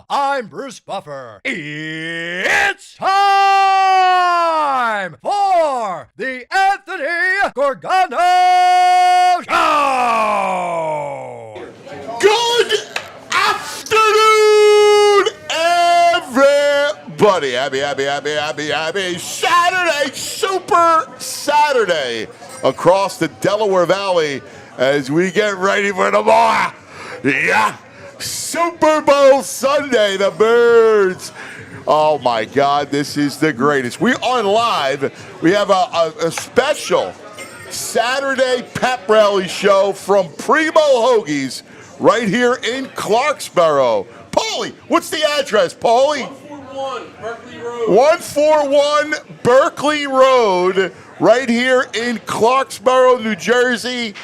I'm Bruce Buffer. It's time for the Anthony Gorgano Show! Good afternoon, everybody. Happy Saturday, Super Saturday across the Delaware Valley as we get ready for tomorrow. Yeah. Super Bowl Sunday, the Birds. Oh my God, this is the greatest. We are live. We have a special Saturday pep rally show from Primo Hoagies right here in Clarksboro. Paulie, what's the address, Paulie? 141 Berkeley Road. 141 Berkeley Road, right here in Clarksboro, New Jersey.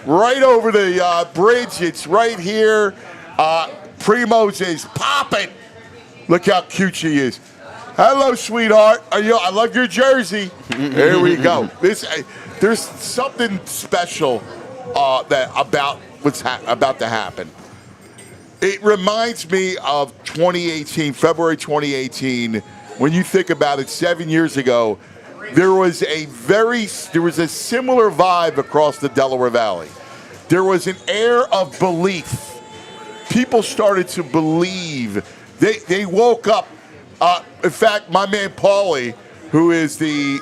Right over the bridge. It's right here. Primo's is popping. Look how cute she is. Hello, sweetheart. I love your jersey. There we go. There's something special about what's about to happen. It reminds me of 2018, February 2018. When you think about it, 7 years ago, there was a similar vibe across the Delaware Valley. There was an air of belief. People started to believe. They woke up. In fact, my man Paulie, who is the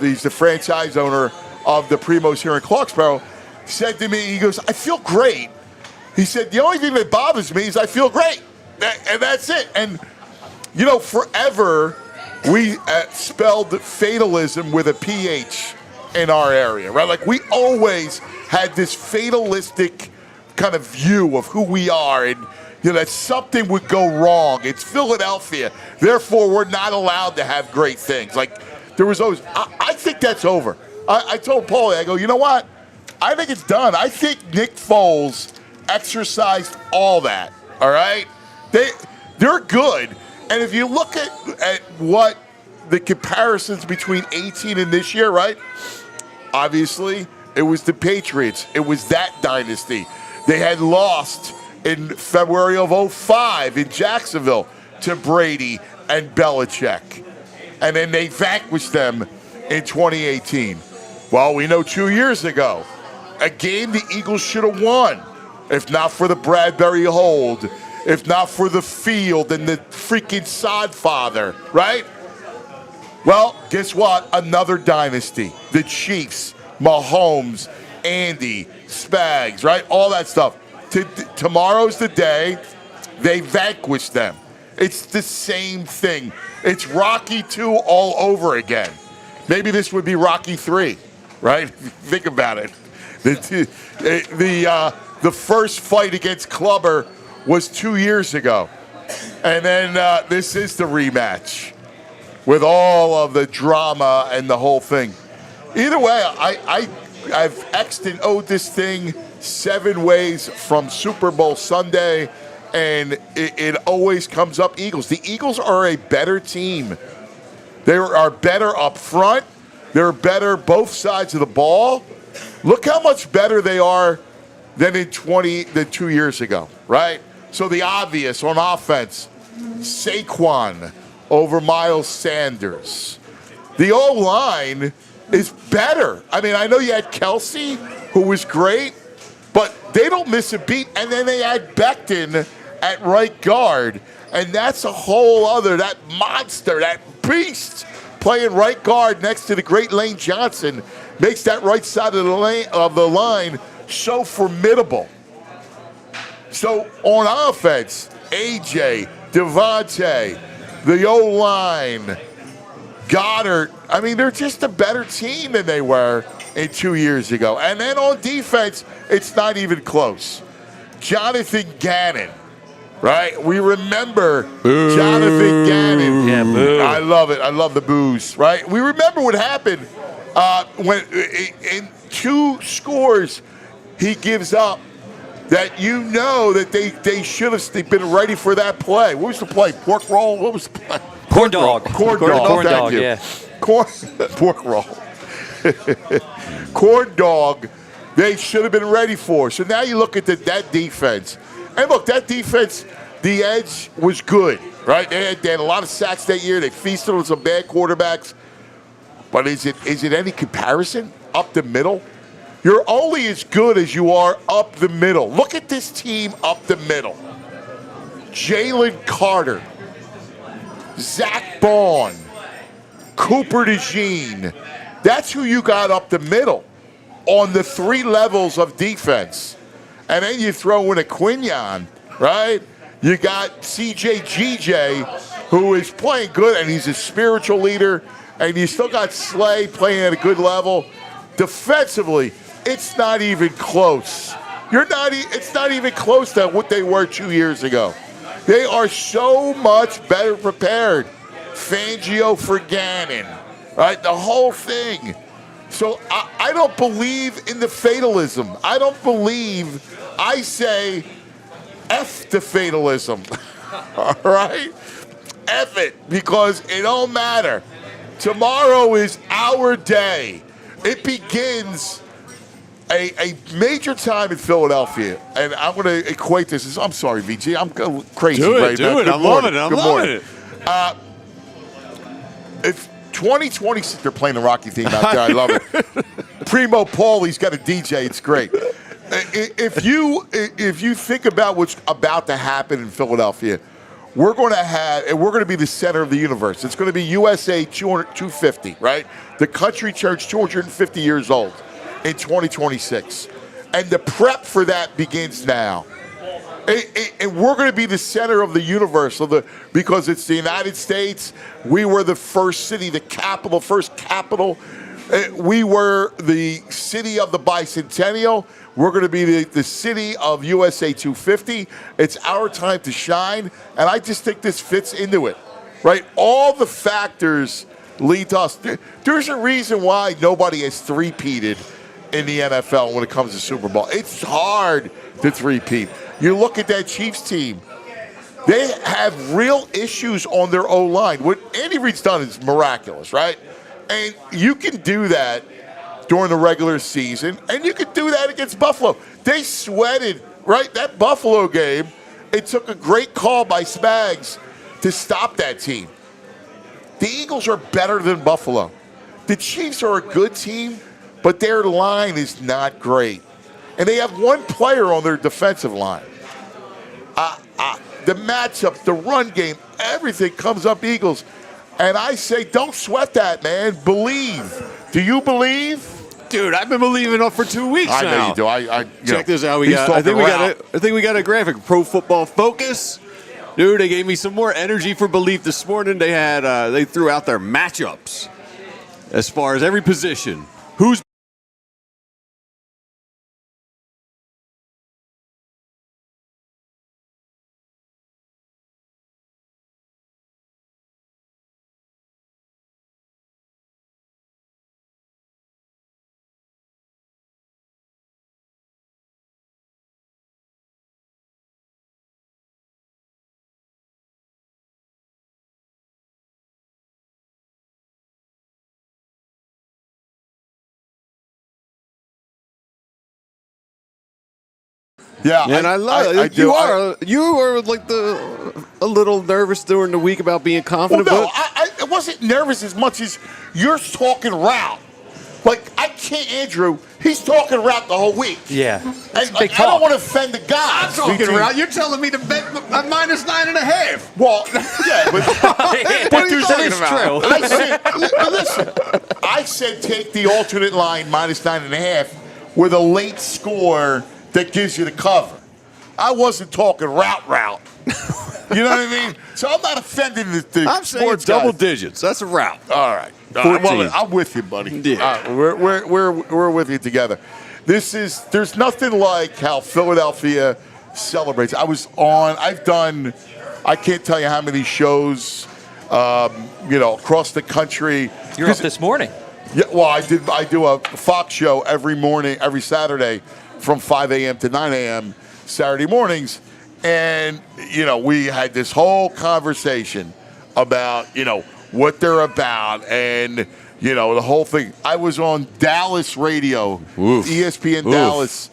he's the franchise owner of the Primos here in Clarksboro, said to me, he goes, I feel great. He said, the only thing that bothers me is I feel great. And that's it. And, forever we spelled fatalism with a PH in our area, right? Like we always had this fatalistic kind of view of who we are, and that something would go wrong. It's Philadelphia, therefore we're not allowed to have great things. Like there was always. I think that's over. I told Paulie, I go, you know what? I think it's done. I think Nick Foles exercised all that. All right, they're good, and if you look at what the comparisons between 18 and this year, right? Obviously, it was the Patriots. It was that dynasty. They had lost in February of 2005 in Jacksonville to Brady and Belichick. And then they vanquished them in 2018. Well, we know 2 years ago, a game the Eagles should have won, if not for the Bradbury hold, if not for the field and the freaking sod father, right? Well, guess what? Another dynasty. The Chiefs, Mahomes, Andy, Spags, right? All that stuff. Tomorrow's the day they vanquish them. It's the same thing. It's Rocky 2 all over again. Maybe this would be Rocky 3, right? Think about it. The first fight against Clubber was 2 years ago. And then this is the rematch with all of the drama and the whole thing. Either way, I've X'd and O'd this thing 7 ways from Super Bowl Sunday, and it always comes up Eagles. The Eagles are a better team. They are better up front. They're better both sides of the ball. Look how much better they are than 2 years ago, right? So the obvious on offense, Saquon over Miles Sanders. The O-line is better. I mean, I know you had Kelsey, who was great, but they don't miss a beat. And then they had Becton at right guard. And that's a whole other, that monster, that beast playing right guard next to the great Lane Johnson makes that right side of the line so formidable. So on offense, AJ, Devontae, the O-line, Goddard. I mean, they're just a better team than they were 2 years ago. And then on defense, it's not even close. Jonathan Gannon, right? We remember Jonathan Gannon. Yeah, boo. I love it. I love the boos, right? We remember what happened when in 2 scores he gives up that you know that they should have been ready for that play. What was the play? Pork roll? What was the play? Corn dog. Corn dog. Corn Thank dog, you. yeah. Pork roll. Corn dog. They should have been ready for. So now you look at that defense. And look, that defense, the edge was good, right? They had a lot of sacks that year. They feasted on some bad quarterbacks. But is it any comparison up the middle? You're only as good as you are up the middle. Look at this team up the middle. Jalen Carter, Zach Bond, Cooper DeJean. That's who you got up the middle on the 3 levels of defense. And then you throw in a Quinion, right? You got CJ GJ, who is playing good, and he's a spiritual leader. And you still got Slay playing at a good level. Defensively, it's not even close. It's not even close to what they were 2 years ago. They are so much better prepared. Fangio for Gannon, right? The whole thing. So I don't believe in the fatalism. I say F the fatalism. All right? F it, because it don't matter. Tomorrow is our day. It begins a major time in Philadelphia, and I'm going to equate this. I'm sorry, VG. I'm crazy right now. I'm loving it. I'm loving it. If 2026, they're playing the Rocky theme out there. I love it. Primo Hoagies got a DJ. It's great. If you think about what's about to happen in Philadelphia, we're going to be the center of the universe. It's going to be USA 250, right? The country church 250 years old in 2026. And the prep for that begins now. And we're going to be the center of the universe because it's the United States. We were the first city, first capital. We were the city of the bicentennial. We're going to be the city of USA 250. It's our time to shine, and I just think this fits into it, right? All the factors lead to us. There's a reason why nobody has three-peated in the NFL when it comes to Super Bowl. It's hard to three-peat. You look at that Chiefs team. They have real issues on their O-line. What Andy Reid's done is miraculous, right? And you can do that during the regular season, and you can do that against Buffalo. They sweated, right? That Buffalo game, it took a great call by Spags to stop that team. The Eagles are better than Buffalo. The Chiefs are a good team, but their line is not great. And they have one player on their defensive line. The matchup, the run game, everything comes up Eagles. And I say, don't sweat that, man. Believe. Do you believe? Dude, I've been believing up for 2 weeks now. I know you do. Check this out. I think we got a graphic. Pro Football Focus. Dude, they gave me some more energy for belief this morning. They threw out their matchups as far as every position. Who's Yeah, and I love it. do. You were like a little nervous during the week about being confident. Well, no, I wasn't nervous as much as you're talking route. Like, I can't, Andrew. He's talking route the whole week. Yeah. And I don't want to offend the guy. I'm talking route. You're telling me to bet a -9.5. Well, yeah, but there's true. I said take the alternate line -9.5 with a late score that gives you the cover. I wasn't talking route. You know what I mean? So I'm not offending the I'm saying sports double guys. digits. That's a route. All right. 14. Well, I'm with you, buddy. Yeah. We're with you together. There's nothing like how Philadelphia celebrates. I can't tell you how many shows, across the country. You're up this morning. Yeah, well, I do a Fox show every morning, every Saturday from 5 a.m. to 9 a.m. Saturday mornings. And, we had this whole conversation about, what they're about and, the whole thing. I was on Dallas radio, ESPN Dallas,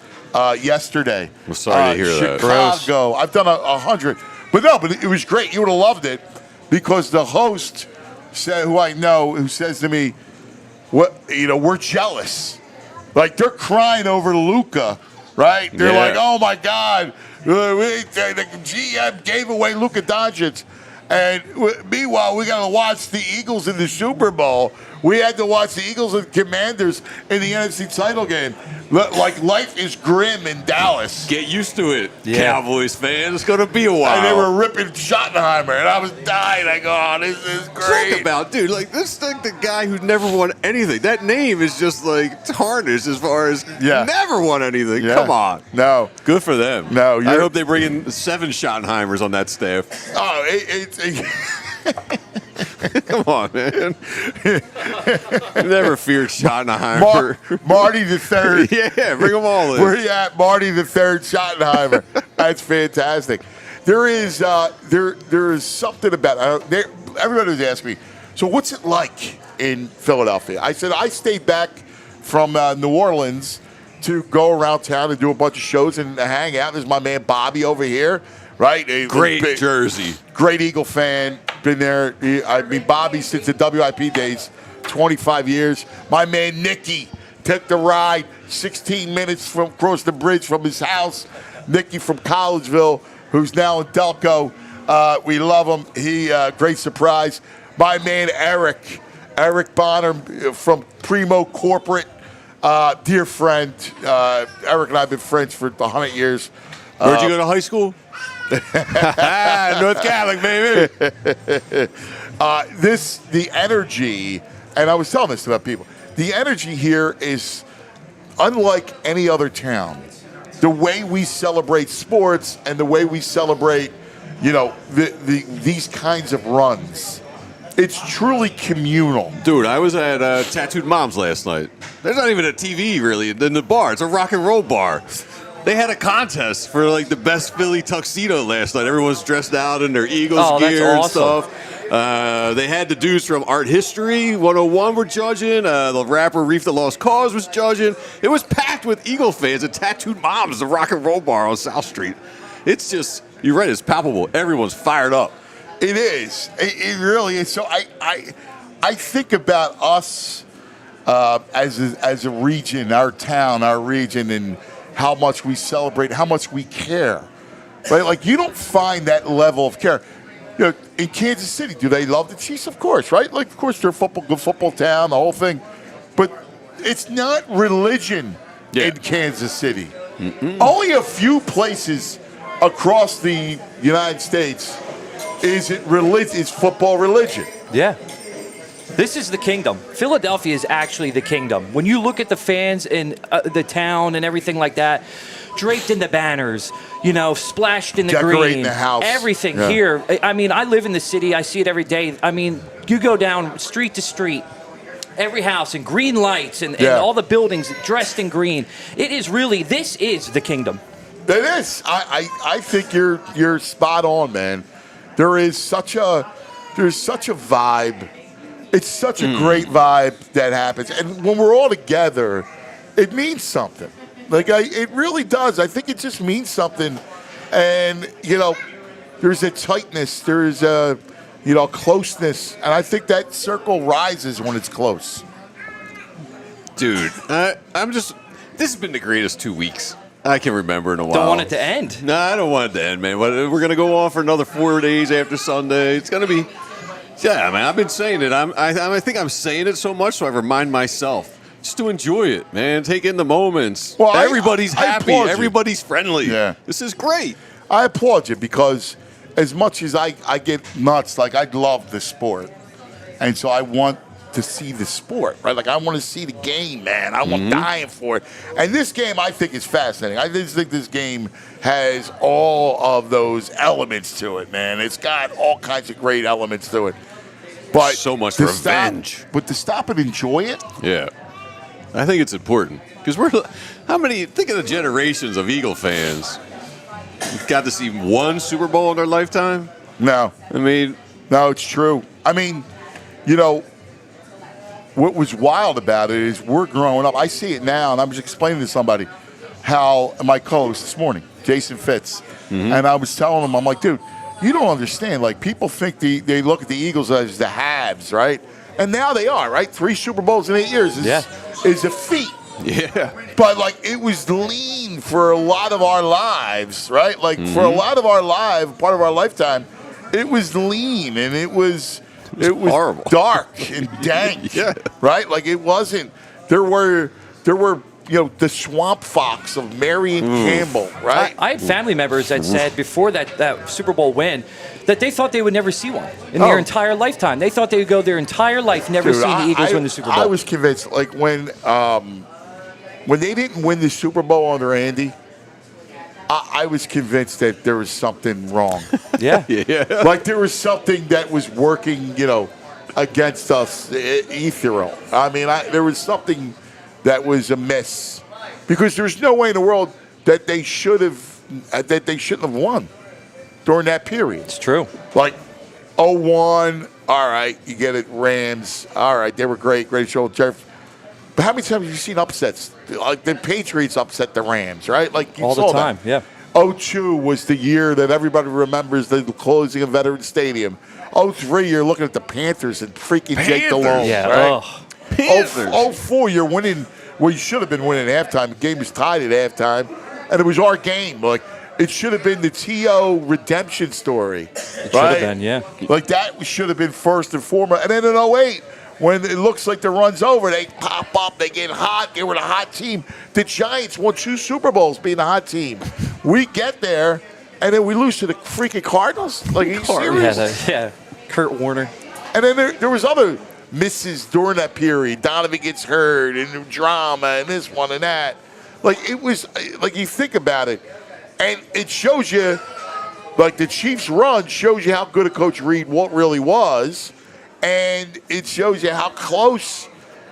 yesterday. I'm sorry to hear that. Chicago. I've done 100. But it was great. You would have loved it because the host who says to me, we're jealous. Like, they're crying over Luka, right? They're like, oh, my God. The GM gave away Luka Doncic. And meanwhile, we got to watch the Eagles in the Super Bowl. We had to watch the Eagles and Commanders in the NFC title game. Like, life is grim in Dallas. Get used to it, Cowboys fans. It's going to be a while. And they were ripping Schottenheimer, and I was dying. I go, oh, this is great. Talk about, dude, like, this is like the guy who never won anything. That name is just, like, tarnished as far as never won anything. Yeah. Come on. No. Good for them. No. I hope they bring in 7 Schottenheimers on that staff. Oh, Come on, man. Never feared Schottenheimer. Marty the Third. Yeah, bring them all in. Where you at, Marty the Third Schottenheimer? That's fantastic. There is something about everybody was asking me, so what's it like in Philadelphia? I said I stayed back from New Orleans to go around town and do a bunch of shows and hang out. There's my man Bobby over here, right? Great jersey. Great Eagle fan. Been there. Bobby since the WIP days, 25 years. My man Nicky took the ride 16 minutes from across the bridge from his house. Nicky from Collegeville, who's now in Delco. We love him. He great surprise. My man Eric Bonner from Primo Corporate, dear friend. Eric and I have been friends for 100 years. Where'd you go to high school? North Catholic, baby. The energy, and I was telling this about people, the energy here is unlike any other town. The way we celebrate sports and the way we celebrate, these kinds of runs, it's truly communal. Dude, I was at Tattooed Moms last night. There's not even a TV, really, in the bar. It's a rock and roll bar. They had a contest for, like, the best Philly tuxedo last night. Everyone's dressed out in their Eagles gear and stuff. They had the dudes from Art History 101 were judging. The rapper Reef the Lost Cause was judging. It was packed with Eagle fans at Tattooed Moms, the rock and roll bar on South Street. It's just, you're right, it's palpable. Everyone's fired up. It is. It really is. So I think about us as a region, our town, our region, and how much we celebrate, how much we care. Right? Like, you don't find that level of care. In Kansas City, do they love the Chiefs? Of course, right? Like, of course, they're a good football town, the whole thing. But it's not religion in Kansas City. Mm-mm. Only a few places across the United States is football religion. Yeah. This is the kingdom. Philadelphia is actually the kingdom. When you look at the fans in the town and everything like that, draped in the banners, splashed in the green. Decorating the house. Everything here. I live in the city. I see it every day. You go down street to street, every house, and green lights and all the buildings dressed in green. This is the kingdom. It is. I think you're spot on, man. There's such a vibe. It's such a great vibe that happens. And when we're all together, it means something. Like, it really does. I think it just means something. And, there's a tightness. There's a, closeness. And I think that circle rises when it's close. Dude, this has been the greatest 2 weeks I can remember in a while. Don't want it to end. No, I don't want it to end, man. We're going to go on for another 4 days after Sunday. It's going to be... Yeah, man, I've been saying it. I think I'm saying it so much, so I remind myself just to enjoy it, man. Take in the moments. Well, everybody's I happy. applaud you. Everybody's friendly. Yeah. This is great. I applaud you because as much as I get nuts, like I love the sport. And so I want to see the sport, right? Like I want to see the game, man. I'm dying for it. And this game I think is fascinating. I just think this game has all of those elements to it, man. It's got all kinds of great elements to it. But So much to revenge. But to stop and enjoy it, Yeah. I think it's important because think of the generations of Eagle fans who've got to see one Super Bowl in their lifetime. no. I mean, No, it's true. I mean, you know, what was wild about it is we're growing up. I see it now, and I was explaining to somebody how my co-host this morning, Jason Fitz, and I was telling him, I'm like, dude, you don't understand. Like, people think they look at the Eagles as the haves, right? And now they are, right? 3 Super Bowls in 8 years is a feat. yeah. But, like, it was lean for a lot of our lives, right? Like, for a lot of our part of our lifetime, it was lean, and it was horrible. dark and dank, Yeah. right? Like, it wasn't. There were the swamp fox of Marion Campbell, right? I had family members that said before that Super Bowl win that they thought they would never see one in their entire lifetime. They thought they would go their entire life never Dude, seeing the Eagles win the Super Bowl. I was convinced, like when they didn't win the Super Bowl under Andy, I was convinced that there was something wrong. yeah. Yeah. Like there was something that was working, against us, ethereal. I mean, there was something that was amiss because there's no way in the world that they shouldn't have won during that period. It's true. Like 0-1, all right, you get it. Rams, all right, they were great show. Jeff. But how many times have you seen upsets? Like the Patriots upset the Rams, right? Like you All saw the time, that. yeah. 0-2 was the year that everybody remembers the closing of Veterans Stadium. 0-3, you're looking at the Panthers and freaking Jake Delhomme. Yeah. Right? Oh. Panthers. 0-4, you're winning. Well, you should have been winning at halftime. The game was tied at halftime, and it was our game. Like it should have been the T.O. redemption story. It should have been, yeah. Like that should have been first and foremost. And then in 08, when it looks like the run's over, they pop up, they get hot, they were the hot team. The Giants won 2 Super Bowls being a hot team. We get there, and then we lose to the freaking Cardinals? Like, are you serious? Yeah, Kurt Warner. And then there was other misses during that period. Donovan gets hurt, and drama, and this one and that. Like, it was, like, you think about it, and it shows you, like, the Chiefs' run shows you how good a Coach Reed really was. And it shows you how close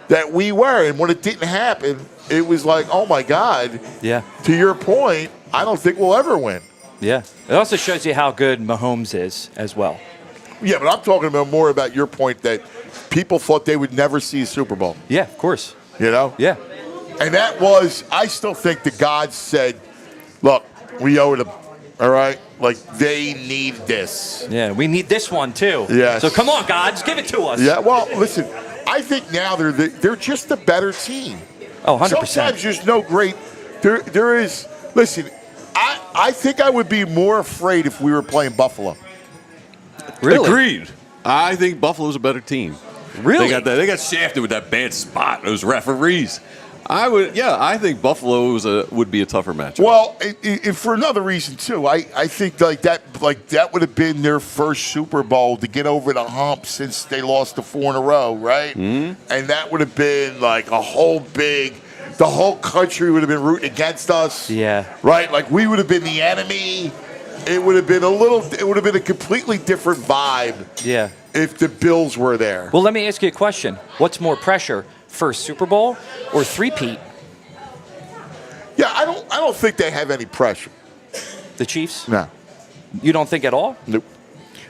that we were. And when it didn't happen, it was like, oh, my God. Yeah. To your point, I don't think we'll ever win. Yeah. It also shows you how good Mahomes is as well. Yeah, but I'm talking about more about your point that people thought they would never see a Super Bowl. Yeah, of course. You know? Yeah. And that was, I still think the gods said, look, we owe them. All right? Like, they need this. Yeah, we need this one, too. Yes. So come on, gods, give it to us. Yeah, well, listen, I think now they're just a better team. Oh, 100%. Sometimes there's no great, there is, listen, I think I would be more afraid if we were playing Buffalo. Really? Agreed. I think Buffalo's a better team. Really? They got shafted with that bad spot, those referees. I think Buffalo would be a tougher matchup. Well, and for another reason too, I think that would have been their first Super Bowl to get over the hump since they lost the 4 in a row, right? Mm-hmm. And that would have been like the whole country would have been rooting against us. Yeah. Right? Like we would have been the enemy. It would have been a completely different vibe. Yeah. If the Bills were there. Well, let me ask you a question. What's more pressure, first Super Bowl or three-peat? Yeah, I don't think they have any pressure. The Chiefs? No. You don't think at all? Nope.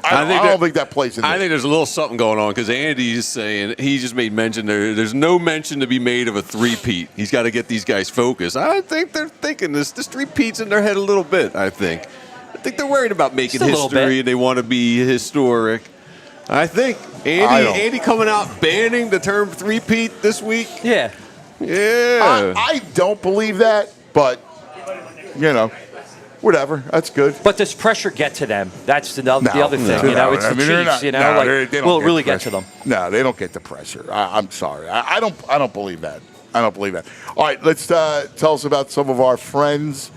I don't think that plays in there. I think there's a little something going on because Andy's saying he just made mention there's no mention to be made of a three-peat. He's got to get these guys focused. I think they're thinking this three-peat's in their head a little bit, I think they're worried about making history and they want to be historic. I think Andy coming out banning the term three-peat this week. Yeah. Yeah. I don't believe that, but, whatever. That's good. But does pressure get to them? That's the other thing. It's the Chiefs. They will it really get to them? No, they don't get the pressure. I'm sorry. I don't believe that. I don't believe that. All right, let's tell us about some of our friends,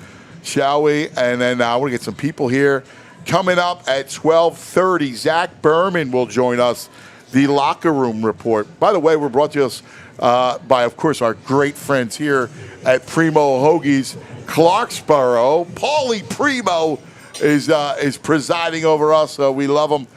shall we? And then I want to get some people here. Coming up at 12:30, Zach Berman will join us. The Locker Room Report. By the way, we're brought to us by, of course, our great friends here at Primo Hoagies, Clarksboro. Paulie Primo is presiding over us, so we love him.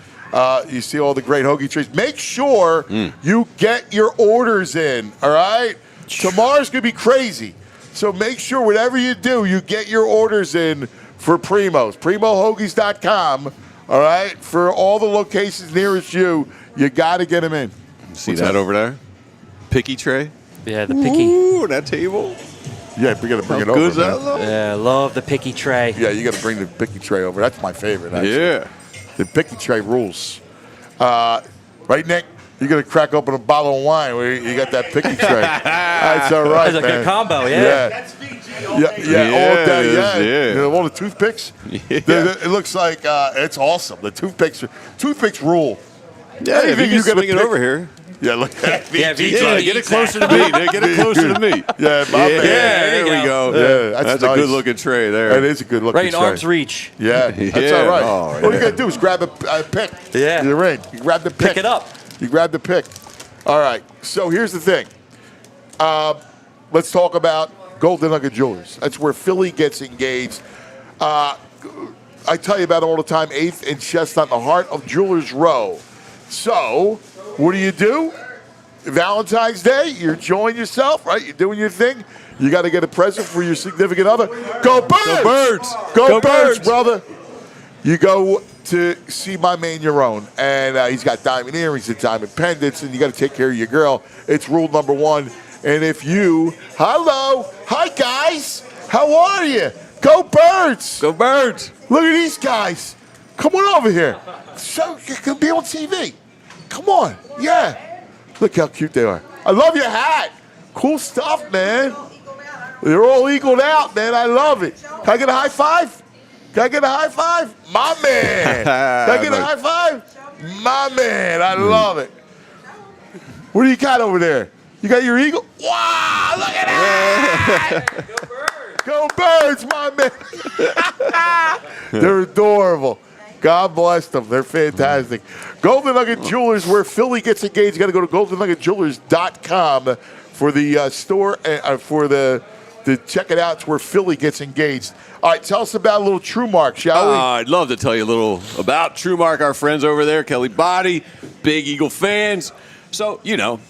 You see all the great hoagie trees. Make sure you get your orders in, all right? Tomorrow's going to be crazy. So make sure whatever you do, you get your orders in for Primo's. PrimoHoagies.com, all right? For all the locations nearest you, you got to get them in. See that over there? Picky tray? Yeah, the picky. Ooh, that table. Yeah, we got to bring it over. Good, that Yeah, love the picky tray. Yeah, you got to bring the picky tray over. That's my favorite, actually. Yeah. The picky tray rules. Right, Nick? You're going to crack open a bottle of wine where you got that picky tray. That's all right, That's a man. good combo, yeah. That's VG all Yeah, day. all day, Yeah. You know, all the toothpicks. Yeah. It looks like it's awesome. The toothpicks rule. Yeah, if Anything you can gotta swing it pick- over here. Yeah, look at VG. Yeah, VG. Yeah, get it closer to me. Nick. Get it closer to me. Yeah, my man. There you we go. Yeah, that's nice. a good-looking tray there. That is a good looking Right in tray. arm's reach. Yeah, that's Yeah. all right. Oh, All you yeah. got to do is grab a pick. Yeah. You're in. You grab the pick. Pick it up. You grab the pick. All right. So here's the thing. Let's talk about Golden Nugget Jewelers. That's where Philly gets engaged. I tell you about it all the time. 8th and Chestnut in the heart of Jewelers Row. So what do? Valentine's Day, you're enjoying yourself, right? You're doing your thing. You got to get a present for your significant other. Go Birds! Go Birds! Go Go Birds, Birds! brother. You go to see my man Yaron, and he's got diamond earrings and diamond pendants, and you got to take care of your girl. It's rule number 1. And if you, hi guys, how are you? Go Birds! Go Birds! Look at these guys. Come on over here. So you can be on TV. Come on, yeah. Look how cute they are. I love your hat. Cool stuff, man. They're all equaled out, man. I love it. Can I get a high five? My man. Can I get a high five? My man. I love it. What do you got over there? You got your eagle? Wow, look at that. Go Birds, my man. They're adorable. God bless them. They're fantastic. Golden Nugget Jewelers, where Philly gets engaged. You got to go to goldennuggetjewelers.com for the store, for the check it out. It's where Philly gets engaged. All right, tell us about a little True Mark, shall we? I'd love to tell you a little about True Mark, our friends over there, Kelly Body, big Eagle fans. So, you don't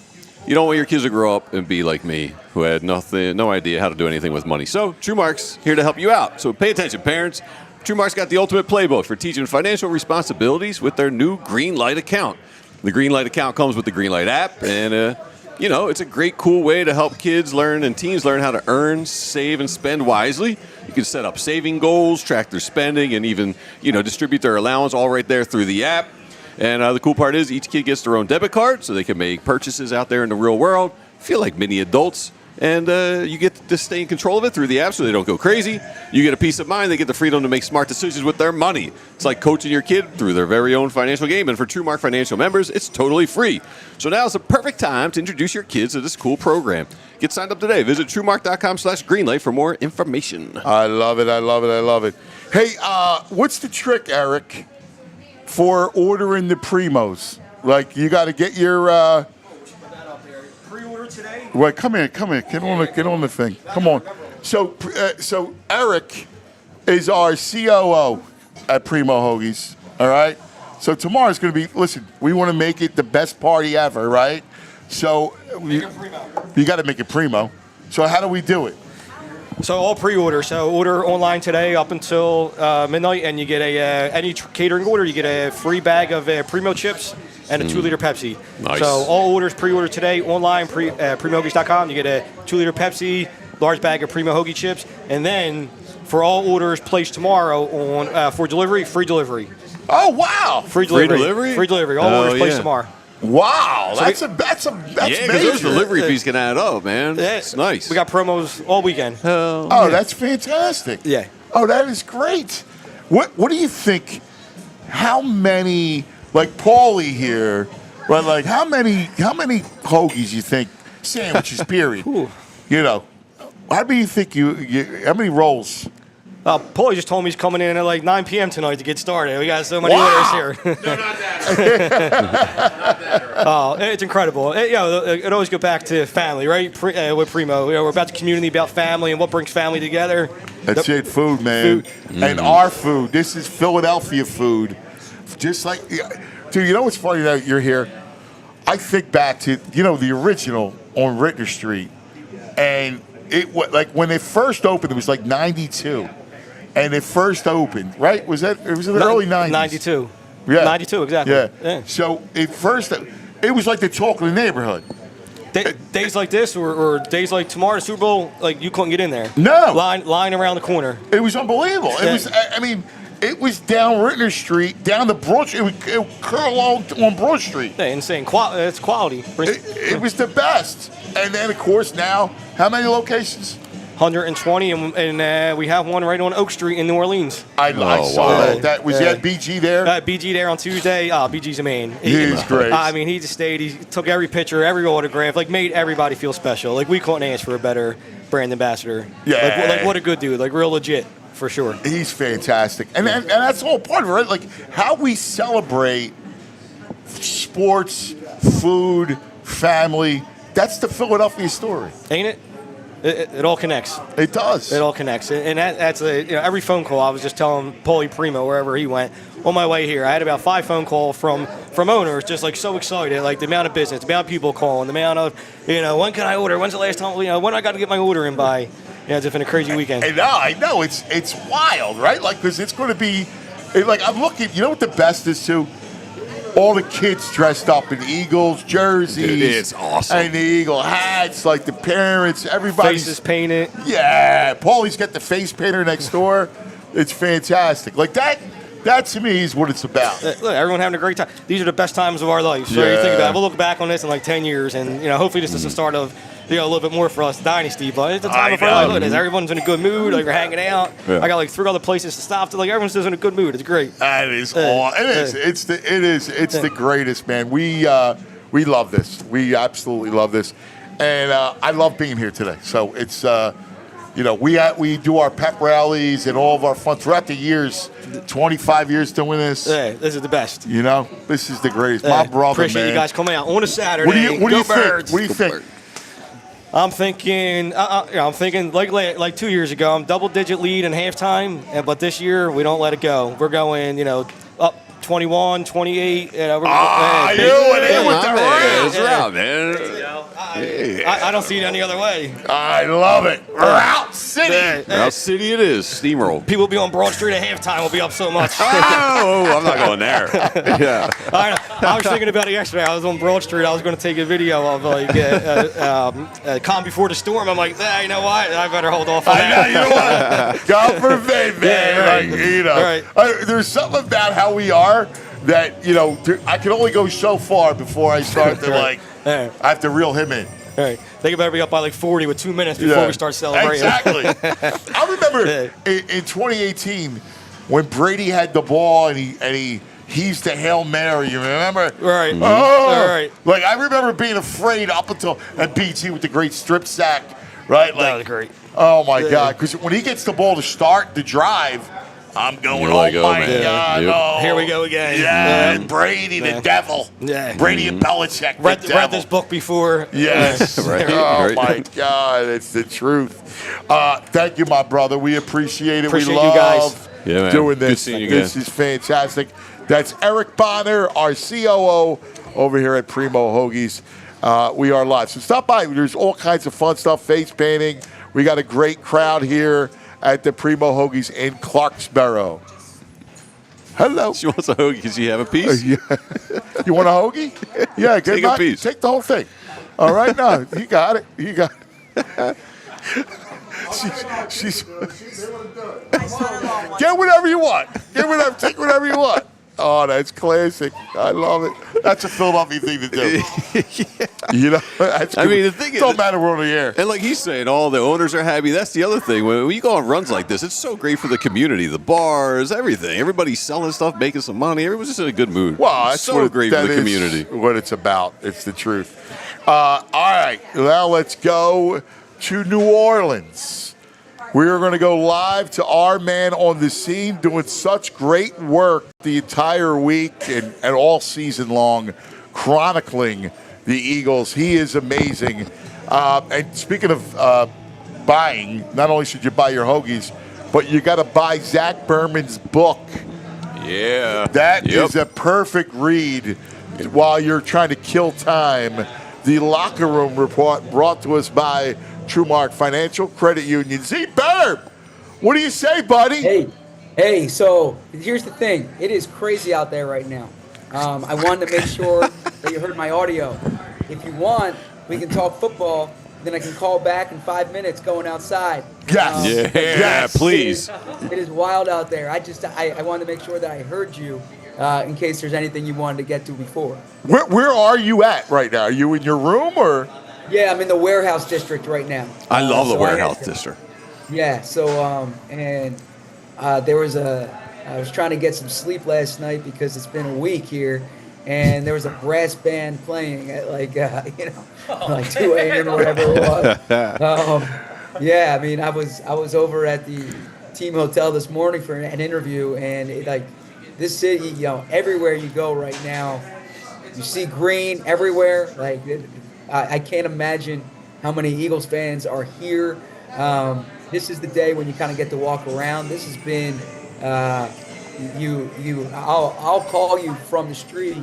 want your kids to grow up and be like me, who had no idea how to do anything with money. So True Mark's here to help you out. So pay attention, parents. True Mark's got the ultimate playbook for teaching financial responsibilities with their new Green Light account. The Green Light account comes with the Green Light app, and it's a great, cool way to help kids learn and teens learn how to earn, save, and spend wisely. You can set up saving goals, track their spending, and even distribute their allowance all right there through the app. And the cool part is each kid gets their own debit card, so they can make purchases out there in the real world, feel like mini adults. And you get to stay in control of it through the app so they don't go crazy. You get a peace of mind. They get the freedom to make smart decisions with their money. It's like coaching your kid through their very own financial game. And for True Mark Financial members, it's totally free. So now is the perfect time to introduce your kids to this cool program. Get signed up today. Visit truemark.com/greenlight for more information. I love it. Hey, what's the trick, Eric, for ordering the Primos? Like, you got to get your... Today? Wait, come here. Get on the thing. Come on. So Eric is our COO at Primo Hoagies. All right. So tomorrow's going to be. Listen, we want to make it the best party ever, right? So you got to make it Primo. So how do we do it? So all pre-order. So order online today up until midnight, and you get any catering order, you get a free bag of Primo chips and a 2-liter Pepsi. Nice. So all orders pre-order today online, PrimoHoagies.com. You get a 2-liter Pepsi, large bag of Primo Hoagie chips, and then for all orders placed tomorrow on for delivery, free delivery. Oh wow! Free delivery. Free delivery? All orders placed Yeah. tomorrow. Wow, So that's we- that's Yeah, because major. those delivery fees can add up, man. Yeah, It's nice. We got promos all weekend. Oh, that's fantastic. Yeah. Oh, that is great. What do you think? How many, like Paulie here, right? Like how many hoagies you think sandwiches, period. You know, how do you think how many rolls? Paulie just told me he's coming in at like 9 p.m. tonight to get started. We got so many orders here. No, not that. Oh, it's incredible. It always go back to family, right? With Primo, we're about the community, about family, and what brings family together. That's it, food, man. And our food. This is Philadelphia food. Just like, dude, you know what's funny that you're here? I think back to, the original on Rittner Street. And like when it first opened, it was like 92. And it first opened, right? Was it in the early 90s? 92. Yeah. 92, exactly. Yeah. So it was like the talk of the neighborhood. Days like this or days like tomorrow, the Super Bowl, like you couldn't get in there. No. Line around the corner. It was unbelievable. Yeah. It was down Rittner Street, down the Broad Street. It would curl along on Broad Street. Yeah, insane. It's quality. It was the best. And then, of course, now, how many locations? 120, and we have one right on Oak Street in New Orleans. I saw that. Was that BG there? BG there on Tuesday. BG's a man. He's great. He just stayed. He took every picture, every autograph, like made everybody feel special. Like we couldn't ask for a better brand ambassador. Yeah. Like what a good dude. Like real legit. For sure. He's fantastic. And that's all part of it, right? Like how we celebrate sports, food, family. That's the Philadelphia story. Ain't it? It all connects. It does. It all connects. And that's every phone call. I was just telling Paulie Primo, wherever he went, on my way here, I had about 5 phone calls from owners just like so excited, like the amount of business, the amount of people calling, the amount of, when can I order? When's the last time, when I got to get my order in by? It's been a crazy weekend. I know. It's wild, right? Like, because it's going to be, like, I'm looking, you know what the best is too? All the kids dressed up in Eagles jerseys. It's awesome. And the Eagle hats, like the parents, everybody's. Faces painted. Yeah. Paulie's got the face painter next door. It's fantastic. Like that to me is what it's about. Look, everyone having a great time. These are the best times of our life. So you think about it. We'll look back on this in like 10 years, and hopefully this is the start of a little bit more for us dynasty. But it's a time of our life. Everyone's in a good mood. Like we're hanging out. Yeah. I got like 3 other places to stop. Like everyone's just in a good mood. It's great. That is all. It is. It's the greatest, man. We love this. We absolutely love this, and I love being here today. So it's. We do our pep rallies and all of our fun throughout the years. 25 years doing this. Yeah, this is the best. This is the greatest. My brother, appreciate man. you guys coming out on a Saturday. What do you Birds. think? What do you think? I'm thinking. I'm thinking like 2 years ago. I'm double-digit lead in halftime, but this year we don't let it go. We're going, up 21, 28. You with the Rams. That's right, man. I don't see it any other way. I love it. We're out city. Route City it is. Steamroll. People will be on Broad Street at halftime. Will be up so much. I'm not going there. Yeah. I was thinking about it yesterday. I was on Broad Street. I was going to take a video of calm before the storm. I'm like, you know what? I better hold off on that. You know what? God forbid, man. Right. There's something about how we are that I can only go so far before I start to I have to reel him in. All right. They better be up by like 40 with 2 minutes before we start celebrating. Exactly. I remember in 2018 when Brady had the ball and he heaves the Hail Mary. You remember? Right. Oh, all right. Like I remember being afraid up until and BT with the great strip sack. Right. That was great. Oh my God! Because when he gets the ball to start the drive. I'm going, my God. Yep. Oh. Here we go again. Yeah, and Brady, the devil. Yeah. Brady and Belichick, read this book before. Yes. Right. Oh, my God. It's the truth. Thank you, my brother. We appreciate it. Appreciate we love you guys. doing this. Good seeing you again. This is fantastic. That's Eric Bonner, our COO over here at Primo Hoagies. We are live. So stop by. There's all kinds of fun stuff, face painting. We got a great crowd here at the Primo Hoagies in Clarksboro. Hello. She wants a hoagie because you have a piece. You want a hoagie? Yeah, Take a piece. Take the whole thing. All right, no, you got it. You got it. She's get whatever you want. Take whatever you want. Oh, that's classic. I love it. That's a Philadelphia thing to do. That's good. The thing is, don't matter we're on the air. And like he's saying, all the owners are happy. That's the other thing. When you go on runs like this, it's so great for the community, the bars, everything. Everybody's selling stuff, making some money. Everyone's just in a good mood. Well, that's so great for the community. What it's about. It's the truth. All right, now let's go to New Orleans. We are going to go live to our man on the scene doing such great work the entire week and all season long, chronicling the Eagles. He is amazing. And speaking of buying, not only should you buy your hoagies, but you got to buy Zach Berman's book. Yeah. That is a perfect read while you're trying to kill time. The Locker Room Report brought to us by TrueMark Financial Credit Union. Z-Berb, what do you say, buddy? Hey, so here's the thing. It is crazy out there right now. I wanted to make sure that you heard my audio. If you want, we can talk football. Then I can call back in 5 minutes going outside. Yes. Yes, please. It is wild out there. I wanted to make sure that I heard you in case there's anything you wanted to get to before. Where are you at right now? Are you in your room or? Yeah, I'm in the warehouse district right now. I love the warehouse district. Yeah, so there was I was trying to get some sleep last night because it's been a week here, and there was a brass band playing at like 2 a.m. or whatever it was. Yeah, I mean I was over at the team hotel this morning for an interview, and this city, everywhere you go right now, you see green everywhere. I can't imagine how many Eagles fans are here. This is the day when you kind of get to walk around. This has been I'll call you from the street.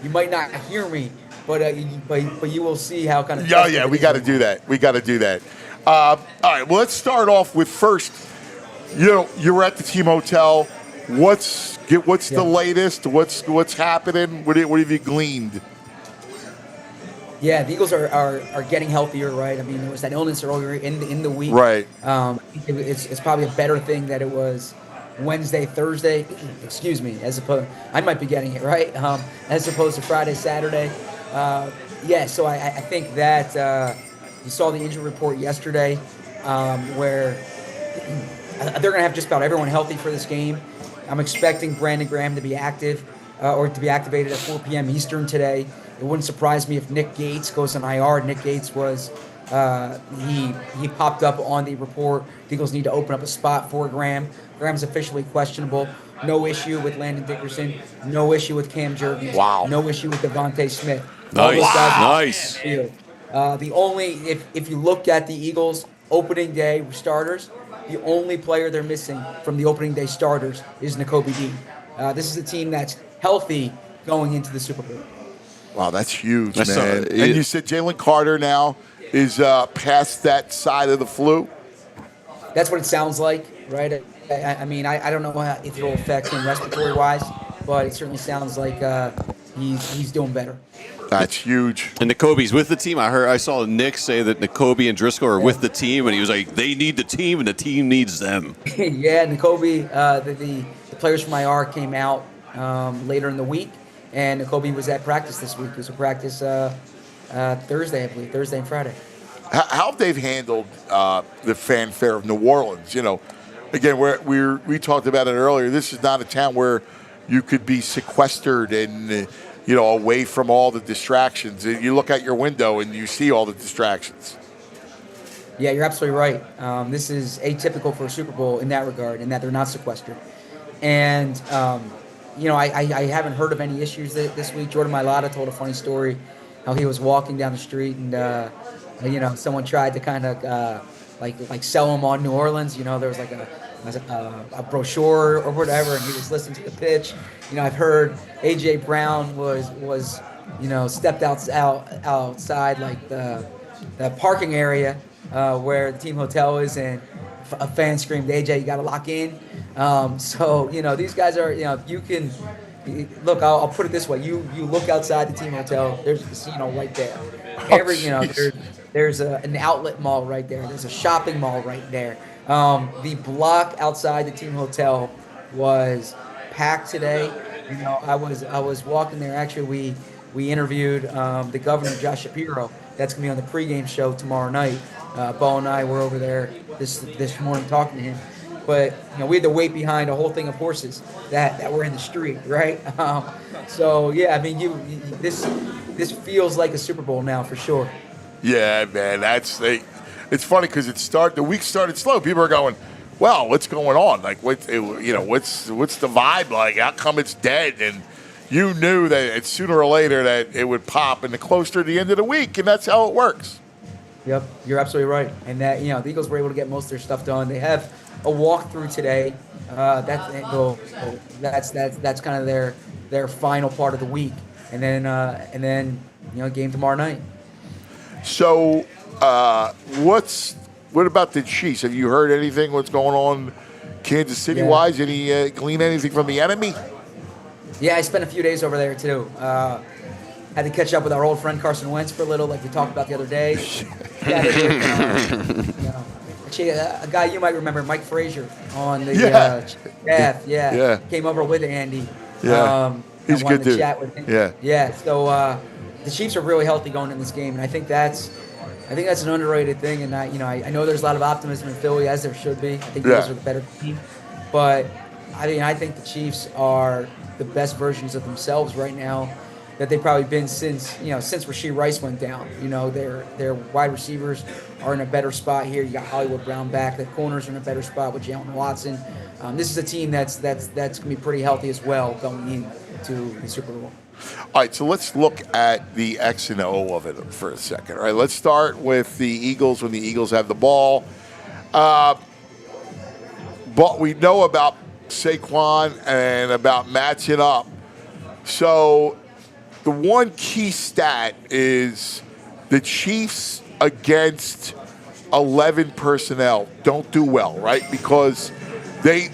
You might not hear me, but you will see how kind of. Yeah, we got to do that. We got to do that. All right, well, let's start off with first. You're at the team hotel. What's the latest? What's happening? What have you gleaned? Yeah, the Eagles are getting healthier, right? I mean, there was that illness earlier in the week. Right. It's probably a better thing that it was Wednesday, Thursday. Excuse me. I might be getting it right. As opposed to Friday, Saturday. So I think that you saw the injury report yesterday, where they're going to have just about everyone healthy for this game. I'm expecting Brandon Graham to be active or to be activated at 4 p.m. Eastern today. It wouldn't surprise me if Nick Gates goes on IR. Nick Gates was he popped up on the report. The Eagles need to open up a spot for Graham. Graham's officially questionable. No issue with Landon Dickerson. No issue with Cam Jurgens. Wow. No issue with Devontae Smith. Nice. The only if you look at the Eagles opening day starters, the only player they're missing from the opening day starters is Nakobe Dean. This is a team that's healthy going into the Super Bowl. Wow, that's huge, man. And you said Jalen Carter now is past that side of the flu? That's what it sounds like, right? I mean, I don't know if it will affect him respiratory-wise, but it certainly sounds like he's doing better. That's huge. And Nakobe's with the team. I saw Nick say that Nakobe and Driscoll are with the team, and he was like, they need the team, and the team needs them. Yeah, Nakobe, the players from IR came out later in the week, and Nakobe was at practice this week. It was a practice Thursday, I believe, Thursday and Friday. How they've handled the fanfare of New Orleans, again, we talked about it earlier. This is not a town where you could be sequestered and away from all the distractions. You look out your window and you see all the distractions. Yeah, you're absolutely right. This is atypical for a Super Bowl in that regard, in that they're not sequestered. And I haven't heard of any issues this week. Jordan Mailata told a funny story how he was walking down the street and someone tried to kind of like sell him on New Orleans. There was like a brochure or whatever, and he was listening to the pitch. I've heard A.J. Brown was stepped outside like the parking area where the team hotel is, and a fan screamed, "AJ, you got to lock in." So these guys are you can look. I'll put it this way: you look outside the team hotel. There's a casino right there. There's an outlet mall right there. There's a shopping mall right there. The block outside the team hotel was packed today. I was walking there. Actually, we interviewed the governor, Josh Shapiro. That's gonna be on the pregame show tomorrow night. Bo and I were over there this morning talking to him. but we had to wait behind a whole thing of horses that were in the street, right? So yeah, I mean, this feels like a Super Bowl now for sure. Yeah, man, it's funny because the week started slow. People are going, well, what's going on? Like, what's the vibe like? How come it's dead? And you knew that it's sooner or later that it would pop, and the closer to the end of the week, and that's how it works. Yep, you're absolutely right. And that the Eagles were able to get most of their stuff done. They have a walkthrough today. That's kind of their final part of the week, and then game tomorrow night. So, what about the Chiefs? Have you heard anything? What's going on, Kansas City wise? Any glean anything from the enemy? Yeah, I spent a few days over there too. Had to catch up with our old friend Carson Wentz for a little, like we talked about the other day. Actually, a guy you might remember, Mike Frazier, on the staff. Yeah, came over with Andy. Yeah, he's good dude. Chat with him. Yeah. So the Chiefs are really healthy going in this game, and I think that's an underrated thing. And I know there's a lot of optimism in Philly, as there should be. I think those are the better team, but I think the Chiefs are the best versions of themselves right now that they've probably been since Rashee Rice went down. Their wide receivers are in a better spot here. You got Hollywood Brown back. The corners are in a better spot with Jalen Watson. This is a team that's going to be pretty healthy as well going into the Super Bowl. All right, so let's look at the X and O of it for a second. All right, let's start with the Eagles when the Eagles have the ball. But we know about Saquon and about matching up. So the one key stat is the Chiefs against 11 personnel don't do well, right? Because they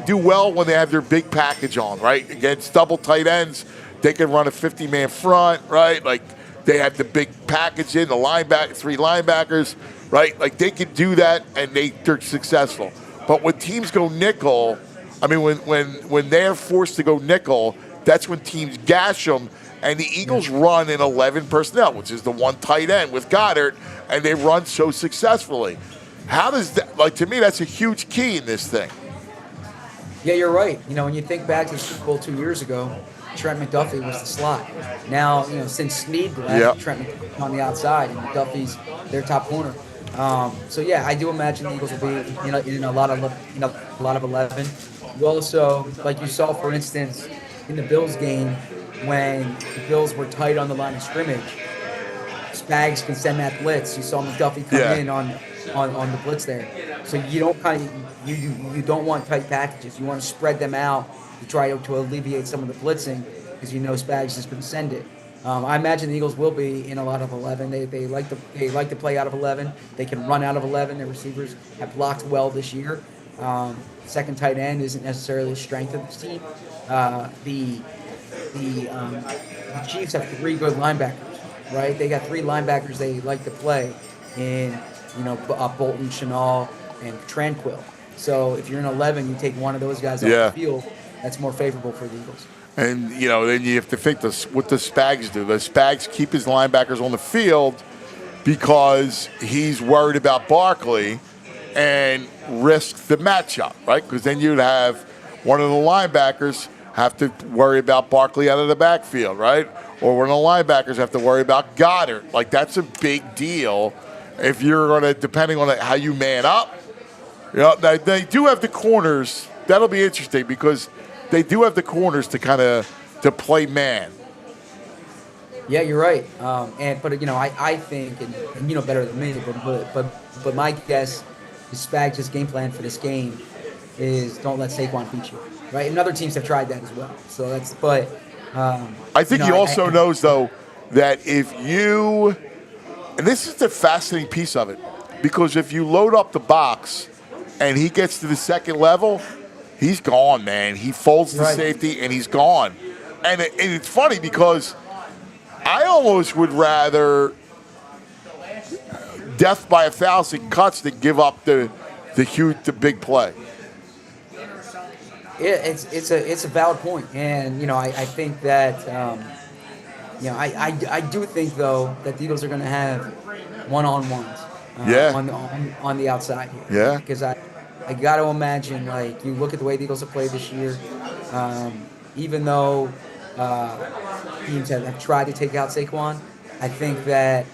do well when they have their big package on, right? Against double tight ends, they can run a 50-man front, right? Like they have the big package in, the three linebackers, right? Like they can do that and they're successful. But when teams go nickel, I mean, when they're forced to go nickel, that's when teams gash them. And the Eagles run in 11 personnel, which is the one tight end with Goddard, and they run so successfully. How does that, to me, that's a huge key in this thing. Yeah, you're right. When you think back to the Super Bowl 2 years ago, Trent McDuffie was the slot. Now, since Snead left, Trent McDuffie's on the outside, and McDuffie's their top corner. So yeah, I do imagine the Eagles will be in a lot of 11. You also, like you saw, for instance, in the Bills game, when the Bills were tight on the line of scrimmage, Spags can send that blitz. You saw McDuffie come in on the blitz there. So you don't don't want tight packages. You want to spread them out to try to alleviate some of the blitzing because Spags is going to send it. I imagine the Eagles will be in a lot of 11. They like to play out of 11. They can run out of 11. Their receivers have blocked well this year. Second tight end isn't necessarily a strength of this team. The Chiefs have three good linebackers, right? They got three linebackers they like to play in, Bolton, Chenal, and Tranquil. So if you're in 11, you take one of those guys off the field. That's more favorable for the Eagles. And, then you have to think what does Spags do? Does Spags keep his linebackers on the field because he's worried about Barkley and risk the matchup, right? Because then you'd have one of the linebackers have to worry about Barkley out of the backfield, right? Or one of the linebackers have to worry about Goddard. That's a big deal if you're going to, depending on how you man up. They do have the corners. That'll be interesting because they do have the corners to play man. Yeah, you're right. I think, and you know better than me, but my guess is Spags' game plan for this game is don't let Saquon beat you. Right, and other teams have tried that as well. So that's, I think he also knows though that if you, and this is the fascinating piece of it, because if you load up the box and he gets to the second level, he's gone, man. He folds the safety and he's gone. And it's funny because I almost would rather death by 1,000 cuts than give up the big play. It's a valid point, and I think that I do think though that the Eagles are going to have one-on-ones on the outside here. Yeah, because I got to imagine, like, you look at the way the Eagles have played this year, even though teams have tried to take out Saquon, I think that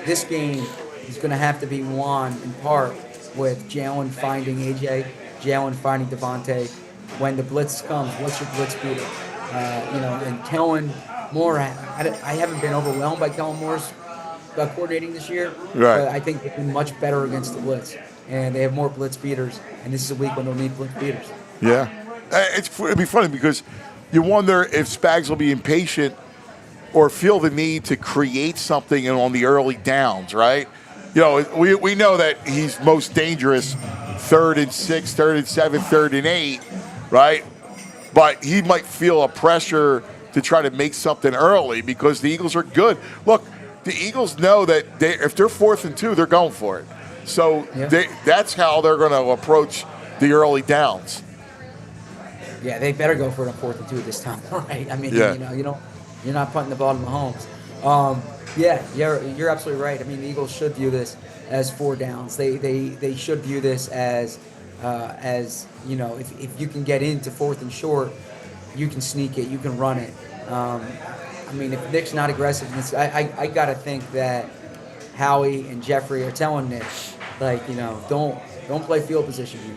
this game is going to have to be won in part with Jalen finding AJ, Jalen finding Devontae. When the blitz comes, what's your blitz beater? And Kellen Moore, I haven't been overwhelmed by Kellen Moore's coordinating this year, right. but I think they've been much better against the blitz, and they have more blitz beaters, and this is a week when they'll need blitz beaters. Yeah. It'll be funny because you wonder if Spags will be impatient or feel the need to create something on the early downs, right? We know that he's most dangerous 3rd and 6, 3rd and 7, 3rd and 8, right? But he might feel a pressure to try to make something early because the Eagles are good. Look, the Eagles know that if they're 4th and 2, they're going for it. So that's how they're going to approach the early downs. Yeah, they better go for it on 4th and 2 this time, right? I mean, you're not punting the ball to Mahomes. You're absolutely right. I mean, the Eagles should view this as 4 downs. They should view this as if you can get into 4th and short, you can sneak it, you can run it. I mean, if Nick's not aggressive, I got to think that Howie and Jeffrey are telling Nick, like, don't play field position here.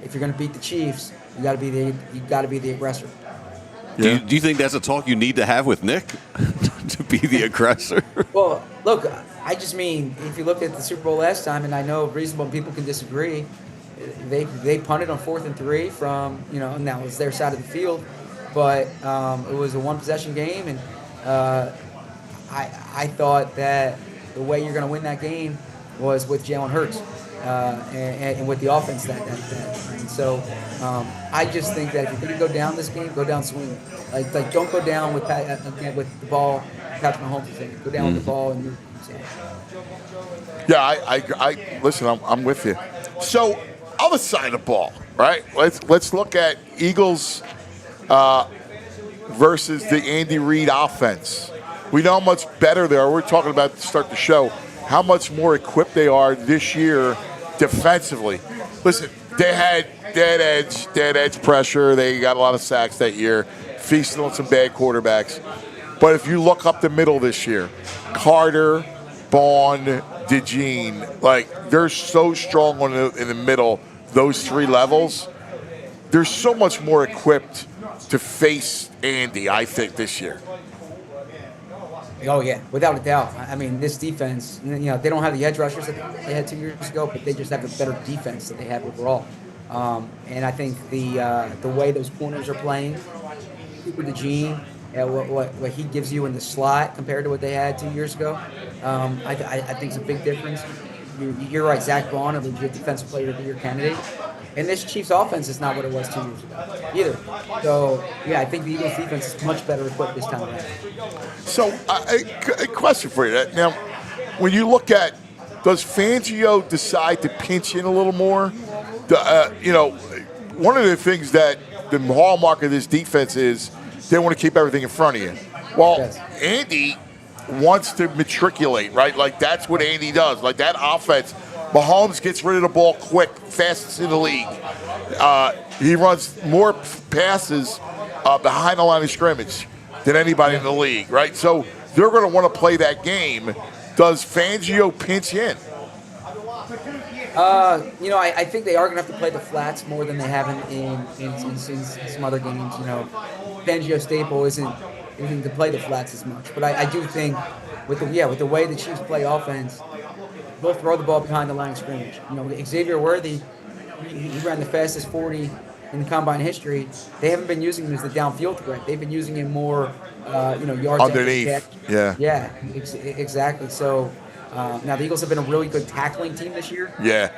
If you're going to beat the Chiefs, you got to be the aggressor. Yeah. Do you think that's a talk you need to have with Nick to be the aggressor? Well, look, I just mean, if you look at the Super Bowl last time, and I know reasonable people can disagree, they punted on 4th and 3 from, and that was their side of the field, but it was a 1-possession game, and I thought that the way you're going to win that game was with Jalen Hurts and with the offense that. And so I just think that if you're going to go down this game, go down swinging. Like don't go down with the ball. Patrick Mahomes is saying, go down with the ball and you're saying. Yeah, I listen. I'm with you. So other side of the ball, right? Let's look at Eagles versus the Andy Reid offense. We know how much better they are. We're talking about to start the show how much more equipped they are this year defensively. Listen, they had dead edge pressure. They got a lot of sacks that year, feasted on some bad quarterbacks. But if you look up the middle this year, Carter, Bond, DeJean, like they're so strong in the middle, those 3 levels. They're so much more equipped to face Andy, I think, this year. Oh, yeah, without a doubt. I mean, this defense, they don't have the edge rushers that they had 2 years ago, but they just have a better defense that they have overall. And I think the way those corners are playing, Super DeJean, what he gives you in the slot compared to what they had 2 years ago, I think it's a big difference. You're right, Zach Bond, a legit defensive player of the year candidate. And this Chiefs offense is not what it was 2 years ago either. So, I think the Eagles defense is much better equipped this time around. So, a question for you. Now, when you look at, does Fangio decide to pinch in a little more? One of the things that the hallmark of this defense is they want to keep everything in front of you. Well, yes. Andy wants to matriculate, right? Like, that's what Andy does. Like, that offense, Mahomes gets rid of the ball quick, fastest in the league. He runs more passes behind the line of scrimmage than anybody in the league, right? So they're going to want to play that game. Does Fangio pinch in? I think they are going to have to play the flats more than they have in some other games. Fangio's staple isn't to play the flats as much. But I do think with the way the Chiefs play offense, they'll throw the ball behind the line of scrimmage. Xavier Worthy, he ran the fastest 40 in the combine history. They haven't been using him as the downfield threat. They've been using him more, yards underneath. Yeah, exactly. So now the Eagles have been a really good tackling team this year. Yeah.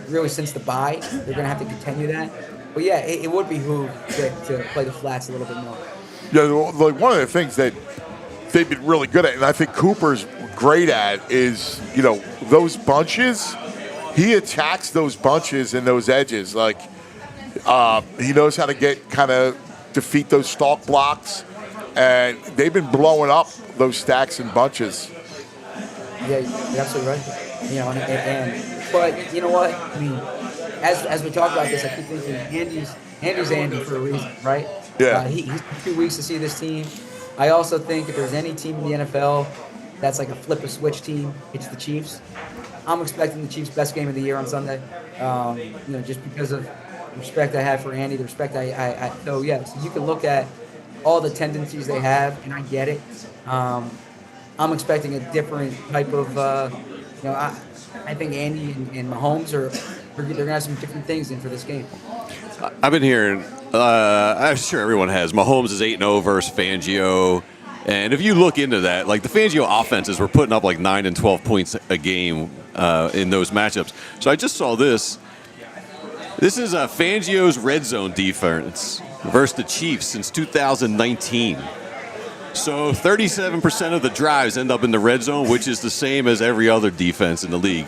Really since the bye, they're going to have to continue that. But yeah, it would behoove to play the flats a little bit more. Yeah, like one of the things that they've been really good at, and I think Cooper's great at, is those bunches. He attacks those bunches and those edges. Like he knows how to defeat those stalk blocks, and they've been blowing up those stacks and bunches. Yeah, you're absolutely right. And But you know what? I mean, as we talk about this, I keep thinking Andy's Andy for a reason, right? Yeah. He's 2 weeks to see this team. I also think if there's any team in the NFL that's like a flip a switch team, it's the Chiefs. I'm expecting the Chiefs' best game of the year on Sunday. Just because of the respect I have for Andy, the respect I so you can look at all the tendencies they have, and I get it. I'm expecting a different type of, I think Andy and Mahomes they're gonna have some different things in for this game. I've been hearing, I'm sure everyone has, Mahomes is 8-0 versus Fangio. And if you look into that, like the Fangio offenses were putting up like 9 and 12 points a game in those matchups. So I just saw this. This is Fangio's red zone defense versus the Chiefs since 2019. So 37% of the drives end up in the red zone, which is the same as every other defense in the league.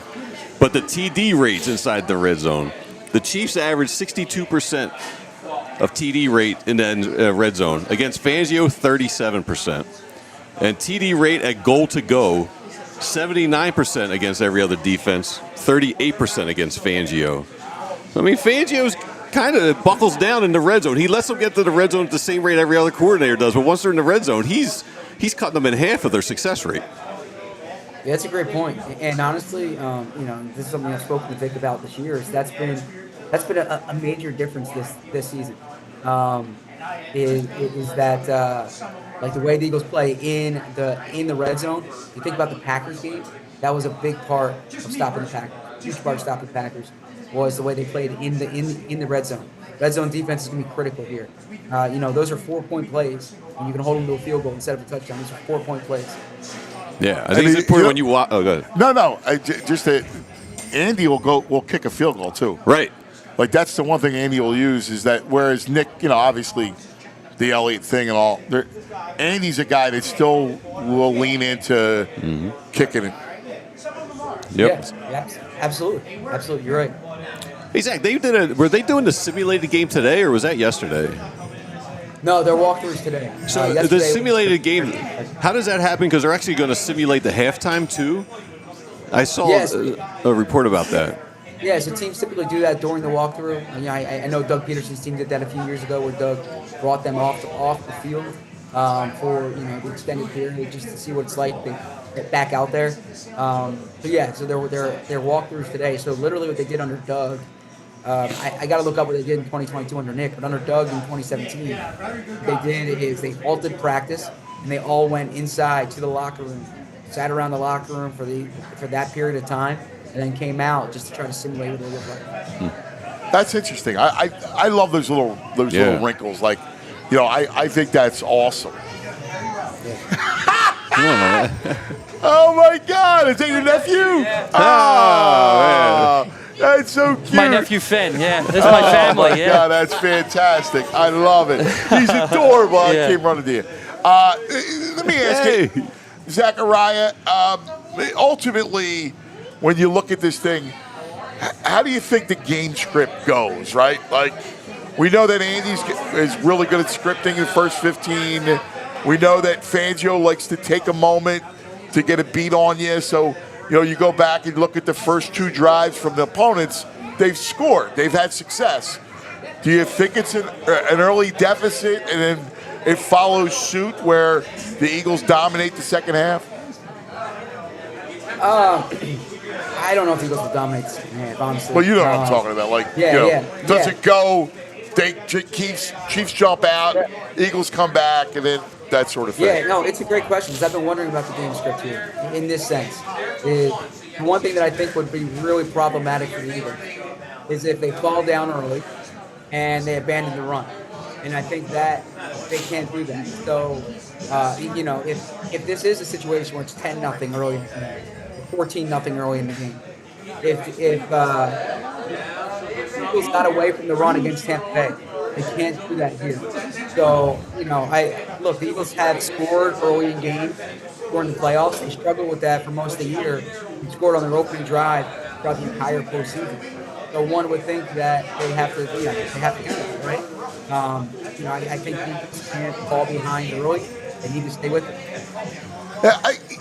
But the TD rates inside the red zone, the Chiefs average 62% of TD rate in the red zone. Against Fangio, 37%. And TD rate at goal to go, 79% against every other defense, 38% against Fangio. I mean, Fangio's kind of buckles down in the red zone. He lets them get to the red zone at the same rate every other coordinator does, but once they're in the red zone, he's cutting them in half of their success rate. Yeah, that's a great point. And honestly, this is something I've spoken to Vic about this year. Is that's been a major difference this season. Is that like the way the Eagles play in the red zone? You think about the Packers game. That was a big part of stopping the Packers. Huge part of stopping the Packers was the way they played in the red zone. Red zone defense is going to be critical here. Those are 4-point plays, and you can hold them to a field goal instead of a touchdown. Those are 4-point plays. Yeah, I think it's important when you watch. Oh, go ahead. No. Just that Andy will kick a field goal too. Right. Like that's the one thing Andy will use is that whereas Nick, obviously the Elliott thing and all, Andy's a guy that still will lean into kicking it. Yep. Yeah, absolutely. You're right. Hey Zach, were they doing the simulated game today or was that yesterday? No, they're walkthroughs today. So the simulated game, how does that happen? Because they're actually going to simulate the halftime too. I saw a report about that. Yeah, so teams typically do that during the walkthrough. I know Doug Peterson's team did that a few years ago, where Doug brought them off the field for the extended period just to see what it's like to get back out there. So they're walkthroughs today. So literally what they did under Doug. I got to look up what they did in 2022 under Nick, but under Doug in 2017, what they did is they halted practice and they all went inside to the locker room, sat around the locker room for that period of time, and then came out just to try to simulate what they look like. That's interesting. I love those little wrinkles. Like, I think that's awesome. Oh my God! Is that your nephew? Oh, that's so cute. My nephew Finn, yeah. This is my family, Oh my God, that's fantastic. I love it. He's adorable. I came running to you. Let me ask you, Zachariah, ultimately, when you look at this thing, how do you think the game script goes, right? Like, we know that Andy is really good at scripting the first 15. We know that Fangio likes to take a moment to get a beat on you. So, you go back and look at the first 2 drives from the opponents, they've scored. They've had success. Do you think it's an early deficit and then it follows suit where the Eagles dominate the second half? I don't know if the Eagles will dominate the second half, honestly. Well, you know what I'm talking about. Like, does it go, Chiefs jump out, Eagles come back, and then that sort of thing? Yeah, no, it's a great question because I've been wondering about the game script here in this sense. The one thing that I think would be really problematic for the Eagles is if they fall down early and they abandon the run. And I think that they can't do that. So, if this is a situation where it's 10-0 early in the game, 14-0 early in the game, if Eagles got away from the run against Tampa Bay, they can't do that here. So, the Eagles have scored early in games during the playoffs. They struggled with that for most of the year. They scored on their opening drive throughout the entire postseason. So one would think that they have to, do that, right? I think teams can't fall behind early. They need to stay with it.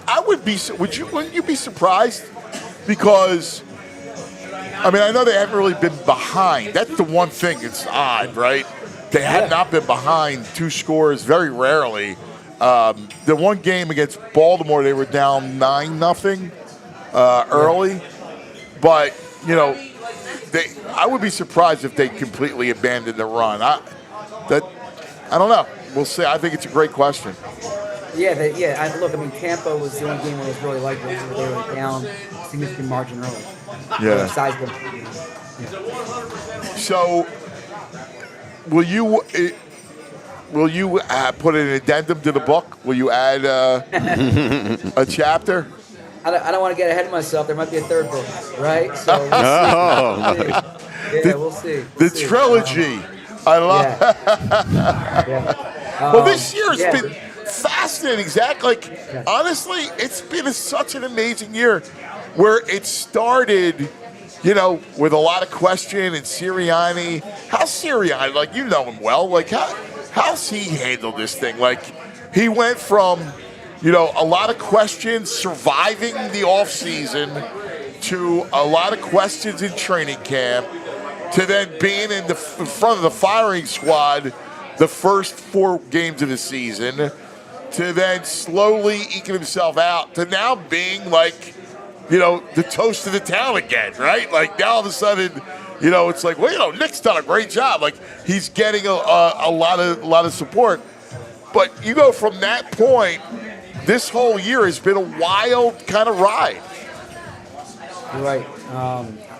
I would be. Wouldn't you be surprised? Because I mean, I know they haven't really been behind. That's the one thing. It's odd, right? They had not been behind 2 scores very rarely. The one game against Baltimore, they were down 9-0 early. But, you know, I would be surprised if they completely abandoned the run. I don't know. We'll see. I think it's a great question. Yeah, look, I mean, Tampa was the only game where it was really like this, where they were down significant margin early. Yeah. Sizable. So, will you put an addendum to the book? Will you add a chapter? I don't want to get ahead of myself. There might be a 3rd book, right? So we'll see. The trilogy. I love. Well, this year has been fascinating, Zach. Honestly, it's been such an amazing year where it started, you know, with a lot of question and Sirianni. How's Sirianni? You know him well. How's he handled this thing? He went from, you know, a lot of questions surviving the offseason to a lot of questions in training camp to then being in front of the firing squad the first 4 games of the season to then slowly eking himself out to now being you know, the toast of the town again, right? Now all of a sudden, you know, it's well, you know, Nick's done a great job. He's getting a lot of support. But you go from that point, this whole year has been a wild kind of ride. You're right.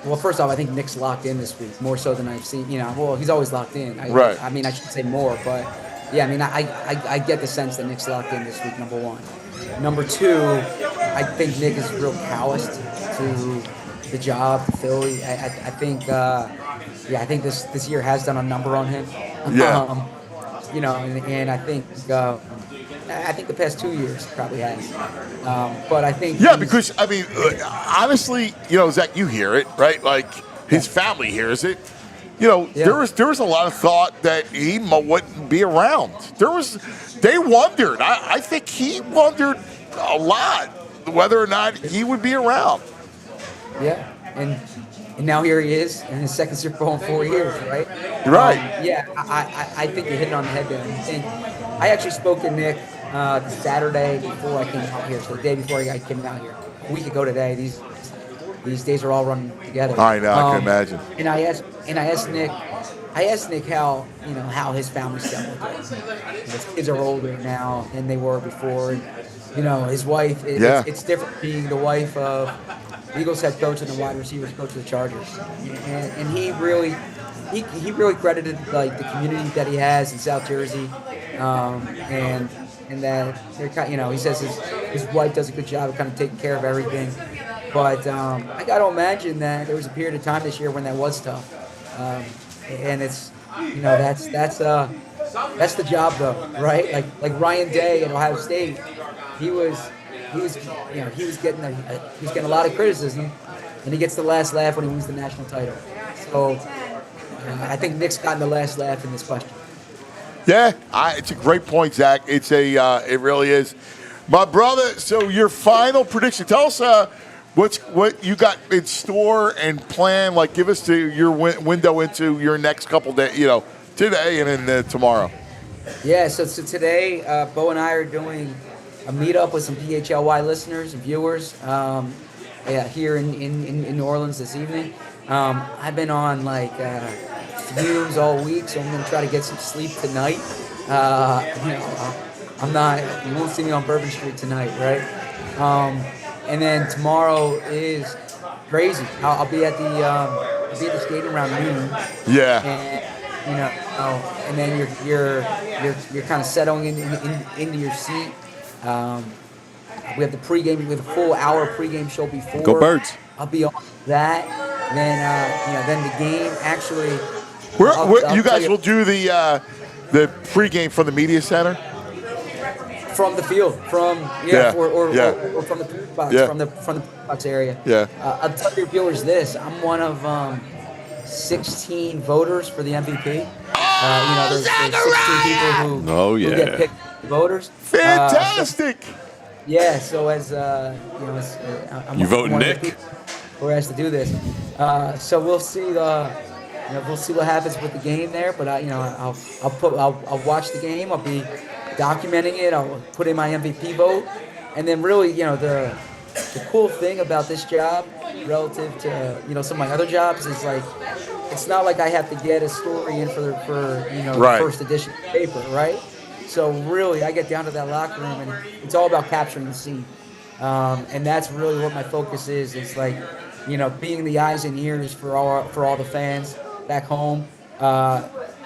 Well, first off, I think Nick's locked in this week more so than I've seen. You know, well, he's always locked in. Right. I mean, I should say more, but yeah, I mean, I get the sense that Nick's locked in this week. Number 1. Number 2, I think Nick is real calloused to the job, Philly. I think, I think this year has done a number on him. Yeah. You know, and I think the past 2 years probably has. But I think because I mean, honestly, you know, Zach, you hear it, right? His family hears it. You know, there was a lot of thought that he wouldn't be around. They wondered. I think he wondered a lot whether or not he would be around. Yeah, and now here he is in his 2nd Super Bowl in 4 years, right? Right. I think you're hitting on the head there. And I actually spoke to Nick the Saturday before I came out here, so the day before I came out here. A week ago today. These days are all running together. I know, I can imagine. And I asked Nick how, you know, how his family's dealt with it. His kids are older now than they were before. And, you know, his wife, it's different being the wife of the Eagles head coach and the wide receivers coach of the Chargers. And he really credited the community that he has in South Jersey, and that they're kind, you know, he says his wife does a good job of kind of taking care of everything. But I got to imagine that there was a period of time this year when that was tough, and it's, you know, that's the job though, right? Like Ryan Day at Ohio State, he was getting a lot of criticism, and he gets the last laugh when he wins the national title. So I think Nick's gotten the last laugh in this question. Yeah, it's a great point, Zach. It really is, my brother. So your final prediction. Tell us what you got in store and plan. Give us your window into your next couple days. You know, today and then tomorrow. Yeah. So today, Bo and I are doing a meetup with some PHLY listeners and viewers. Here in New Orleans this evening. I've been on fumes all week, so I'm gonna try to get some sleep tonight. You won't see me on Bourbon Street tonight, right? And then tomorrow is crazy. I'll be at the skating around noon. Yeah. And and then you're kind of settling into your seat. We have the pregame. We have a full hour pregame show before. Go Birds! I'll be on that. Then the game actually. You guys will do the pregame from the media center. From the field, or from the box, from the box area. Yeah. I'll tell your viewers this: I'm one of 16 voters for the MVP. There's 16 people who get picked voters. Fantastic. So as I'm you voting Nick? we're asked to do this. So we'll see. We'll see what happens with the game there. But I'll watch the game. I'll be documenting it. I'll put in my MVP vote, and then really, the cool thing about this job relative to some of my other jobs is like it's not like I have to get a story in for the first edition paper, right? So really, I get down to that locker room, and it's all about capturing the scene, and that's really what my focus is. It's like being the eyes and ears for all the fans back home.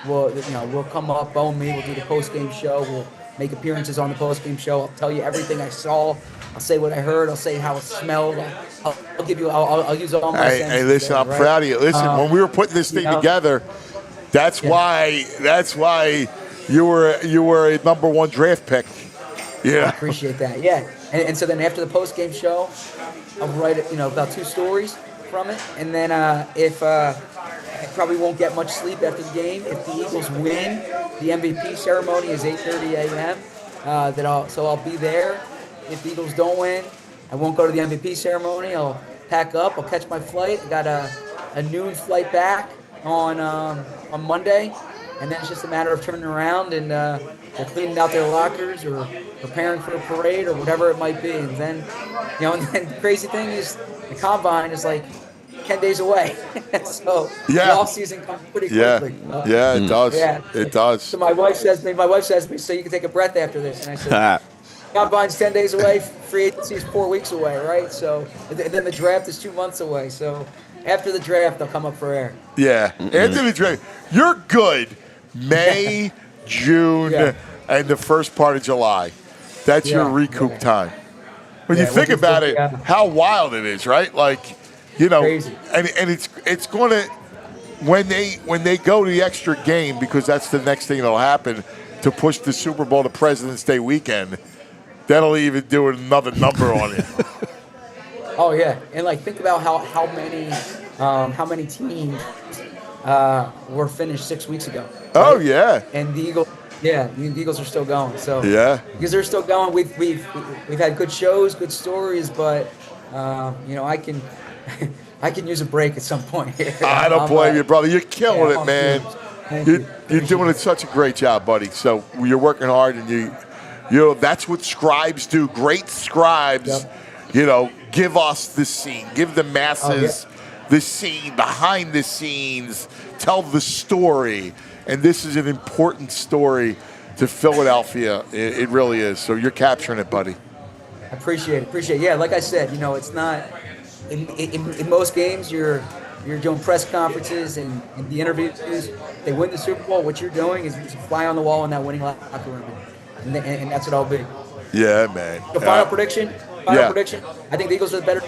We'll come up, Bo and me. We'll do the post game show. We'll make appearances on the post game show. I'll tell you everything I saw. I'll say what I heard. I'll say how it smelled. I'll give you. I'll use all my senses. Hey, listen, I'm proud of you. Listen, when we were putting this thing together, that's why you were a #1 draft pick. Yeah, I appreciate that. Yeah, and so then after the post game show, I'll write about 2 stories from it, and then if I probably won't get much sleep after the game. If the Eagles win, the MVP ceremony is 8:30 a.m. I'll be there. If the Eagles don't win, I won't go to the MVP ceremony. I'll pack up. I'll catch my flight. I got a noon flight back on Monday, and then it's just a matter of turning around and they're cleaning out their lockers or preparing for a parade or whatever it might be. And then, and then the crazy thing is the combine is like 10 days away. So the off season comes pretty quickly. Yeah, it does. Yeah. It does. So my wife says to me, so you can take a breath after this. And I said, combine's 10 days away, free agency is 4 weeks away, right? So and then the draft is 2 months away. So after the draft, I'll come up for air. Yeah, after the draft, you're good. May, June, and the first part of July. That's your recoup time. When you think about it, how wild it is, right? Like, Crazy. and it's going to when they go to the extra game, because that's the next thing that'll happen to push the Super Bowl to President's Day weekend. That'll even do another number on it. Oh yeah, and like think about how many teams were finished 6 weeks ago. Right? Oh yeah, and the Eagles are still going. So because they're still going, we've had good shows, good stories, but I can use a break at some point here. I don't blame you, brother. You're killing it, man. You're doing such a great job, buddy. So you're working hard, and that's what scribes do. Great scribes, give us the scene, give the masses the scene, behind the scenes, tell the story. And this is an important story to Philadelphia. It really is. So you're capturing it, buddy. I appreciate it. Yeah, like I said, it's not in most games you're doing press conferences and the interviews. They win the Super Bowl. What you're doing is a fly on the wall in that winning locker room, and that's what I'll be. Yeah, man. The final prediction. I think the Eagles are the better.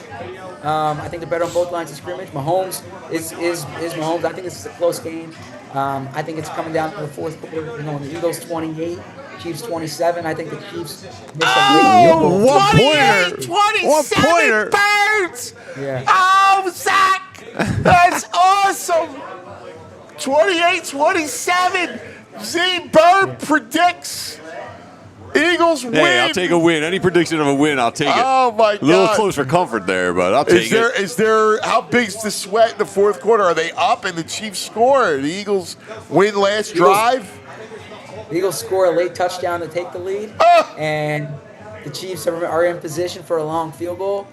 I think they're better on both lines of scrimmage. Mahomes is Mahomes. I think this is a close game. I think it's coming down to the fourth quarter. The Eagles 28, Chiefs 27. I think the Chiefs missed a late 27 birds! Yeah. Oh, Zach! That's awesome! 28-27. Z Bird predicts Eagles win. Hey, I'll take a win. Any prediction of a win, I'll take it. Oh, my God. A little close for comfort there, but I'll take it. Is there, how big's the sweat in the fourth quarter? Are they up and the Chiefs score? The Eagles win last drive? The Eagles score a late touchdown to take the lead, and the Chiefs are in position for a long field goal,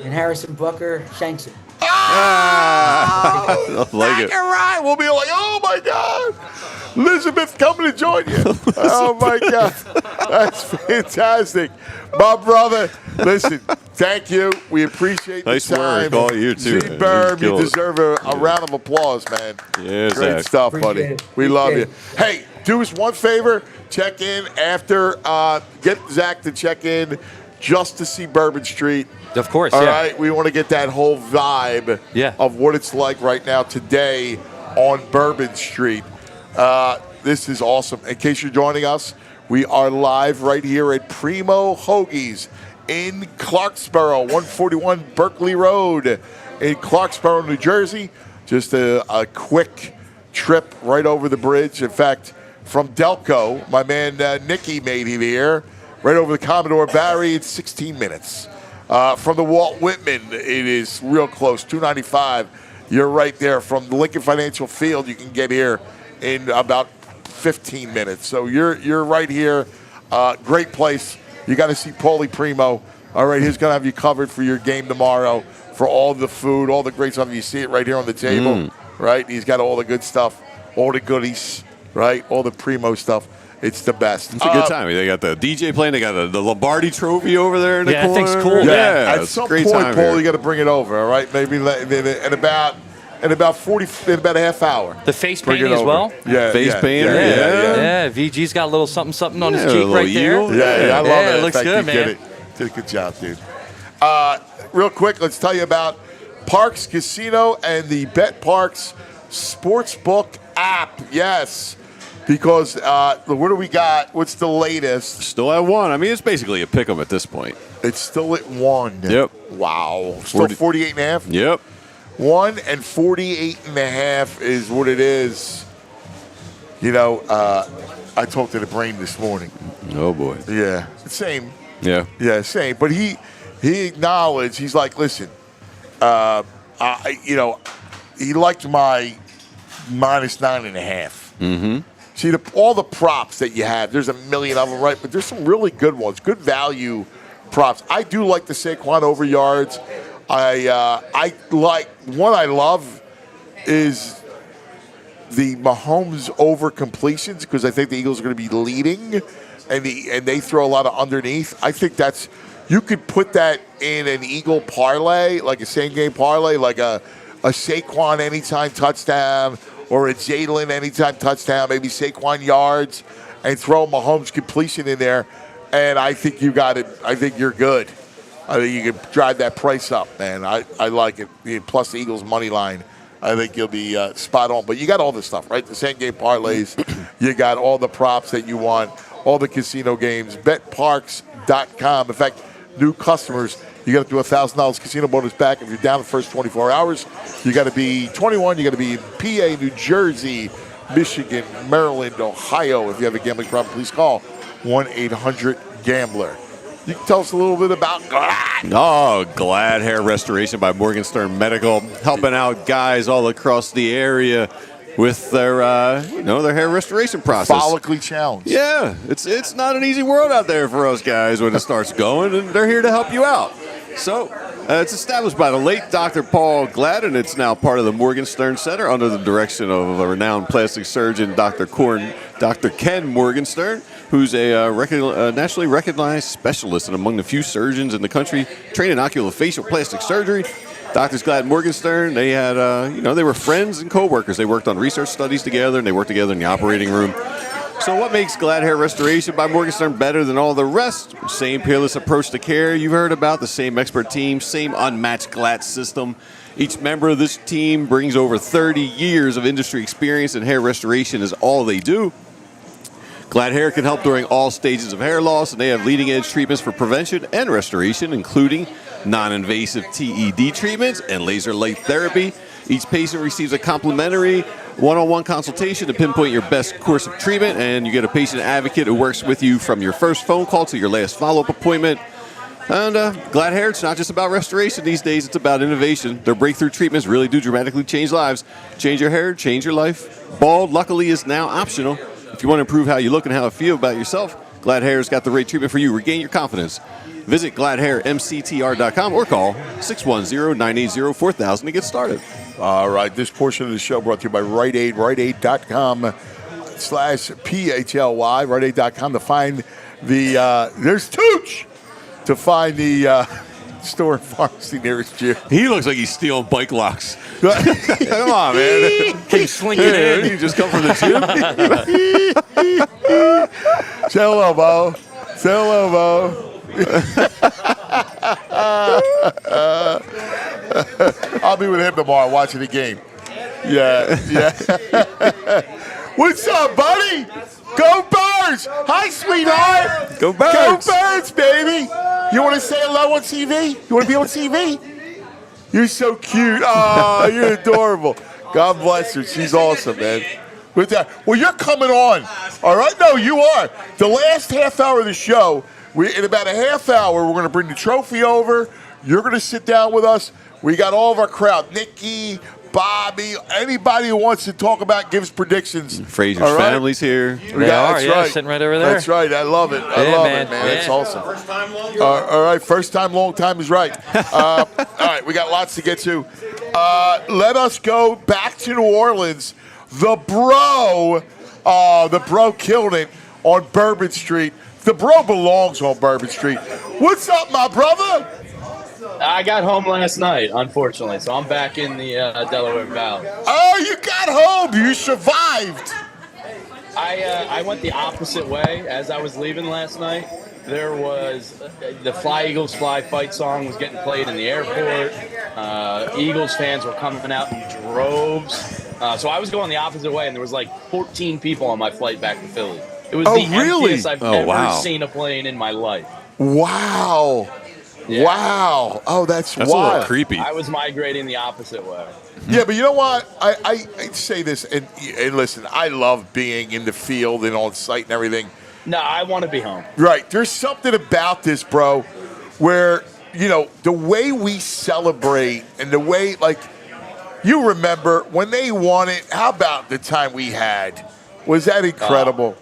and Harrison Butker shanks it. I like it. Right. We'll be like, oh, my God. Elizabeth coming to join you. Oh, my God. That's fantastic. My brother, listen, thank you. We appreciate the nice time. Nice work. All you, too. Z-Berm, you deserve a round of applause, man. Yeah, great stuff, buddy. We love you. Hey, do us one favor. Check in after. Get Zach to check in just to see Bourbon Street. Of course, All right, we want to get that whole vibe of what it's like right now today on Bourbon Street. This is awesome. In case you're joining us, we are live right here at Primo Hoagies in Clarksboro, 141 Berkeley Road in Clarksboro, New Jersey. Just a quick trip right over the bridge. In fact, from Delco, my man Nicky made it here, right over the Commodore Barry. It's 16 minutes. From the Walt Whitman, it is real close, 295. You're right there. From the Lincoln Financial Field, you can get here in about 15 minutes. So you're right here. Great place. You got to see Paulie Primo. All right, he's going to have you covered for your game tomorrow, for all the food, all the great stuff. You see it right here on the table, right? He's got all the good stuff, all the goodies, right? All the Primo stuff. It's the best. It's a good time. They got the DJ playing. They got the Lombardi Trophy over there in the corner. Yeah, that thing's cool. Yeah, at it's some a great point, time Paul, here. you got to bring it over. All right, maybe in about a half hour. The face Bring it painting as over. well? Yeah, Face yeah, painter, yeah. Yeah, VG's got a little something on his Yeah, a cheek little right there. eagle. Yeah, I love Yeah, it. it looks Thank good, you. Did man. it. Did a good job, dude. Real quick, let's tell you about Parks Casino and the Bet Parks Sportsbook app. Yes, because what do we got? What's the latest? Still at 1. I mean, it's basically a pick 'em at this point. It's still at 1. Yep. Wow. Still 48 and a half? Yep. 1 and 48 and a half is what it is. You know, I talked to the brain this morning. Oh, boy. Yeah. Same. Yeah. Yeah, same. But he acknowledged, he's like, listen, he liked my -9.5. Mm-hmm. See, all the props that you have, there's a million of them, right? But there's some really good ones, good value props. I do like the Saquon over yards. I like, one I love is the Mahomes over completions, because I think the Eagles are going to be leading, and they throw a lot of underneath. I think you could put that in an Eagle parlay, like a same game parlay, like a Saquon anytime touchdown, or a Jalen anytime touchdown, maybe Saquon yards, and throw Mahomes completion in there, and I think you got it. I think you're good. I think you can drive that price up, man. I like it. Plus the Eagles' money line, I think you'll be spot on. But you got all this stuff, right? The same game parlays. You got all the props that you want, all the casino games. BetParks.com. In fact, new customers, you got to do a $1,000 casino bonus back if you're down the first 24 hours. You got to be 21. You got to be in PA, New Jersey, Michigan, Maryland, Ohio. If you have a gambling problem, please call 1-800-GAMBLER. You can tell us a little bit about Glad. Oh, Glad Hair Restoration by Morgenstern Medical, helping out guys all across the area with their their hair restoration process. Follically challenged. Yeah, it's not an easy world out there for us guys when it starts going, and they're here to help you out. So it's established by the late Dr. Paul Glad, and it's now part of the Morgenstern Center under the direction of a renowned plastic surgeon, Dr. Ken Morgenstern, who's a nationally recognized specialist and among the few surgeons in the country trained in oculofacial plastic surgery. Doctors Glad and Morgenstern, they had, they were friends and co-workers. They worked on research studies together, and they worked together in the operating room. So what makes Glad Hair Restoration by Morgenstern better than all the rest? Same peerless approach to care you've heard about, the same expert team, same unmatched Glad system. Each member of this team brings over 30 years of industry experience, and hair restoration is all they do. Glad Hair can help during all stages of hair loss, and they have leading-edge treatments for prevention and restoration, including non-invasive TED treatments and laser light therapy. Each patient receives a complimentary one-on-one consultation to pinpoint your best course of treatment, and you get a patient advocate who works with you from your first phone call to your last follow-up appointment. And Glad Hair, it's not just about restoration these days, it's about innovation. Their breakthrough treatments really do dramatically change lives. Change your hair, change your life. Bald, luckily, is now optional. If you want to improve how you look and how you feel about yourself, Glad Hair's got the right treatment for you. Regain your confidence. Visit GladHairMCTR.com or call 610-980-4000 to get started. All right, this portion of the show brought to you by Rite Aid, RiteAid.com/PHLY, RiteAid.com to find the, there's Tooch, to find the store and pharmacy nearest you. He looks like he's stealing bike locks. Come on, man. Came slinking in. You just come from the gym? Say hello, Bo. Say hello, Bo. I'll be with him tomorrow watching the game. Yeah. What's up, buddy? Go Birds! Hi, sweetheart. Go Birds! Go Birds, baby. You want to say hello on TV? You want to be on TV? You're so cute. Oh, you're adorable. God bless her. She's awesome, man. With that, well, you're coming on. All right? No, you are. The last half hour of the show, In about a half hour, we're going to bring the trophy over. You're going to sit down with us. We got all of our crowd. Nikki, Bobby, anybody who wants to talk about, gives predictions. Fraser's family's here. They are, sitting right over there. That's right. I love it. I love it, man. It's awesome. First time, long time. All right, first time, long time is right. All right, we got lots to get to. Let us go back to New Orleans. The Bro killed it on Bourbon Street. The Bro belongs on Bourbon Street. What's up, my brother? I got home last night, unfortunately, so I'm back in the Delaware Valley. Oh, you got home. You survived. I went the opposite way as I was leaving last night. There was the Fly Eagles Fly fight song was getting played in the airport. Eagles fans were coming out in droves. So I was going the opposite way, and there was like 14 people on my flight back to Philly. It was the emptiest I've ever seen a plane in my life. Wow. Yeah. Wow. Oh, that's wild. a little creepy. I was migrating the opposite way. Yeah, but you know what? I say this, and listen, I love being in the field and on site and everything. No, I want to be home. Right. There's something about this, bro, where, the way we celebrate and the way, like, you remember when they won it, how about the time we had? Was that incredible?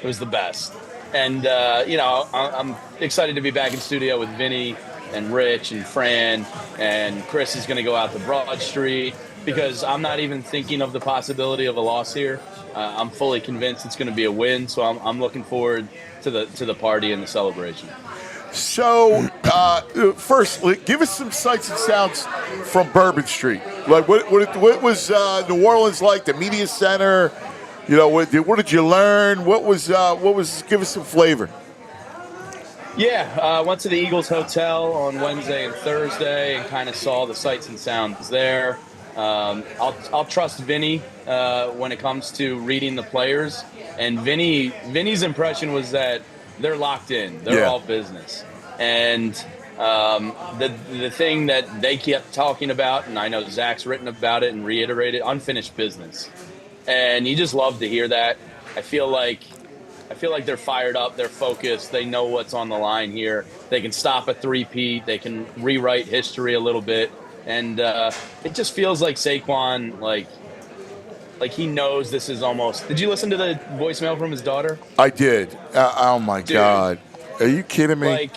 It was the best. And, I'm excited to be back in studio with Vinny and Rich and Fran, and Chris is going to go out to Broad Street because I'm not even thinking of the possibility of a loss here. I'm fully convinced it's going to be a win, so I'm looking forward to the party and the celebration. So, first, give us some sights and sounds from Bourbon Street. Like, what was New Orleans like? The media center. What did you learn? What was? Give us some flavor. Yeah, went to the Eagles Hotel on Wednesday and Thursday and kind of saw the sights and sounds there. I'll trust Vinny when it comes to reading the players. And Vinny's impression was that they're locked in. They're all business. And the thing that they kept talking about, and I know Zach's written about it and reiterated, unfinished business. And you just love to hear that. I feel like they're fired up, they're focused, they know what's on the line here. They can stop a three-peat, they can rewrite history a little bit. And it just feels like Saquon, like he knows this is almost. Did you listen to the voicemail from his daughter? I did. Oh my God. Are you kidding me? Like,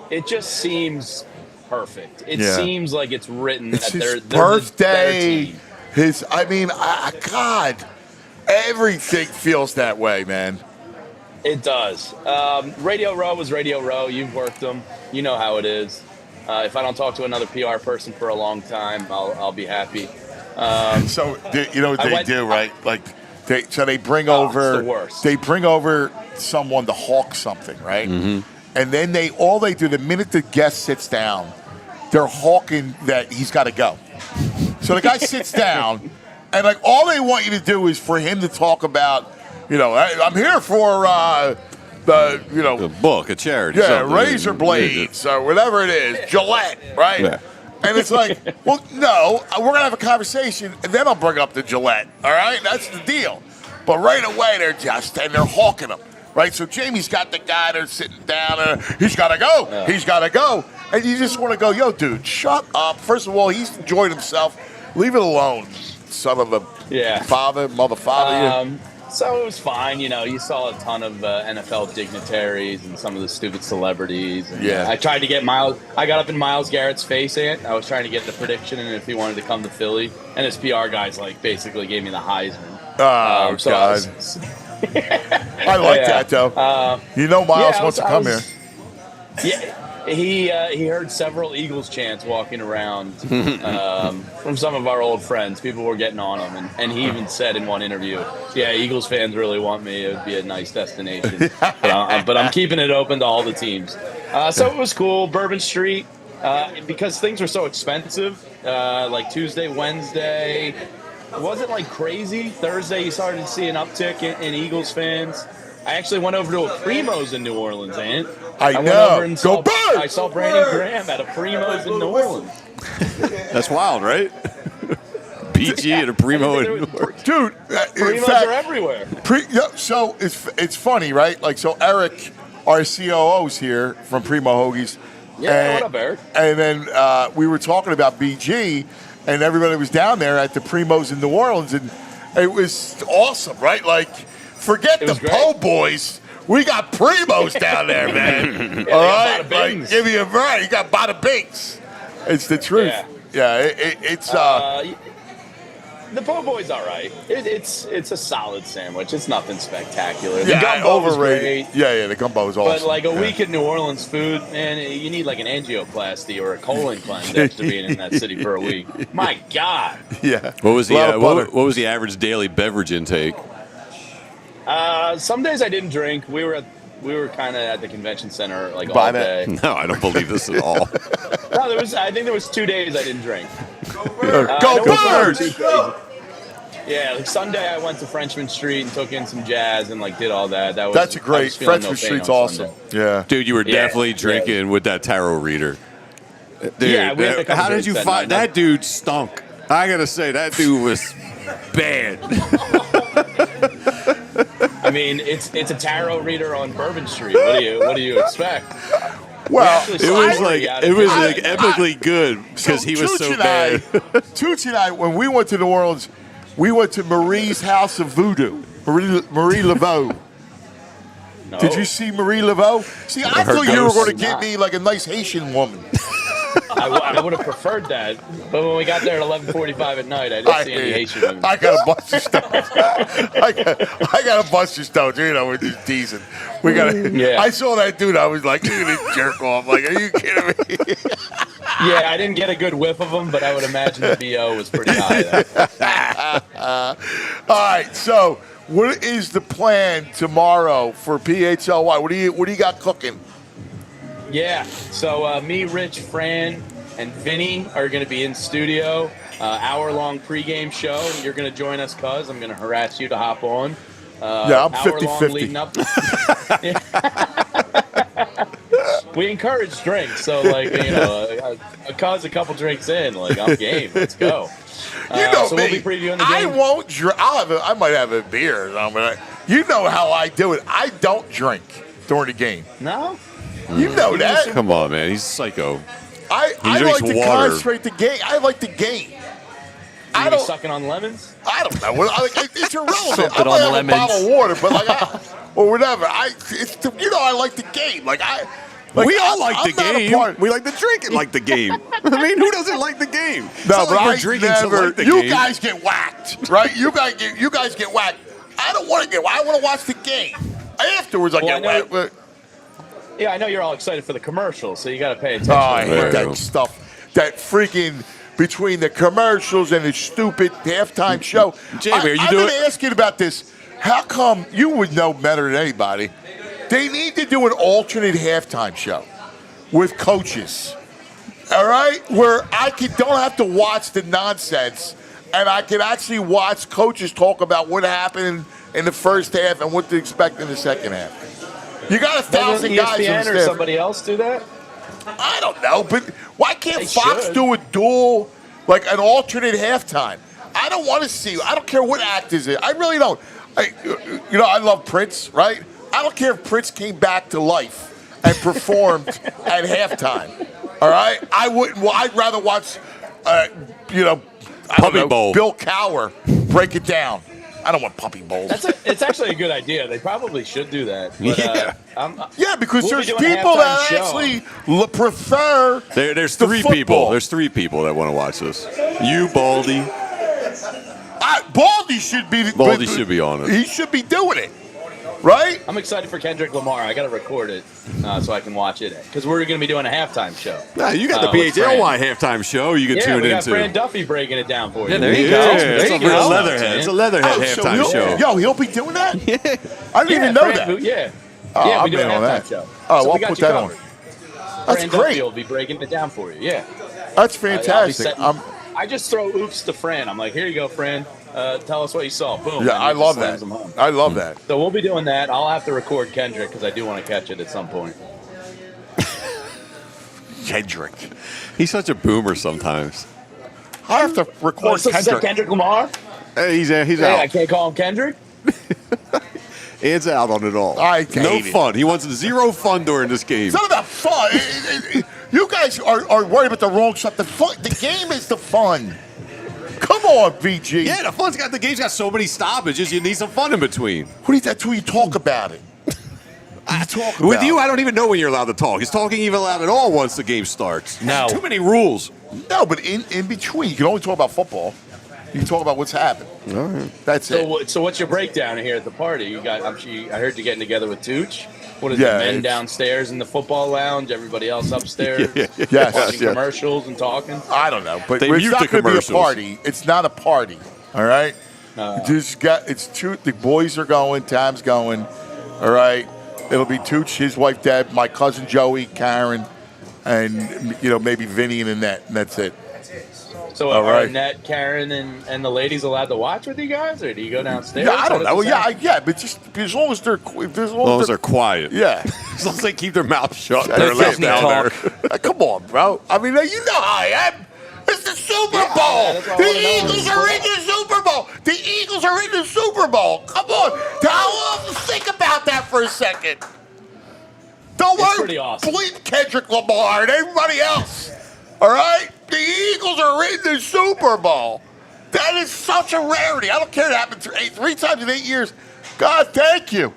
it just seems perfect. It seems like it's written it's that his they're birthday. God, everything feels that way, man. It does. Radio Row was Radio Row. You've worked them. You know how it is. If I don't talk to another PR person for a long time, I'll be happy. So you know what they do, right? They bring over. It's the worst. They bring over someone to hawk something, right? Mm-hmm. And then all they do the minute the guest sits down, they're hawking that he's got to go. So the guy sits down, and all they want you to do is for him to talk about, I'm here for the book, a charity, razor blades or whatever it is, Gillette, right? Yeah. And it's like, well, no, we're gonna have a conversation, and then I'll bring up the Gillette. All right, that's the deal. But right away, they're hawking them, right? So Jamie's got the guy there sitting down, and he's got to go. Yeah. He's got to go. And you just want to go, yo, dude, shut up. First of all, he's enjoyed himself. Leave it alone, son of a mother father. So it was fine. You saw a ton of NFL dignitaries and some of the stupid celebrities. And, I tried to get Miles. I got up in Myles Garrett's face, I was trying to get the prediction and if he wanted to come to Philly. And his PR guys basically gave me the Heisman. Oh, so God. I like that, though. Miles wants to come here. Yeah. He heard several Eagles chants walking around from some of our old friends. People were getting on him, and he even said in one interview, Eagles fans really want me. It would be a nice destination. But I'm keeping it open to all the teams. So it was cool. Bourbon Street, because things were so expensive, like Tuesday, Wednesday, it wasn't crazy. Thursday, you started to see an uptick in Eagles fans. I actually went over to a Primo's in New Orleans, Ant. I went know. over and I saw Brandon Graham at a Primo's in New Orleans. That's wild, right? PG and a Primo in New Orleans. Dude, Primos are everywhere. So it's funny, right? So Eric our COOs here from Primo Hoagies. Yeah, what up, Eric? And then we were talking about BG, and everybody was down there at the Primos in New Orleans, and it was awesome, right? Like, forget the po' boys. We got Primos down there, man. All right? Like, give me a break. You got bada bings. It's the truth. Yeah, it's... the po' boy's all right. It's a solid sandwich. It's nothing spectacular. The yeah, gumbo was overrated. great. Yeah, the gumbo is awesome. But like a week in New Orleans food, man, you need like an angioplasty or a colon cleanse after being in that city for a week. My God. Yeah. What was the average daily beverage intake? Some days I didn't drink. We were kind of at the convention center like all day. No, I don't believe this at all. No, I think there was 2 days I didn't drink. Go Birds! Yeah, like Sunday I went to Frenchman Street and took in some jazz and like did all that. That's a great Frenchman Street's awesome. Yeah, dude, you were definitely drinking with that tarot reader. Dude, yeah, how did you find that dude? Stunk. I gotta say that dude was bad. I mean, it's a tarot reader on Bourbon Street. What do you expect? Well, it was like epically good because he was so bad. Tooch and I, when we went to New Orleans, we went to Marie's House of Voodoo. Marie Laveau. No. Did you see Marie Laveau? See, I thought you were going to give me like a nice Haitian woman. I would have preferred that, but when we got there at 11:45 at night, I didn't see any Haitian women. I got a bust your stones. I got a bust your stones. You know, we're just teasing. We got. Yeah. I saw that dude. I was like, look at this jerk off. Like, are you kidding me? Yeah, I didn't get a good whiff of them, but I would imagine the BO was pretty high. All right, so what is the plan tomorrow for PHLY? What do you got cooking? Yeah, so me, Rich, Fran, and Vinny are going to be in studio. Hour-long pregame show. You're going to join us, cuz. I'm going to harass you to hop on. Yeah, I'm 50-50. Leading up. We encourage drinks, so like a couple drinks in, like I'm game. Let's go. You know so me. We'll be previewing the game. I won't drink. I might have a beer or something. You know how I do it. I don't drink during the game. No. You know that. Come on, man. He's psycho. I drinks like to water. concentrate the game. I like the game. I don't sucking on lemons. I don't know. It's irrelevant. Something I might have on a bottle of water, but like, or whatever. I like the game. Like we all like the game. We like to drink it like the game. I mean, who doesn't like the game? No, but we're drinking to like the you game. guys get whacked, right? You guys get whacked. I don't want to get whacked. I want to watch the game. Afterwards, I get whacked. But yeah, I know you're all excited for the commercial, so you got to pay attention. Oh, I hate that stuff. That freaking between the commercials and the stupid halftime show. Jamie, are you I've doing? been asking about this. How come you would know better than anybody? They need to do an alternate halftime show with coaches. All right, where I don't have to watch the nonsense, and I can actually watch coaches talk about what happened in the first half and what to expect in the second half. You got 1,000 guys on the ESPN or staff. somebody else do that? I don't know, but why can't They Fox should. do a dual, like an alternate halftime? I don't want to see. I don't care what act is it. I really don't. I love Prince, right? I don't care if Prince came back to life and performed at halftime. All right, I wouldn't. Well, I'd rather watch, Puppy Bowl. Bill Cowher break it down. I don't want puppy bowls. It's actually a good idea. They probably should do that. But, Yeah, because we'll there's be doing a people that halftime show. actually prefer. There's the three football. people. There's three people that want to watch this. You, Baldy. Baldy should be. Baldy should be on it. He should be doing it, right? I'm excited for Kendrick Lamar. I got to record it so I can watch it because we're going to be doing a halftime show. Nah, you got the with Fran. PHLY halftime show you can tune we got into. Fran Duffy breaking it down for you. Yeah, there you Yeah, go. it's There a you real go. Leatherhead. It's a Leatherhead halftime show. Yo, he'll be doing that? Yeah. I didn't even know Fran, that. Yeah. Oh, Yeah, I'm we do a in on halftime that. show. Oh, So I'll we got put you that on. covered. That's Fran great. Duffy will be breaking it down for you. Yeah. That's I'll be fantastic. setting- I just throw oops to Fran. I'm like, here you go, Fran. Tell us what you saw. Boom. Yeah, and I he love slams that. them home. I love that. So we'll be doing that. I'll have to record Kendrick because I do want to catch it at some point. Kendrick. He's such a boomer sometimes. I have to record So is that Kendrick. Kendrick Lamar? Hey, he's Hey, I out. can't call him Kendrick? Hands out on it all. I no hate it. fun. He wants zero fun during this game. It's not about fun. You guys are worried about the wrong stuff. The game is the fun. Come on, VG. Yeah, the game's got so many stoppages. You need some fun in between. That's when you talk about it. With you, I don't even know when you're allowed to talk. Is talking even allowed at all once the game starts? No. Too many rules. No, but in between, you can only talk about football. You can talk about what's happened. All right. That's it. So what's your breakdown here at the party? You got? I heard you getting together with Tooch. What is Yeah, it? Men it's- downstairs in the football lounge. Everybody else upstairs. Yes, Watching yes. commercials and talking. I don't know, but They it's mute not the going to be a commercials. party. It's not a party. All right. The boys are going. Tam's going. All right. It'll be Tooch, his wife Deb, my cousin Joey, Karen, and maybe Vinny and Annette, and that's it. So All are right. Annette, Karen, and the ladies allowed to watch with you guys, or do you go downstairs? Yeah, I don't How know. does it Yeah, sound? but just as long as they're As long as they're quiet. yeah. As long as they keep their mouth shut. Yeah, They're they're allowed down there. Come on, bro. I mean, you know how I am. It's the Super Bowl. that's all I The wanna know. Eagles are in the Super Bowl. The Eagles are in the Super Bowl. Come on. Think about that for a second. Don't It's worry. pretty awesome. Bleep Kendrick Lamar and everybody else. All right? The Eagles are in the Super Bowl. That is such a rarity. I don't care if it happened three times in 8 years. God, thank you.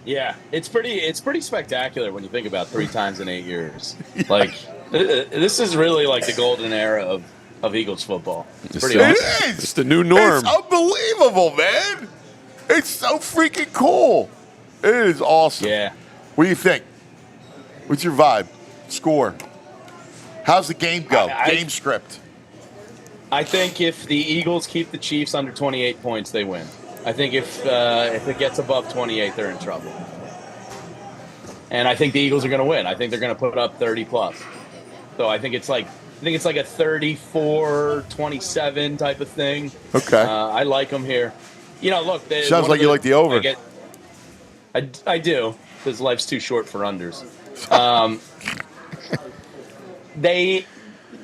Yeah, it's pretty spectacular when you think about 3 times in 8 years. Like this is really like the golden era of Eagles football. It's pretty It awesome. is. It's the new norm. It's unbelievable, man. It's so freaking cool. It is awesome. Yeah. What do you think? What's your vibe? Score. How's the game go? Game script. I think if the Eagles keep the Chiefs under 28 points, they win. I think if it gets above 28, they're in trouble. And I think the Eagles are going to win. I think they're going to put up 30 plus. So I think it's like a 34-27 type of thing. Okay. I like them here. Look. Sounds like you like the over. I do, because life's too short for unders.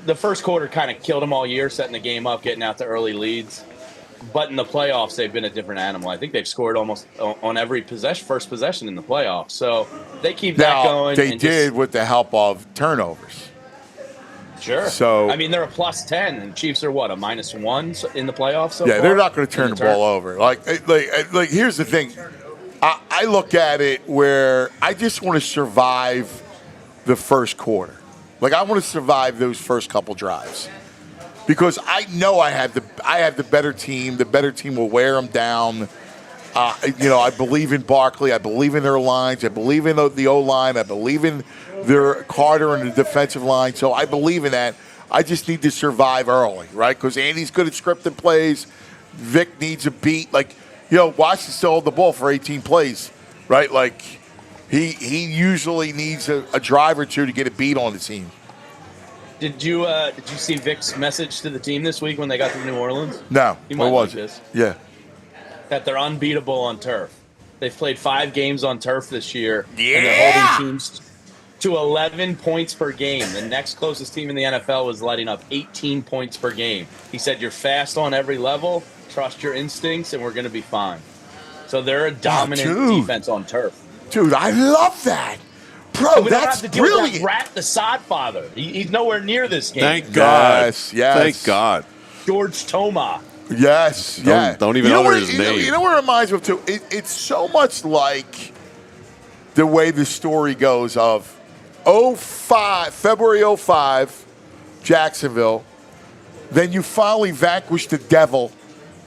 The first quarter kind of killed them all year, setting the game up, getting out to early leads. But in the playoffs, they've been a different animal. I think they've scored almost on every first possession in the playoffs. So they keep that going. They did with the help of turnovers. Sure. So I mean, they're a +10, and Chiefs are what, a -1 in the playoffs so yeah, far? they're not going to turn the ball over. Like here's the thing. I look at it where I just want to survive the first quarter. Like I want to survive those first couple drives. Because I know I have the better team. The better team will wear them down. I believe in Barkley. I believe in their lines. I believe in the O-line. I believe in their Carter and the defensive line. So I believe in that. I just need to survive early, right? Because Andy's good at scripted plays. Vic needs a beat. Washington still hold the ball for 18 plays, right? Like he usually needs a drive or two to get a beat on the team. Did you see Vic's message to the team this week when they got to New Orleans? No. You might What was like it? this. Yeah. That they're unbeatable on turf. They've played 5 games on turf this year. Yeah. And they're holding teams to 11 points per game. The next closest team in the NFL was letting up 18 points per game. He said, you're fast on every level, trust your instincts, and we're going to be fine. So they're a dominant defense on turf. Dude, I love that. Bro, So we don't that's have to deal with brilliant. that rat the sod father. He's nowhere near this game. Thank God. Yes. Thank God. George Toma. Yes. Yeah. Don't even utter his name. You know what it reminds me of, too? It's so much like the way the story goes of February 05, Jacksonville. Then you finally vanquish the devil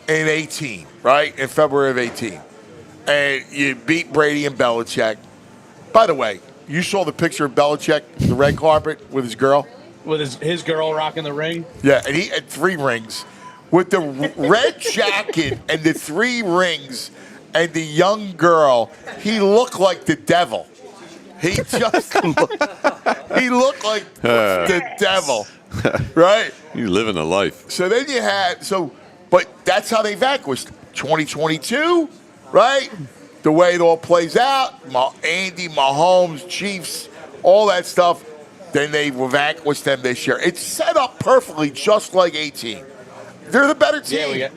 in 18, right? In February of 18. And you beat Brady and Belichick. By the way, you saw the picture of Belichick, the red carpet, with his girl? With his girl rocking the ring. Yeah, and he had 3 rings. With the red jacket and the 3 rings and the young girl, he looked like the devil. He just looked like the devil, right? You living a life. So then you had, but that's how they vanquished 2022, right? The way it all plays out, Andy, Mahomes, Chiefs, all that stuff, then they vanquished them this year. It's set up perfectly just like 18. They're the better team. Yeah,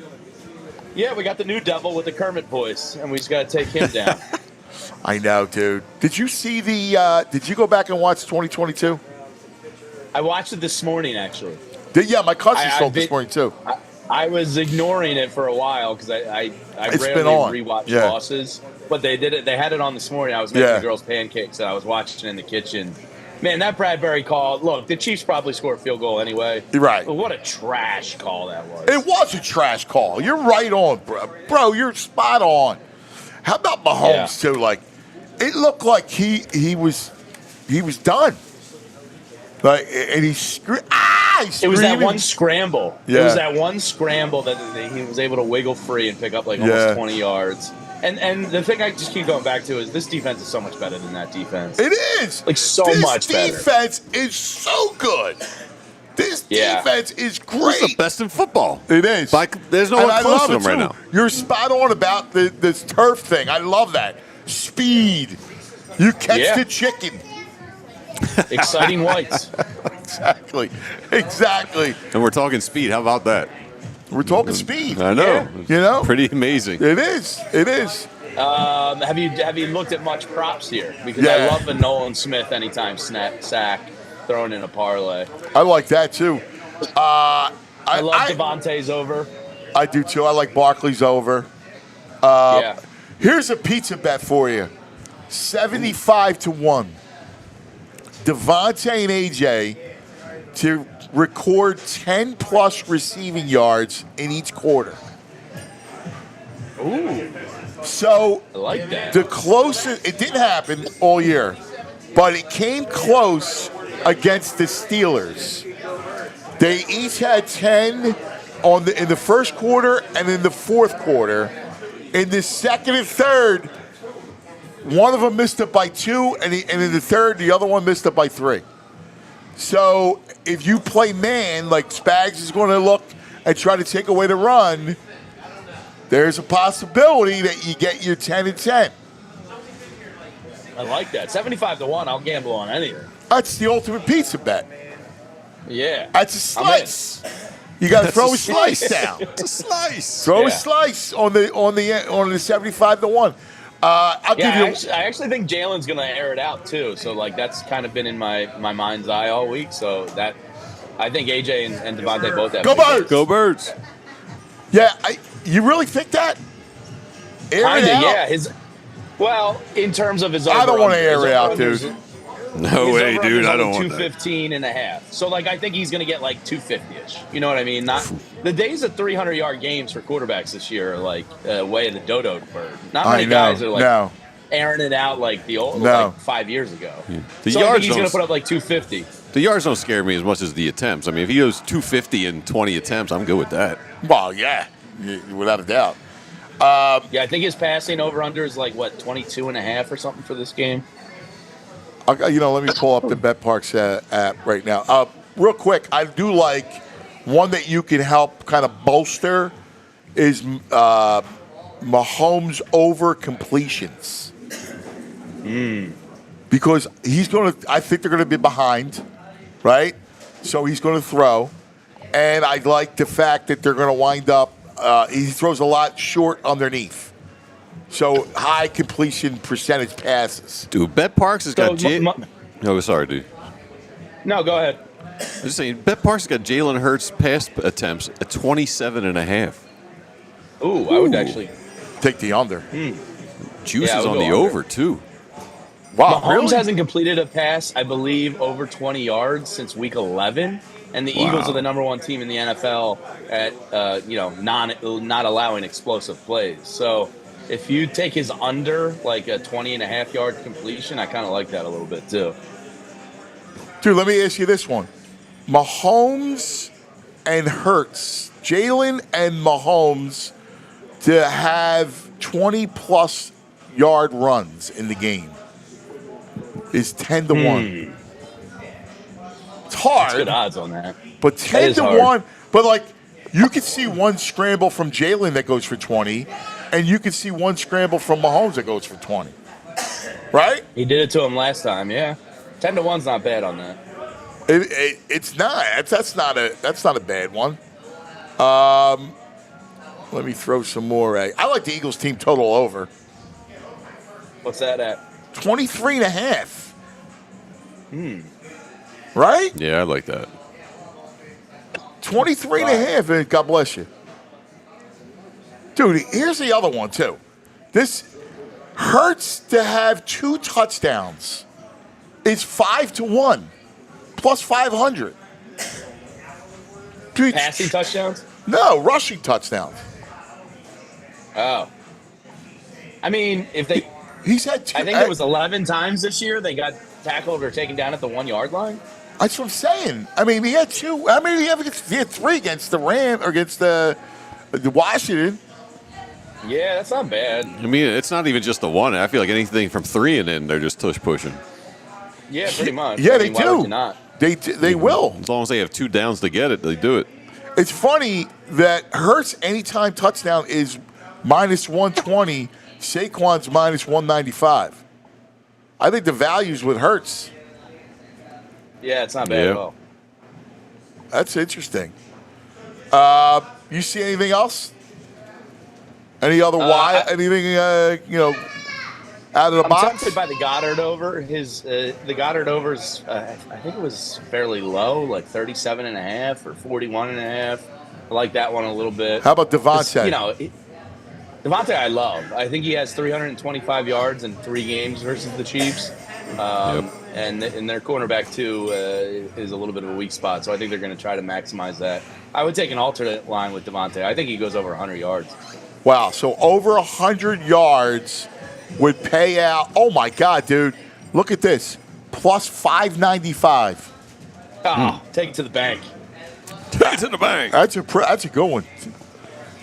Yeah, we got the new devil with the Kermit voice, and we just got to take him down. I know, dude. Did you see the? Did you go back and watch 2022? I watched it this morning, actually. Yeah, my cousin told this morning too. I was ignoring it for a while because I It's been rarely on. rewatch Yeah. losses, but they did it. They had it on this morning. I was making the girls pancakes, and I was watching in the kitchen. Man, that Bradbury call. Look, the Chiefs probably score a field goal anyway. You're right. But what a trash call that was. It was a trash call. You're right on, bro. Bro, you're spot on. How about Mahomes too? Like, it looked like he was done. Like, and he screamed. It was that one scramble. Yeah. It was that one scramble that he was able to wiggle free and pick up like almost 20 yards. And the thing I just keep going back to is this defense is so much better than that defense. It is. Like, so much better. This defense is so good. This defense is great. It's the best in football. It is. There's no And one I close love to them it, right too. now. You're spot on about this turf thing. I love that. Speed. You catch the chicken. Exciting whites. Exactly. And we're talking speed. How about that? We're talking speed. I know. Yeah. You know? Pretty amazing. It is. It is. Have you looked at much props here? Because I love a Nolan Smith anytime sack thrown in a parlay. I like that too. I love Devontae's over. I do too. I like Barkley's over. Here's a pizza bet for you. 75-1. Devontae and AJ to record 10+ receiving yards in each quarter. Ooh. So I like that. The closest, it didn't happen all year, but it came close against the Steelers. They each had 10 in the first quarter and in the fourth quarter. In the second and third, one of them missed it by 2, and in the third, the other one missed it by 3. So if you play man, like Spags is going to look and try to take away the run, there's a possibility that you get your 10 and 10. I like that. 75-1, I'll gamble on anything. That's the ultimate pizza bet. Yeah. That's a slice. You got to throw a slice down. It's a slice. Throw a slice on the 75-1. I'll give you. I actually think Jalen's going to air it out too. So like that's kind of been in my mind's eye all week. So that I think AJ and Devontae both have. Go Birds! Go Birds! Yeah, you really think that? Air it out? Yeah. Well, in terms of his. I don't want to air it out, dude. No way, dude. I don't want that. 215 and a half. So, like, I think he's going to get, like, 250-ish. You know what I mean? Not the days of 300-yard games for quarterbacks this year are, like, way of the dodo bird. Not many guys are, like, airing it out like the old, like 5 years ago. Yeah. So I think he's going to put up, like, 250. The yards don't scare me as much as the attempts. I mean, if he goes 250 in 20 attempts, I'm good with that. Well, yeah, without a doubt. Yeah, I think his passing over-under is, like, what, 22 and a half or something for this game? Let me pull up the BetParks app right now. Real quick, I do like one that you can help kind of bolster is Mahomes over completions. Because I think they're going to be behind, right? So he's going to throw. And I like the fact that they're going to wind up, he throws a lot short underneath. So high completion percentage passes. Dude, BetParks has got sorry, dude. No, go ahead. I'm just saying, BetParks has got Jalen Hurts pass attempts at 27.5. Ooh, I would actually take the under. Juice is on the over too. Wow, Mahomes hasn't completed a pass, I believe, over 20 yards since week 11. And the Eagles are the number one team in the NFL at not allowing explosive plays. So if you take his under, like a 20.5-yard completion, I kind of like that a little bit too. Dude, let me ask you this one. Mahomes and Hurts, Jalen and Mahomes to have 20+ yard runs in the game is 10-1. It's hard. That's good odds on that. But 10-1, but like you could see one scramble from Jalen that goes for 20, and you could see one scramble from Mahomes that goes for 20. Right? He did it to him last time, yeah. 10-1's not bad on that. It's not. That's not a bad one. Let me throw some more at you. I like the Eagles team total over. What's that at? 23.5. Right? Yeah, I like that. 23.5, and God bless you. Dude, here's the other one, too. This Hurts to have 2 touchdowns is 5-1, plus 500. Dude, Passing touchdowns? no, rushing touchdowns. Oh. I mean, if they, He's had 2. I think it was 11 times this year they got tackled or taken down at the 1 yard line. That's what I'm saying. I mean, he had 2. I mean, he had 3 against the Rams or against the Washington. Yeah, that's not bad. I mean, it's not even just the one. I feel like anything from 3 and in, they're just tush pushing. Yeah, pretty much. Yeah, I they mean, why would do. you not? They will. As long as they have 2 downs to get it, they do it. It's funny that Hurts anytime touchdown is minus 120. Saquon's minus 195. I think the value's with Hurts. Yeah, it's not bad Yeah. at all. That's interesting. You see anything else? Any other anything out of the I'm box? tempted by the Goddard over. The Goddard over's I think it was fairly low, like 37.5 or 41.5. I like that one a little bit. How about Devontae? You know, Devontae I love. I think he has 325 yards in 3 games versus the Chiefs. And their cornerback, too, is a little bit of a weak spot. So I think they're going to try to maximize that. I would take an alternate line with Devontae. I think he goes over 100 yards. Wow, so over 100 yards would pay out. Oh, my God, dude. Look at this. Plus 595. Oh, take it to the bank. Take it to the bank. That's a good one.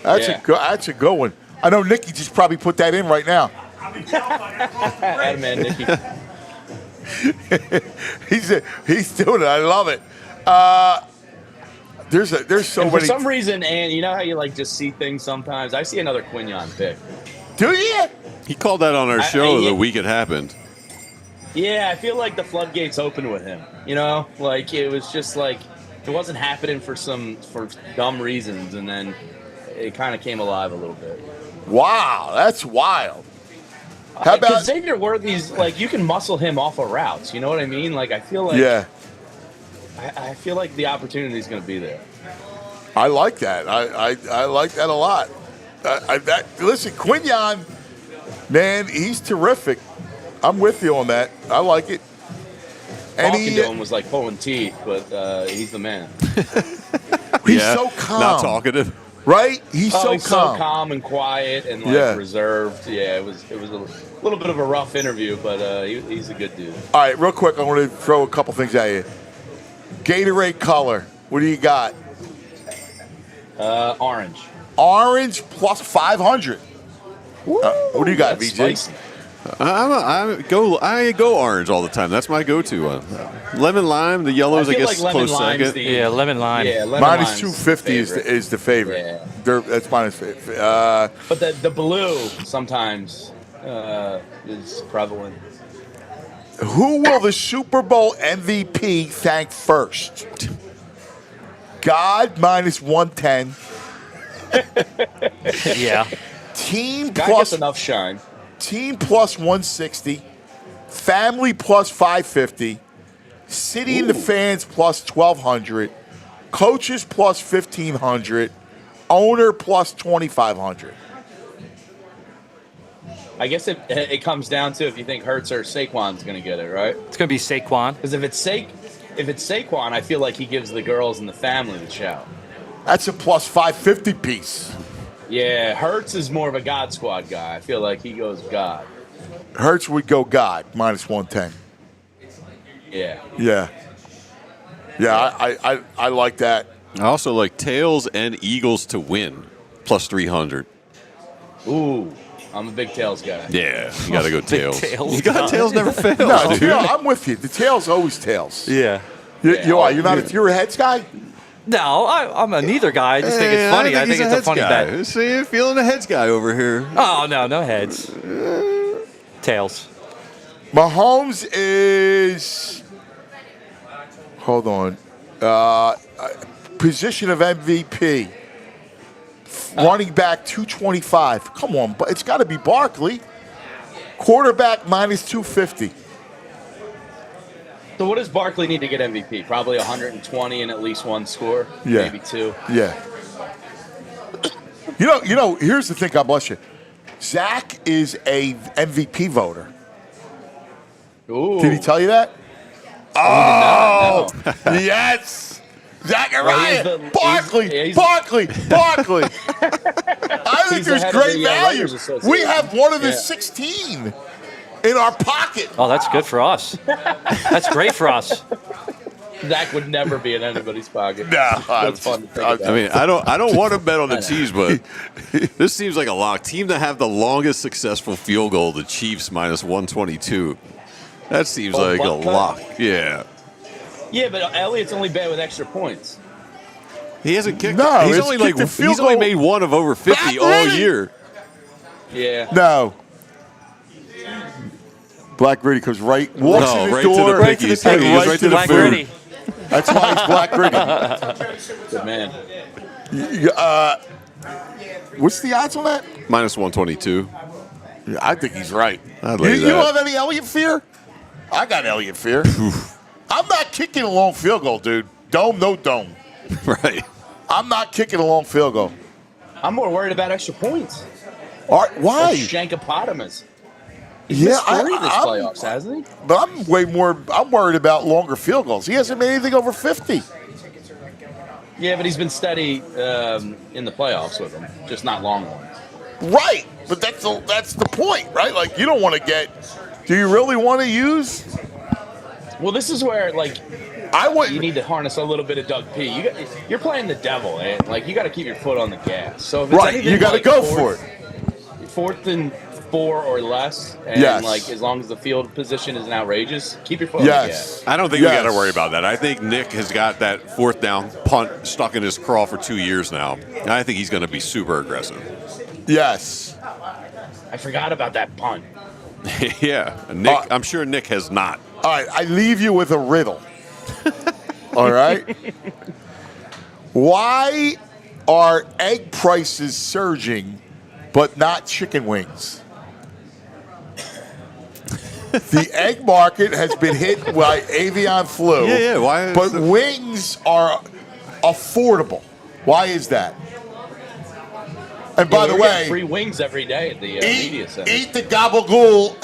That's a good one. I know Nicky just probably put that in right now. Add man, Nicky. He's doing it. I love it. There's so And many. for some reason, and you know how you like just see things sometimes? I see another Quignon pick. Do you? He called that on our show yeah. the week it happened. Yeah, I feel like the floodgates opened with him. You know, like it was just like it wasn't happening for dumb reasons, and then it kind of came alive a little bit. Wow, that's wild. How about Because Xavier Worthy's like you can muscle him off of routes. You know what I mean? Like I feel like I feel like the opportunity is going to be there. I like that. I like that a lot. Listen, Quignon, man, he's terrific. I'm with you on that. I like it. And Talking to him was like pulling teeth, but he's the man. He's so calm. Not talkative. Right? He's so calm. calm and quiet and like reserved. Yeah, it was a little bit of a rough interview, but he's a good dude. All right, real quick, I want to throw a couple things at you. Gatorade color. What do you got? Orange. Orange plus 500. What do you got, That's VJ? spicy. I go orange all the time. That's my go-to one. Lemon lime, the yellows, I feel guess, like lemon close lime's second. Yeah, lemon lime. Yeah, lemon Minus lime's 250 is the favorite. Yeah. That's minus 50. But the blue sometimes is prevalent. Who will the Super Bowl MVP thank first? God minus 110. Yeah. Team Guy plus gets enough shine. Team plus 160. Family plus 550. City and the fans plus 1,200. Coaches plus 1,500. Owner plus 2,500. I guess it comes down to if you think Hurts or Saquon's going to get it, right? It's going to be Saquon. Because if it's Saquon, I feel like he gives the girls and the family the shout. That's a plus 550 piece. Yeah, Hurts is more of a God Squad guy. I feel like he goes God. Hurts would go God minus 110. Yeah. Yeah. Yeah, I like that. I also like Tails and Eagles to win, plus 300. Ooh, I'm a big Tails guy. Yeah, you got to go Tails. Tails You got guy. Tails never fails, No, dude. I'm with you. The tail's always tails. Yeah. You're a heads guy? No, I'm a neither guy. I just think it's funny. I think it's a funny bet. See, feeling the heads guy over here. Oh, no heads. Tails. Mahomes is. Hold on. Position of MVP. Running back, 225. Come on, but it's got to be Barkley. Quarterback, minus 250. So what does Barkley need to get MVP? Probably 120 and at least one score, Yeah. maybe two. Yeah. You know. Here's the thing. God bless you. Zach is a MVP voter. Ooh. Did he tell you that? Oh, Yes. Zach and Well, he's Ryan. the- Barkley. he's- Barkley. I think He's the there's head of great the, value. Writers Association. We have one of the Yeah. 16 in our pocket. Oh, that's good for us. That's great for us. Zach would never be in anybody's pocket. No, That's fun to think about. I mean, I don't want to bet on the Chiefs, but this seems like a lock. Team to have the longest successful field goal, the Chiefs minus 122. That seems Oh, like a butt cut? lock. Yeah. Yeah, but Elliott's only bad with extra points. He hasn't kicked. No, he's it's only kicked a field he's only goal. made one of over 50 all Really? year. Yeah. No. Black Gritty comes right, walks No, in the right to the door, pickies. and He goes right to the Black food. Gritty. That's why he's Black Gritty. Good man. What's the odds on that? Minus 122. Yeah, I think he's right. I'd You, lay you that. don't have any Elliott fear? I got Elliott fear. I'm not kicking a long field goal, dude. Dome, no dome. Right. I'm not kicking a long field goal. I'm more worried about extra points. All right, why? Shankopotamus. He's Yeah, missed three this I'm- playoffs, hasn't he? But I'm way more. I'm worried about longer field goals. He hasn't made anything over 50. Yeah, but he's been steady in the playoffs with them, just not long ones. Right, but that's the point, right? Like you don't want to get. Do you really want to use? Well, this is where like I would. you need to harness a little bit of Doug P. You're playing the devil, and like you got to keep your foot on the gas. So if it's Right, anything you got to like go for it. 4th and 4 or less, and Yes. like as long as the field position isn't outrageous, keep your foot on the Yes. gas. I don't think we Yes. got to worry about that. I think Nick has got that 4th down punt stuck in his craw for 2 years now. And I think he's going to be super aggressive. Yes. I forgot about that punt. Yeah. Nick, I'm sure Nick has not. All right, I leave you with a riddle. All right. Why are egg prices surging, but not chicken wings? The egg market has been hit by avian flu. Yeah, why is But the- wings are affordable. Why is that? And by Yeah, the we're getting way, free wings every day at the media center. eat the gabagool,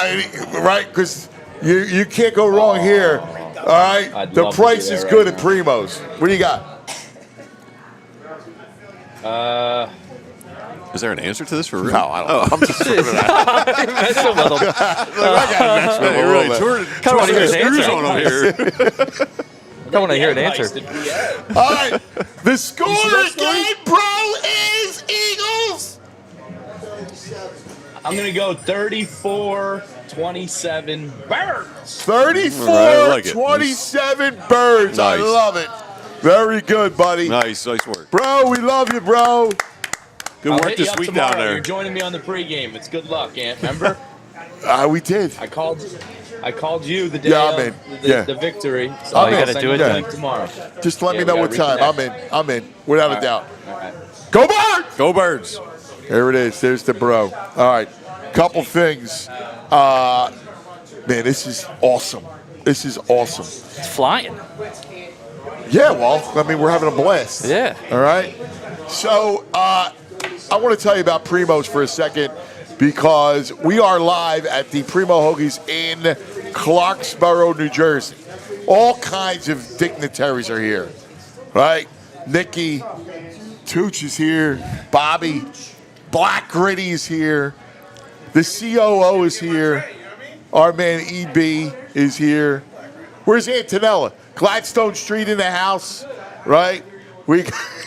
right? Because you can't go wrong here. All right, I'd the love to price do is that good right at Primo's. What do you got? Is there an answer to this for real? No, I don't know. I'm just sort of That's a little. Hey, really, Kind of want to hear his screws answer. on him here. I want to hear an answer. All right, the score that story? again, bro, is Eagles. I'm gonna go 34-27 Birds. 34, I like it. 27 birds. I Nice. love it. Very good, buddy. Nice work. Bro, we love you, bro. Good I'll work hit you this up week tomorrow. down there. You're joining me on the pregame. It's good luck, Ant. Remember? We did. I called you the day Yeah, I'm of in. the, Yeah. the victory. So I'm I'll in. gotta send do you it the then. link tomorrow. Just let Yeah, me we know gotta what time. reconnect. I'm in, without a doubt. All right. Go Birds! Go Birds. There it is. There's the bro. All right. Couple things. Man, this is awesome. This is awesome. It's flying. Yeah, well, I mean, we're having a blast. Yeah. All right. So, I want to tell you about Primo's for a second because we are live at the Primo Hoagies in Clarksboro, New Jersey. All kinds of dignitaries are here, right? Nikki, Tooch is here, Bobby, Black Gritty is here, the COO is here, our man EB is here. Where's Antonella? Gladstone Street in the house, right? We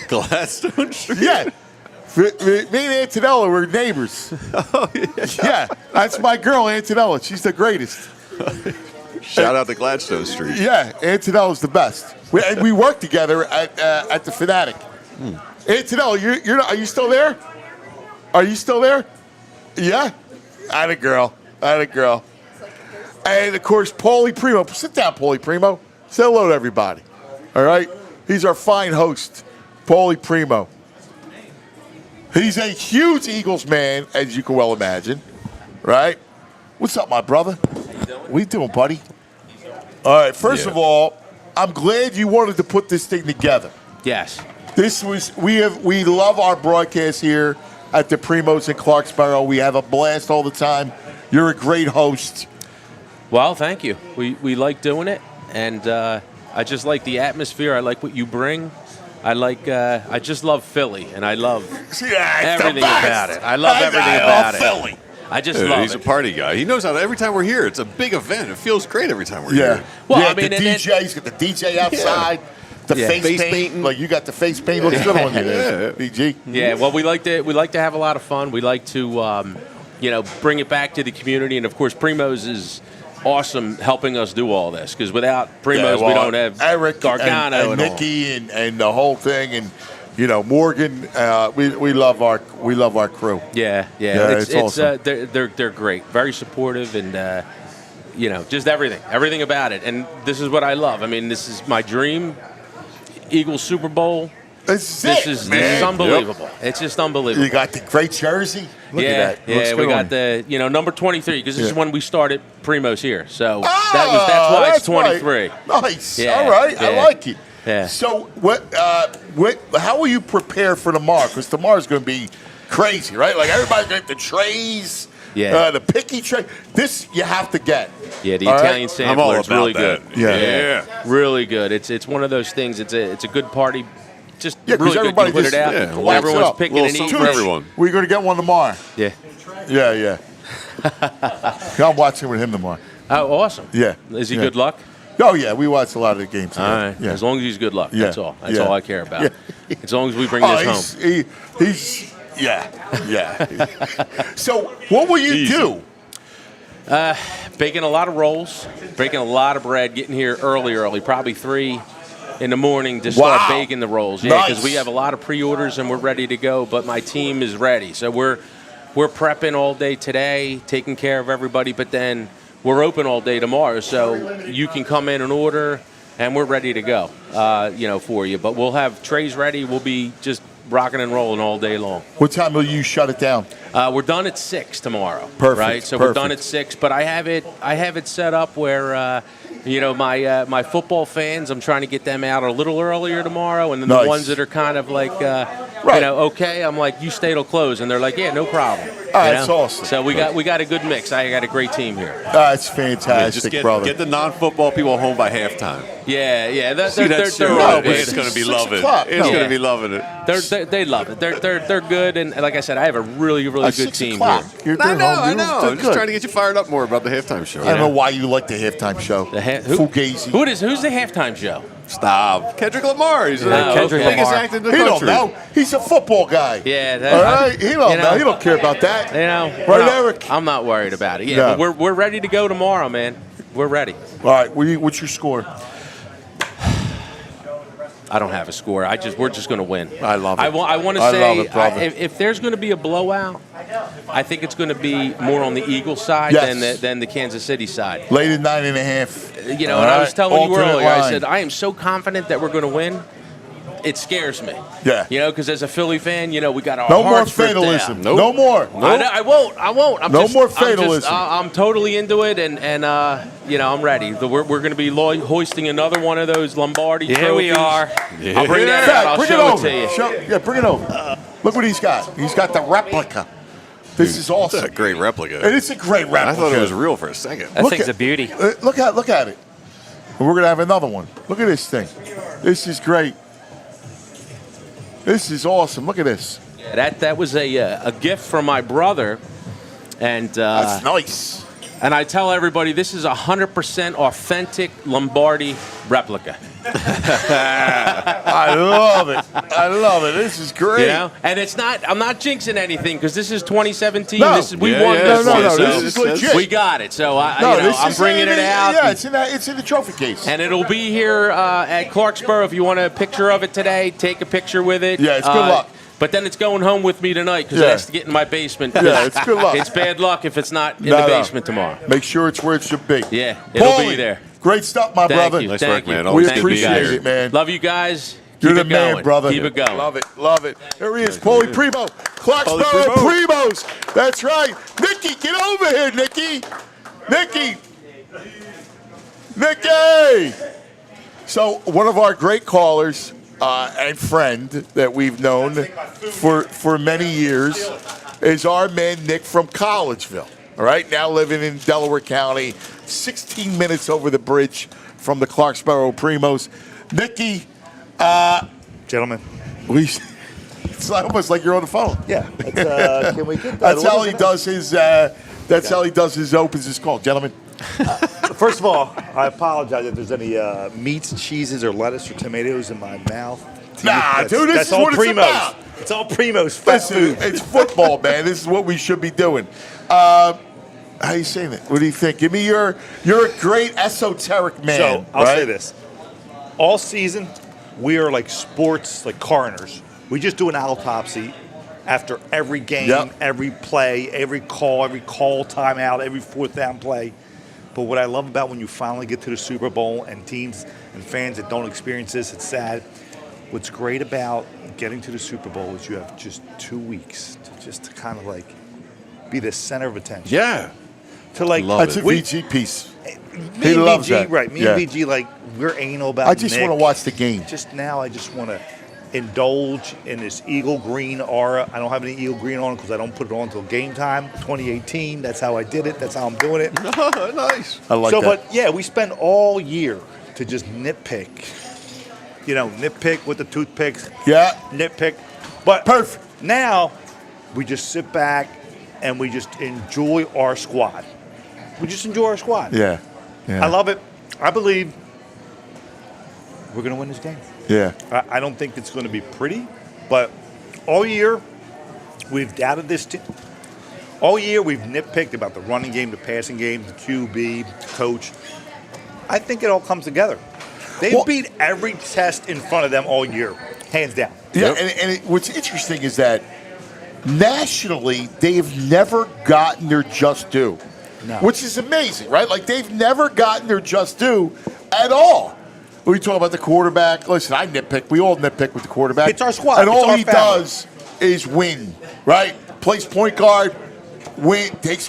Gladstone Street. yeah. Me and Antonella were neighbors. Oh, Yeah, that's my girl, Antonella. She's the greatest. Shout out to Gladstone Street. Yeah, Antonella's the best. We work together at the Fanatic. Antonella, you're not, are you still there? Are you still there? Yeah? Atta girl. And, of course, Paulie Primo. Sit down, Paulie Primo. Say hello to everybody. All right? He's our fine host, Paulie Primo. He's a huge Eagles man, as you can well imagine, right? What's up, my brother? What you doing, buddy? All right, first of all, I'm glad you wanted to put this thing together. Yes. We love our broadcast here at the Primos in Clarksboro. We have a blast all the time. You're a great host. Well, thank you. We like doing it, and I just like the atmosphere. I like what you bring. I just love Philly, and I love everything about it. I love everything about it. Philly. I just love he's it. a party guy. He knows how to, every time we're here, it's a big event. It feels great every time we're here. Well, I mean, the DJ's got the DJ outside. The face paint, like you got the face paint. Looks good on you, there, BG. Yeah, well, we like to have a lot of fun. We like to, bring it back to the community, and of course, Primo's is awesome helping us do all this because without Primo's, we don't have Eric Gargano and Nikki and the whole thing, and Morgan. We love our crew. Yeah. It's awesome. They're great, very supportive, and just everything about it. And this is what I love. I mean, this is my dream. Eagles Super Bowl. This is unbelievable. Yep. It's just unbelievable. You got the great jersey. Look at that. Yeah, we got the number 23 because this is when we started Primos here. So that's why it's 23. Right. Nice. Yeah, all right, I like it. Yeah. So how will you prepare for tomorrow? Because tomorrow's going to be crazy, right? Like everybody's going to have the trays. Yeah. The picky tray. This you have to get. Yeah, the Italian sampler is really good. Yeah. Really good. It's one of those things. It's a good party. Just really good. Everybody You put it out. Everyone's picking and eating. For everyone. We're going to get one tomorrow. Yeah. Yeah. I'm watching with him tomorrow. Oh, awesome. Yeah. Is he good luck? Oh, yeah. We watch a lot of the games together. All right. Yeah. As long as he's good luck. That's all. That's all I care about. Yeah. As long as we bring this home. He's So what will you do? Baking a lot of rolls, baking a lot of bread, getting here early, probably 3 in the morning to start baking the rolls. Yeah, because we have a lot of pre-orders and we're ready to go, but my team is ready. So we're prepping all day today, taking care of everybody, but then we're open all day tomorrow. So you can come in and order, and we're ready to go, for you. But we'll have trays ready. We'll be just rocking and rolling all day long. What time will you shut it down? We're done at 6 tomorrow. Perfect. Right, so we're done at 6. But I have it set up where my football fans. I'm trying to get them out a little earlier tomorrow, and then the ones that are kind of like okay. I'm like, you stay till close, and they're like, yeah, no problem. That's awesome. So we got a good mix. I got a great team here. That's fantastic, just brother. Get the non-football people home by halftime. Yeah. They're It's going to be loving it. It's going to be loving it. They love it. They're good, and like I said, I have a really good team here. I know. I'm just trying to get you fired up more about the halftime show. I don't know why you like the halftime show. Fugazi. Who's the halftime show? Stop. Kendrick Lamar. He's the Kendrick biggest Lamar. actor in the He country. don't know. He's a football guy. Yeah. All right. He don't know. He don't care about that. Right, Eric? I'm not worried about it. Yeah. But we're ready to go tomorrow, man. We're ready. All right. What's your score? I don't have a score. We're just going to win. I love it. I want to say if there's going to be a blowout, I think it's going to be more on the Eagles side than the Kansas City side. Late at 9.5. And I was telling you earlier, I said I am so confident that we're going to win. It scares me. Yeah. Because as a Philly fan, we got our no more hearts ripped fatalism. out. Nope. No more. Nope. I won't. No more fatalism. I'm totally into it, and I'm ready. We're going to be hoisting another one of those Lombardi trophies. Here we are. Yeah. I'll bring that out. I'll show it to you. Bring it over. Look what he's got. He's got the replica. This is awesome. It's a great replica. And it's a great replica. I thought it was real for a second. That thing's a beauty. Look at it. And we're going to have another one. Look at this thing. This is great. This is awesome. Look at this. Yeah, that was a gift from my brother, and that's nice. And I tell everybody this is 100% authentic Lombardi replica. I love it. This is great. And it's not. I'm not jinxing anything because this is 2017. No. We won this one. No, so this is legit. We got it. So I'm bringing it out. Yeah, it's in the trophy case. And it'll be here at Clarksboro. If you want a picture of it today, take a picture with it. Yeah, it's good luck. But then it's going home with me tonight because it has to get in my basement. Yeah, it's good luck. It's bad luck if it's not in the basement tomorrow. Make sure it's where it should be. Yeah, it'll be there. Great stuff, my brother. You, nice thank work, man. you. Always We good to be appreciate here. it, man. Love you guys. You're Keep the it man, going. brother. Keep it going. Love it, love it. Here he is, Paulie Primo. Clarksboro Primos. That's right. Nikki, get over here, Nikki. Nikki. So one of our great callers and friend that we've known for many years is our man Nick from Collegeville. All right, now living in Delaware County, 16 minutes over the bridge from the Clarksboro Primos. Nikki, gentlemen, it's almost like you're on the phone. Yeah, can we get that? That's how he does his. That's how he does his opens his call, gentlemen. First of all, I apologize if there's any meats, cheeses, or lettuce or tomatoes in my mouth. Nah, dude, this is all what it's Primos. about. It's all Primos. Fast food. It's football, man. This is what we should be doing. How you saying it? What do you think? Give me you're a great esoteric man. So I'll say this: all season, we are like sports, like coroners. We just do an autopsy after every game, every play, every call timeout, every fourth down play. But what I love about when you finally get to the Super Bowl and teams and fans that don't experience this, it's sad. What's great about getting to the Super Bowl is you have just 2 weeks to kind of like be the center of attention. Yeah. That's a VG piece. He loves that. Right. Me and VG, like, we're anal about I just want to watch the game. Just now, I just want to indulge in this eagle green aura. I don't have any eagle green on because I don't put it on until game time. 2018, that's how I did it. That's how I'm doing it. Nice. I like that. But yeah, we spend all year to just nitpick. You know, nitpick with the toothpicks. Yeah. Nitpick. But perfect. Now, we just sit back and we just enjoy our squad. We just enjoy our squad. Yeah. I love it. I believe we're going to win this game. Yeah. I don't think it's going to be pretty, but all year we've doubted this team. All year we've nitpicked about the running game, the passing game, the QB, coach. I think it all comes together. They beat every test in front of them all year, hands down. Yeah, and what's interesting is that nationally they've never gotten their just due, which is amazing, right? Like they've never gotten their just due at all. We talk about the quarterback. Listen, I nitpick. We all nitpick with the quarterback. It's our squad. And It's all our he family. does is win, right? Plays point guard, win, takes,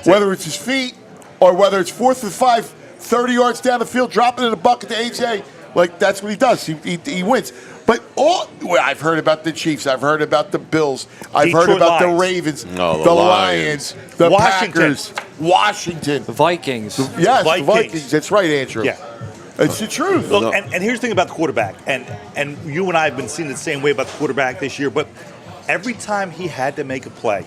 whether it's his feet or whether it's 4th and 5, 30 yards down the field, dropping in a bucket to AJ. Like, that's what he does. He wins. But I've heard about the Chiefs. I've heard about the Bills. I've heard Detroit about Lions. the Ravens, No, the the Lions, the Washington. Packers, Washington. The Vikings. Yes, Vikings. the Vikings. That's right, Andrew. Yeah. It's the truth. Look, and here's the thing about the quarterback, and you and I have been seeing the same way about the quarterback this year, but every time he had to make a play,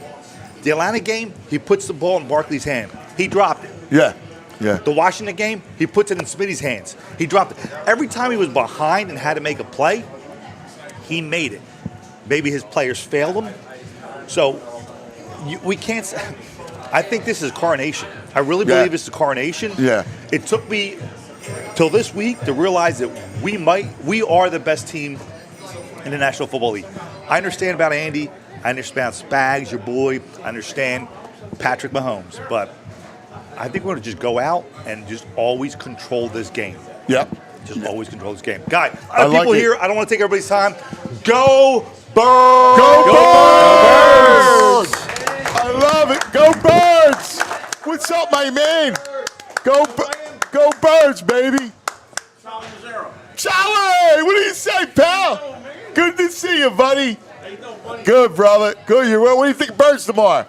the Atlanta game, he puts the ball in Barkley's hand. He dropped it. Yeah. Yeah. The Washington game, he puts it in Smitty's hands. He dropped it. Every time he was behind and had to make a play, he made it. Maybe his players failed him. So we can't say. I think this is coronation. I really believe it's the coronation. Yeah. It took me till this week to realize that we are the best team in the National Football League. I understand about Andy. I understand Spags, your boy. I understand Patrick Mahomes. But I think we're going to just go out and just always control this game. Yep. Just always control this game. Guy, I like people it. here, I don't want to take everybody's time. Go Birds! Go Birds! I love it. Go Birds! What's up, my man? Go Birds, baby. Charlie, what do you say, pal? Good to see you, buddy. Good, brother. Good. What do you think of Birds tomorrow?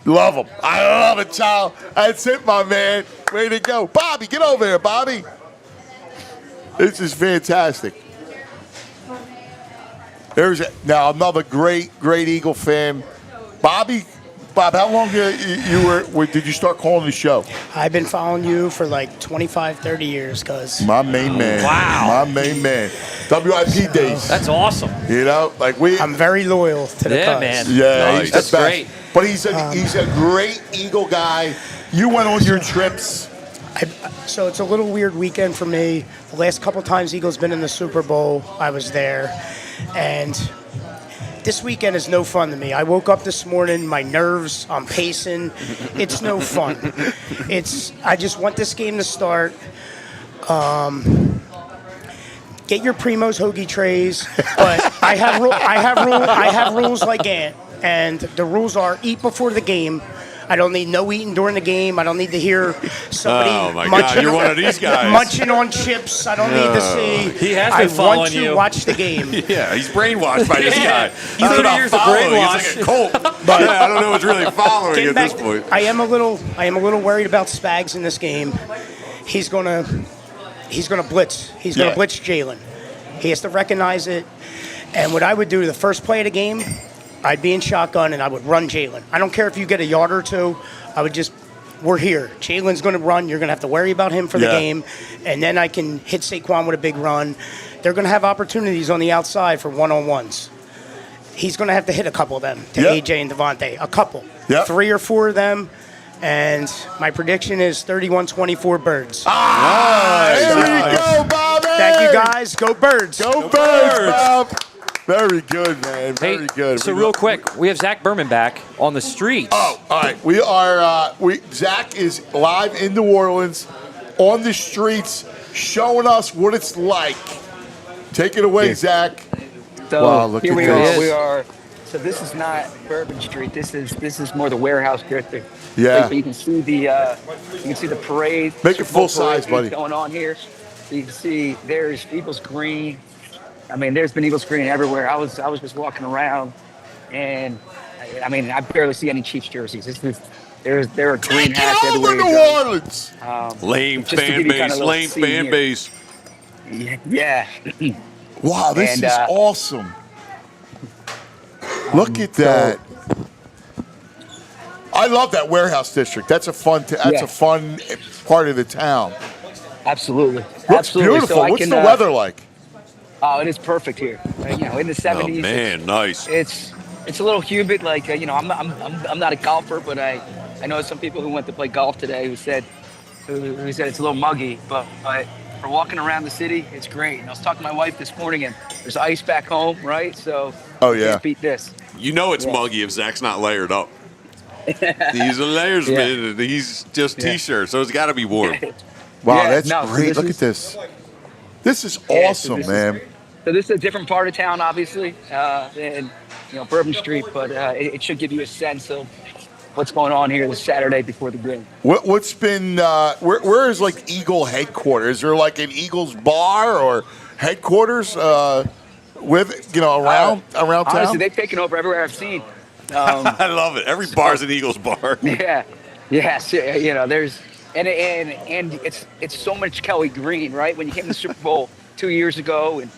Love them. I love it, child. That's it, my man. Way to go. Bobby, get over here, Bobby. This is fantastic. There's now another great Eagle fan. Bob, how long did you start calling the show? I've been following you for like 25, 30 years, cuz. My main man. Wow. My main man. WIP days. That's awesome. You know, like I'm very loyal to the Yeah, cuz. man. Yeah, Nice. he's That's the best. great. But he's a great Eagle guy. You went on your trips. So it's a little weird weekend for me. The last couple times Eagles been in the Super Bowl, I was there. And this weekend is no fun to me. I woke up this morning, my nerves, I'm pacing. It's no fun. I just want this game to start. get your Primo's hoagie trays. But I have rules like Ant, and the rules are eat before the game. I don't need no eating during the game. I don't need to hear somebody God, you're one of these guys. munching on chips. I don't need to see. He has been following I want to you. watch the game. Yeah, he's brainwashed by this guy. He's 30 years of brainwash. He's like a cult. But I don't know what's really following at this point. I am a little worried about Spags in this game. He's gonna blitz. He's gonna blitz Jalen. He has to recognize it. And what I would do the first play of the game, I'd be in shotgun and I would run Jalen. I don't care if you get a yard or two. I would just, we're here. Jalen's going to run. You're going to have to worry about him for the game. And then I can hit Saquon with a big run. They're going to have opportunities on the outside for one-on-ones. He's going to have to hit a couple of them to AJ and Devontae. A couple. 3 or 4 of them. And my prediction is 31-24 Birds. There we go, Bobby. Thank you, guys. Go Birds. Go Birds, Bob. Very good, man. Very good. So real quick, we have Zach Berman back on the streets. Oh, all right. We are. Zach is live in New Orleans, on the streets, showing us what it's like. Take it away, Zach. So wow, look here at we this. are. We are. So this is not Bourbon Street. This is more the warehouse district. Yeah. So you can see the parade. Make it full size, buddy. Going on here. So you can see there's Eagles green. I mean, there's been Eagles green everywhere. I was just walking around, and I mean, I barely see any Chiefs jerseys. There are green hats everywhere. New Orleans. Lame fan base. Lame fan base. Yeah. Wow, this is awesome. Look at that. I love that warehouse district. That's a fun. A fun part of the town. Absolutely. Looks beautiful. So What's the weather like? Oh, it is perfect here. You know, in the 70s. Oh man, nice. It's a little humid. Like you know, I'm not a golfer, but I know some people who went to play golf today who said it's a little muggy. But for walking around the city, it's great. And I was talking to my wife this morning, and there's ice back home, right? So can't beat this. You know it's muggy if Zach's not layered up. He's a layers man. He's just t-shirt, so it's got to be warm. Wow, that's great. Look at this. This is awesome, man. So this is a different part of town, obviously, than Bourbon Street, but it should give you a sense of what's going on here this Saturday before the game. What's been where is like Eagle headquarters? Is there like an Eagles bar or headquarters with around town? Honestly, they've taken over everywhere I've seen. I love it. Every bar's an Eagles bar. Yes. There's and it's so much Kelly green, right? When you came to the Super Bowl 2 years ago, and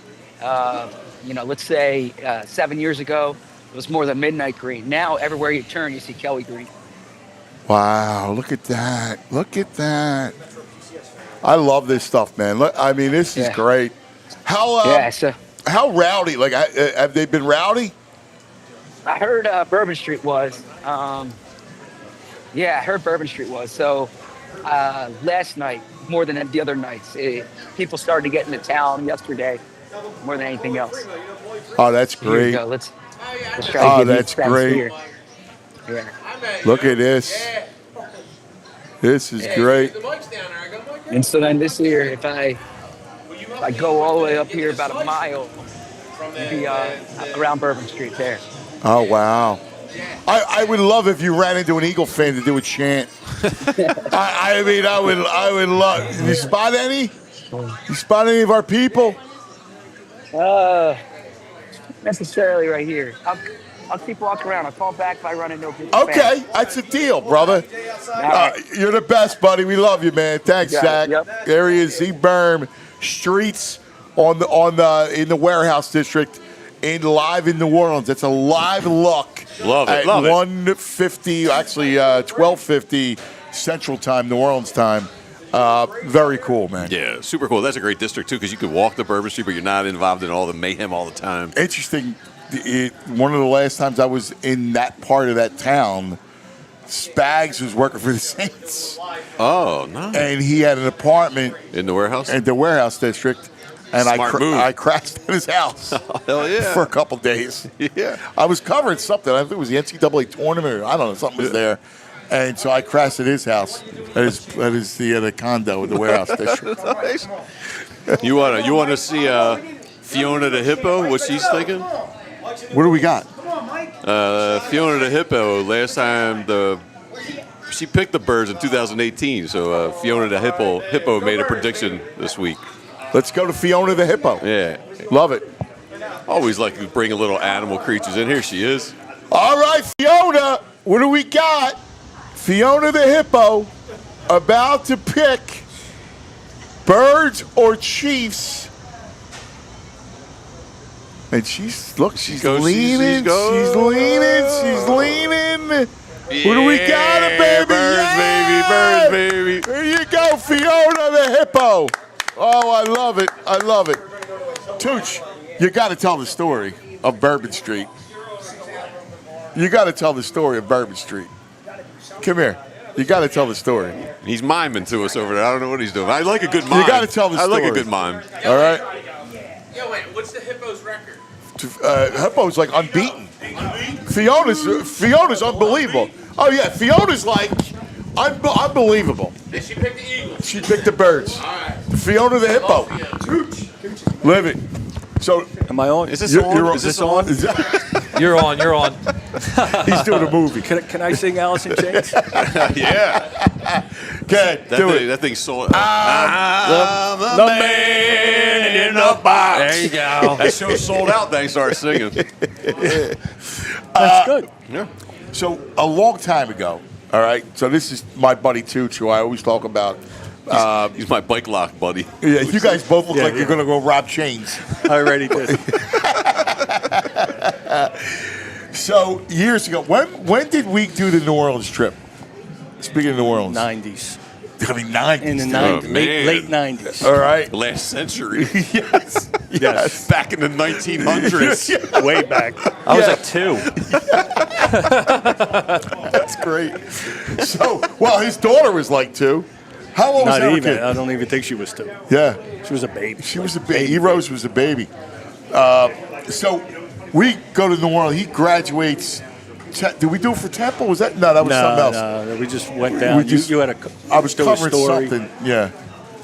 let's say 7 years ago, it was more than midnight green. Now everywhere you turn, you see Kelly green. Wow! Look at that! Look at that! I love this stuff, man. I mean, this is great. How rowdy? Like, have they been rowdy? I heard Bourbon Street was. I heard Bourbon Street was. So last night, more than the other nights, people started to get into town yesterday more than anything else. Oh, that's great. Here we go. Let's try to get that's great. Here. Yeah. Look at this. This is great. And so then this year, if I go all the way up here about a mile, it'd be around Bourbon Street there. Oh, wow. I would love if you ran into an Eagle fan to do a chant. I would love. You spot any? You spot any of our people? Necessarily right here. I'll keep walking around. I'll call back if I run into people. Okay, that's a deal, brother. You're the best, buddy. We love you, man. Thanks, Zach. Yep. There he is, Z Berm. Streets in the warehouse district. Live in New Orleans. It's a live look. Love it. At 1:50, actually 12:50 Central Time, New Orleans time. Very cool, man. Yeah, super cool. That's a great district too, because you could walk the Bourbon Street, but you're not involved in all the mayhem all the time. Interesting. One of the last times I was in that part of that town, Spags was working for the Saints. Oh, nice. And he had an apartment in the warehouse. In the warehouse district. And I crashed at his house hell yeah. for a couple days. Yeah. I was covering something. I think it was the NCAA tournament. Or I don't know. Something was there. And so I crashed at his house. That is the condo in the warehouse district. You want to see Fiona the hippo? What she's thinking? What do we got? Fiona the hippo. Last time she picked the birds in 2018. So Fiona the hippo made a prediction this week. Let's go to Fiona the hippo. Yeah, love it. Always like to bring a little animal creatures in. Here she is. All right, Fiona. What do we got? Fiona the hippo about to pick birds or Chiefs. And she's leaning. She's leaning. What do we got, baby? Birds, baby. There you go, Fiona the hippo. Oh, I love it. I love it. Tooch, you got to tell the story of Bourbon Street. You got to tell the story of Bourbon Street. Come here. You got to tell the story. He's miming to us over there. I don't know what he's doing. I like a good mime. You got to tell the story. I like a good mime. All right? Yeah, wait, what's the hippo's record? Hippo's like unbeaten. Fiona's unbelievable. Oh, yeah. Fiona's like unbelievable. Did she pick the Eagles? She picked the birds. All right. Fiona the hippo. Live it. So, am I on? Is this on? Is this on? You're on. You're on. He's doing a movie. Can I sing Alice in Chains? Yeah. Okay, do it. That thing's sold. I'm the man in the box. There you go. That show sold out. They started singing. That's good. Yeah. So, a long time ago, all right, so this is my buddy Tooch, who I always talk about. He's my bike lock buddy. Yeah, you guys both look like you're going to go rob chains. I already did. So, years ago, when did we do the New Orleans trip? Speaking of New Orleans. 90s. I mean, 90s. In the dude. 90s. Late 90s. All right. Last century. Yes. Back in the 1900s. Way back. I was like 2. That's great. So, well, his daughter was like 2. How old was Not that even. kid? I don't even think she was 2. Yeah. She was a baby. She was a baby. Heroes was a baby. So we go to New Orleans. He graduates. Did we do it for Temple? Was that? No, that was something else. No, we just went down. You had a I was do a covering story. something. Yeah.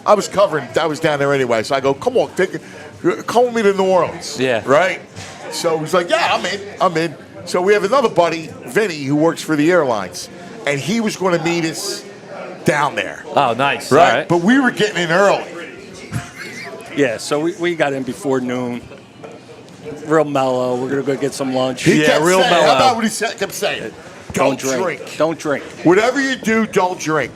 I was down there anyway. So I go, come on, come with me to New Orleans. Yeah. Right? So he's like, yeah, I'm in. So we have another buddy, Vinny, who works for the airlines. And he was going to meet us down there. Oh, nice. Right? All right. But we were getting in early. Yeah, so we got in before noon. Real mellow. We're going to go get some lunch. He kept real saying, mellow. How about what he kept saying? Don't drink. Don't drink. Whatever you do, don't drink.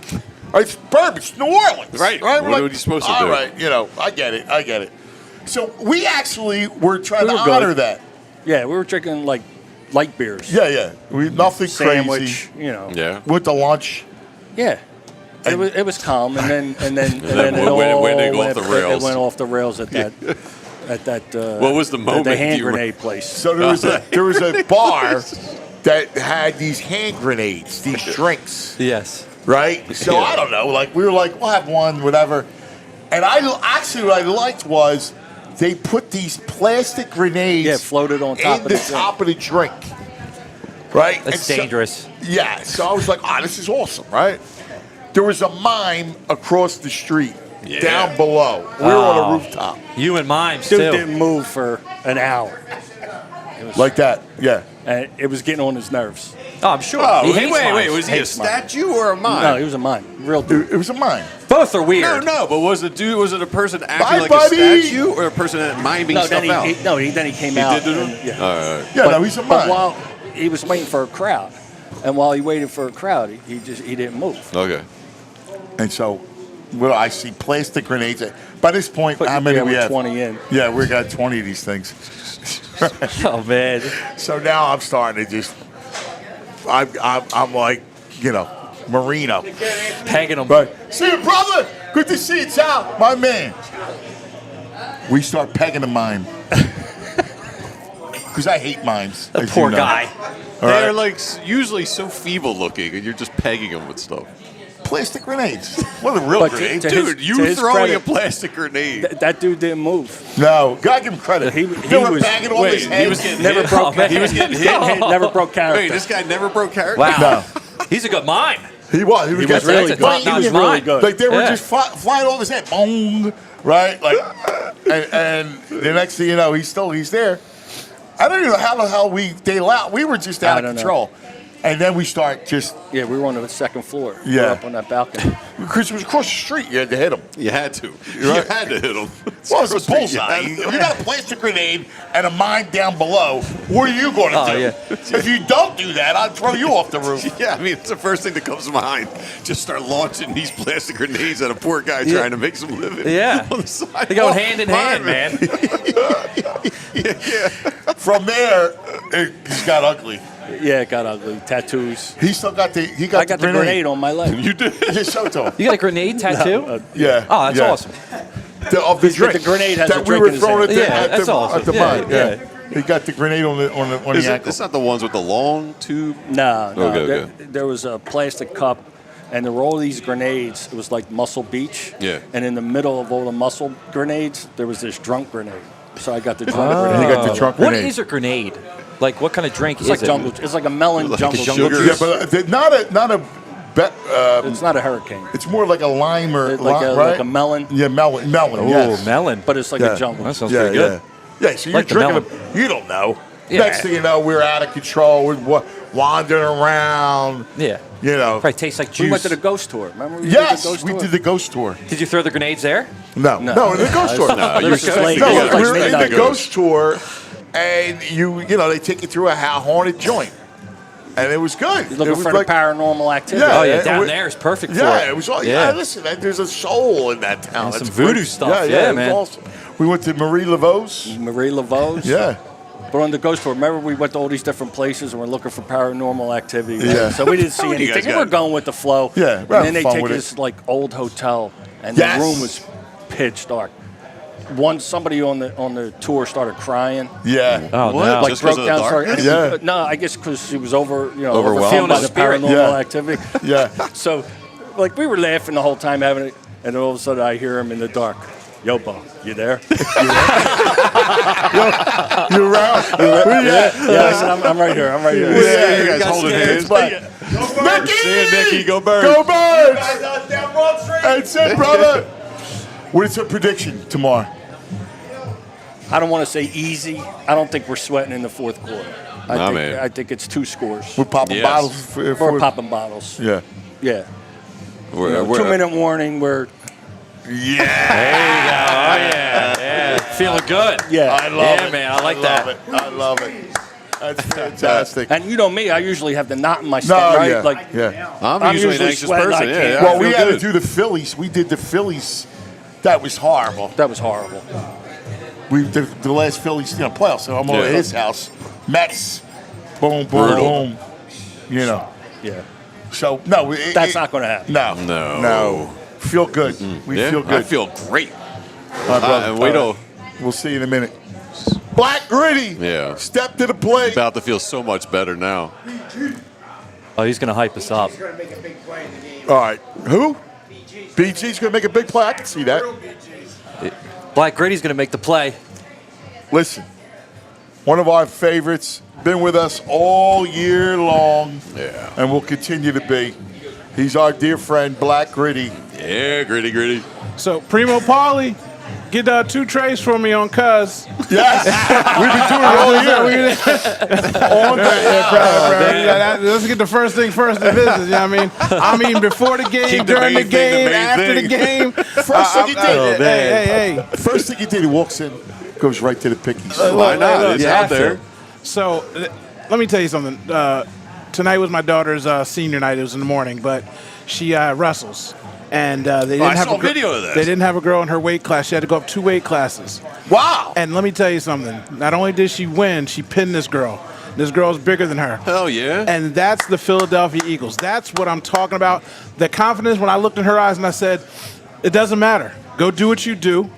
It's bourbon. It's New Orleans. Right. What are you supposed to do? All right. I get it. So we actually were trying to good. honor that. Yeah, we were drinking like light beers. Yeah. Sandwich, Nothing crazy. Yeah. Went to lunch. Yeah. It was calm, and then it went off the rails. It went off the rails at that what was the moment? The hand grenade place. So there was a bar that had these hand grenades, these drinks. Yes. Right? So I don't know. Like we were like, we'll have one, whatever. And what I liked was they put these plastic grenades floated on top of the top of the drink. Right? That's dangerous. Yeah. So I was like, this is awesome, right? There was a mime across the street, down below. We were on a rooftop. You and mimes, Dude too. didn't move for an hour. Like that, yeah. And it was getting on his nerves. Oh, I'm sure. Oh, He hates mimes. was he a Hates mime. statue or a mime? No, he was a mime. Real dude. It was a mime. Both are weird. No, but was it a person acting like buddy. a statue or a person miming No, stuff out? then he came out. Did it? Yeah. All right. Yeah, no, he's a But mime. while he was waiting for a crowd, and while he waited for a crowd, he didn't move. Okay. And so, I see plastic grenades. By this point, But how many we we're have? 20 in. Yeah, we got 20 of these things. Oh, man. So now I'm starting to just, I'm like, Marino. Pegging them. But, see you, brother. Good to see you, Sal. My man. We start pegging the mime. Because I hate mimes. The poor guy. All They're right? usually so feeble looking, and you're just pegging them with stuff. Plastic grenades. What a real But grenade. to Dude, his- you to his throwing credit, a plastic grenade. That dude didn't move. No, gotta give him credit. He they were was- banging on wait, his he head. was getting Never hit? broke. man. He was getting hit. Never broke character. Wait, this guy never broke character? Wow. No. He's a good mime. He was. He was really good. He was really good. Like they were just flying over his head, boom, right? Like, and the next thing you know, he's there. I don't even know how the hell they allowed. We were just out of control. And then we start just... Yeah, we were on the second floor. Yeah. We were up on that balcony. Chris was across the street. You had to hit him. You had to. You had to hit him. Well, it's a bullseye. If you got a plastic grenade and a mine down below, what are you going to do? Yeah. If you don't do that, I'll throw you off the roof. Yeah, I mean, it's the first thing that comes to mind. Just start launching these plastic grenades at a poor guy trying to make some living. Yeah. On the side. They go hand in hand, man. From there, it got ugly. Yeah, it got ugly. Tattoos. He still got the. I got the grenade on my leg. You did. Just show it to him. You got a grenade tattoo? No, yeah. Oh, that's awesome. Of the drink. The grenade has that a drink we in were his throwing hand. at the mine. Yeah. He got the grenade on the ankle. It's not the ones with the long tube? No. Okay. There was a plastic cup, and there were all these grenades. It was like Muscle Beach. Yeah. And in the middle of all the muscle grenades, there was this drunk grenade. So I got the drunk grenade. He got the drunk What grenade. is a grenade? Like, what kind of drink It's is like it? jungle. It's like a melon Like jungle sugar. juice. Yeah, but not a. It's not a hurricane. It's more like a lime or Like right? a melon. Yeah, melon. Oh, Yes. melon. But it's like a jungle. That sounds pretty good. Yeah, so you're Like the drinking melon. them. You don't know. Yeah. Next thing you know, we're out of control. We're wandering around. Yeah. You know. Probably tastes like juice. We went to the ghost tour. Remember? We did the ghost tour. Did you throw the grenades there? No, the ghost tour. No, There you're was just like- No, there was we like were in the midnight ghost tour, and you know, they take you through a haunted joint, and it was good. You're looking it was for like, the paranormal activity. Yeah, Oh, yeah. and Down we- there is perfect for Yeah, it. it was all. Yeah. Yeah, listen, man, there's a soul in that town. And That's some voodoo great. stuff. Yeah, Yeah, it man. was awesome. We went to Marie Laveau's. Marie Laveau's. Yeah. But on the ghost tour, remember we went to all these different places and we're looking for paranormal activity. Right? Yeah. So we didn't see What do you anything. guys And we're got? going with the flow. Yeah, And we're then they having fun take with this like old hotel, and Yes. the room was pitch dark. Somebody on the tour started crying. Yeah. Oh, What? no. Like Just 'cause broke of the down. Started, darkness? Yeah. No, I guess because she was overwhelmed Overwhelmed. by the Spirit. paranormal Yeah. activity. Yeah. So, like, we were laughing the whole time having it, and then all of a sudden I hear him in the dark. Yo, Bo, you there? You're around. Yeah, I said, I'm right here. I'm right here. Yeah, you guys holding hands. Mickey! Go Birds. Go Birds! That's it, brother. What is your prediction tomorrow? I don't want to say easy. I don't think we're sweating in the fourth quarter. man. I think it's 2 scores. We're popping Yes. bottles. We're popping bottles. Yeah. Yeah. We're- 2-minute warning. We're Yeah. There you go. Oh, yeah. Feeling good. yeah. I love it. man. I like that. I love it. That's fantastic. And you know me, I usually have the knot in my No, stomach, right? yeah. Like yeah. I'm usually an anxious sweating, person. I Yeah, can't- yeah, Well, I we feel had to good. do the Phillies. We did the Phillies. That was horrible. that was horrible. We the last Phillies playoffs. So I'm over Yeah. at his house. Mets. Boom, boom, Brutal. boom. You know. Yeah. So no, That's not going to happen. No. Feel good. We Yeah, feel good. I feel great. All right, brother. And we don't. We'll see you in a minute. Black Gritty. Yeah. Step to the plate. About to feel so much better now. Oh, he's going to hype us up. All right. Who? BG's going to make a big play. I can see that. Black Gritty's going to make the play. Listen, one of our favorites, been with us all year long, and will continue to be. He's our dear friend, Black Gritty. Yeah, gritty. So, Primo Hoagies, get 2 trays for me on Cuz. Yes, we've been doing it all year. Let's get the first thing first in business, you know what I mean? I mean, before the game, Keep the during the main thing the game, main after thing. the game. First thing he did. Hey. First thing he did, he walks in, goes right to the pickies. Why not? look, It's you out have to. there. So, let me tell you something. Tonight was my daughter's senior night. It was in the morning, but she wrestles. And they didn't I have saw a a video of this. They didn't have a girl in her weight class. She had to go up 2 weight classes. Wow. And let me tell you something. Not only did she win, she pinned this girl. This girl's bigger than her. Hell yeah. And that's the Philadelphia Eagles. That's what I'm talking about. The confidence when I looked in her eyes and I said, it doesn't matter. Go do what you do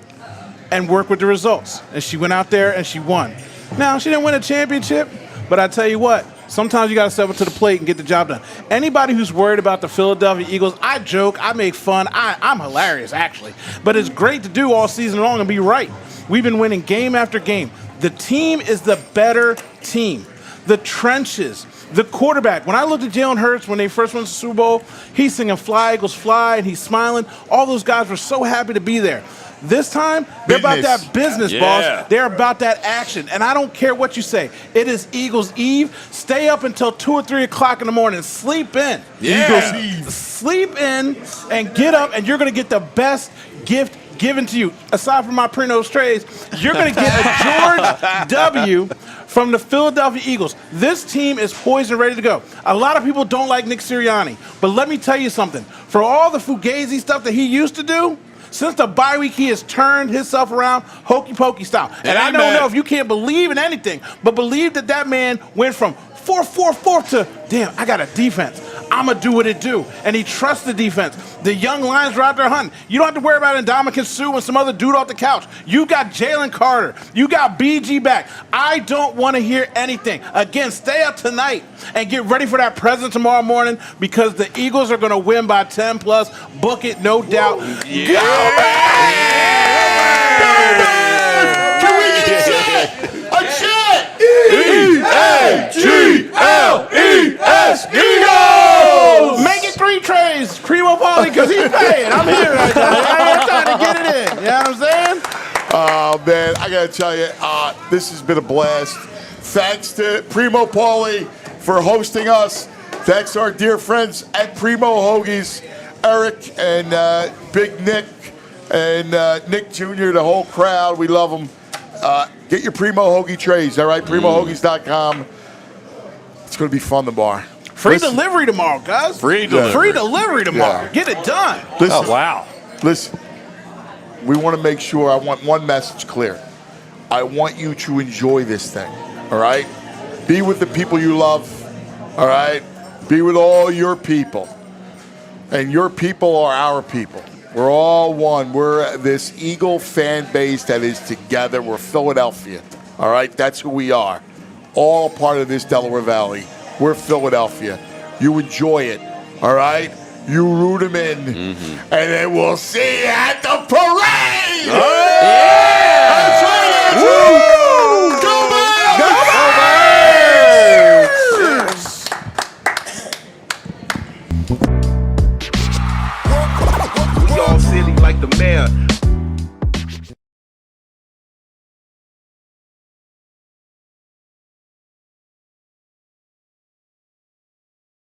and work with the results. And she went out there and she won. Now, she didn't win a championship, but I tell you what, sometimes you got to step up to the plate and get the job done. Anybody who's worried about the Philadelphia Eagles, I joke, I make fun, I'm hilarious, actually. But it's great to do all season long and be right. We've been winning game after game. The team is the better team. The trenches, The quarterback, when I looked at Jalen Hurts when they first went to the Super Bowl, he's singing Fly, Eagles Fly, and he's smiling. All those guys were so happy to be there. This time, they're about that business, boss. They're about that action. And I don't care what you say. It is Eagles Eve. Stay up until 2 or 3 o'clock in the morning. Sleep in. Yeah. Eagles Eve. Sleep in and get up, and you're going to get the best gift given to you. Aside from my pre-nose trays, you're going to get a George W. from the Philadelphia Eagles. This team is poised and ready to go. A lot of people don't like Nick Sirianni, but let me tell you something. For all the Fugazi stuff that he used to do, since the bye week, he has turned himself around hokey pokey style. And I don't know if you can't believe in anything, but believe that man went from 4-4-4 to, damn, I got a defense. I'm going to do what it do. And he trusts the defense. The young lions are out there hunting. You don't have to worry about Ndamukong Suh and some other dude off the couch. You got Jalen Carter. You got BG back. I don't want to hear anything. Again, stay up tonight and get ready for that present tomorrow morning because the Eagles are going to win by 10 plus. Book it, no doubt. Yeah. Go Berman! Can we get a chant? E-A-G-L-E-S Eagles! Make it 3 trays, Primo Hoagies, because he's paying. I'm here right now. I'm trying to get it in. You know what I'm saying? Oh, man, I got to tell you, this has been a blast. Thanks to Primo Hoagies for hosting us. Thanks to our dear friends at Primo Hoagies, Eric and Big Nick and Nick Jr., the whole crowd. We love them. Get your Primo Hoagie trays, all right? PrimoHoagies.com. It's going to be fun tomorrow. Free delivery tomorrow, guys. Free delivery tomorrow. Yeah. Get it done. Listen, Oh, wow. Listen, we want to make sure, I want one message clear. I want you to enjoy this thing, all right? Be with the people you love, all right? Be with all your people. And your people are our people. We're all one. We're this Eagle fan base that is together. We're Philadelphia, all right? That's who we are. All part of this Delaware Valley. We're Philadelphia. You enjoy it, all right? You root them in, and then we'll see you at the parade! That's right! Woo! Go Bears! We all silly like the mayor.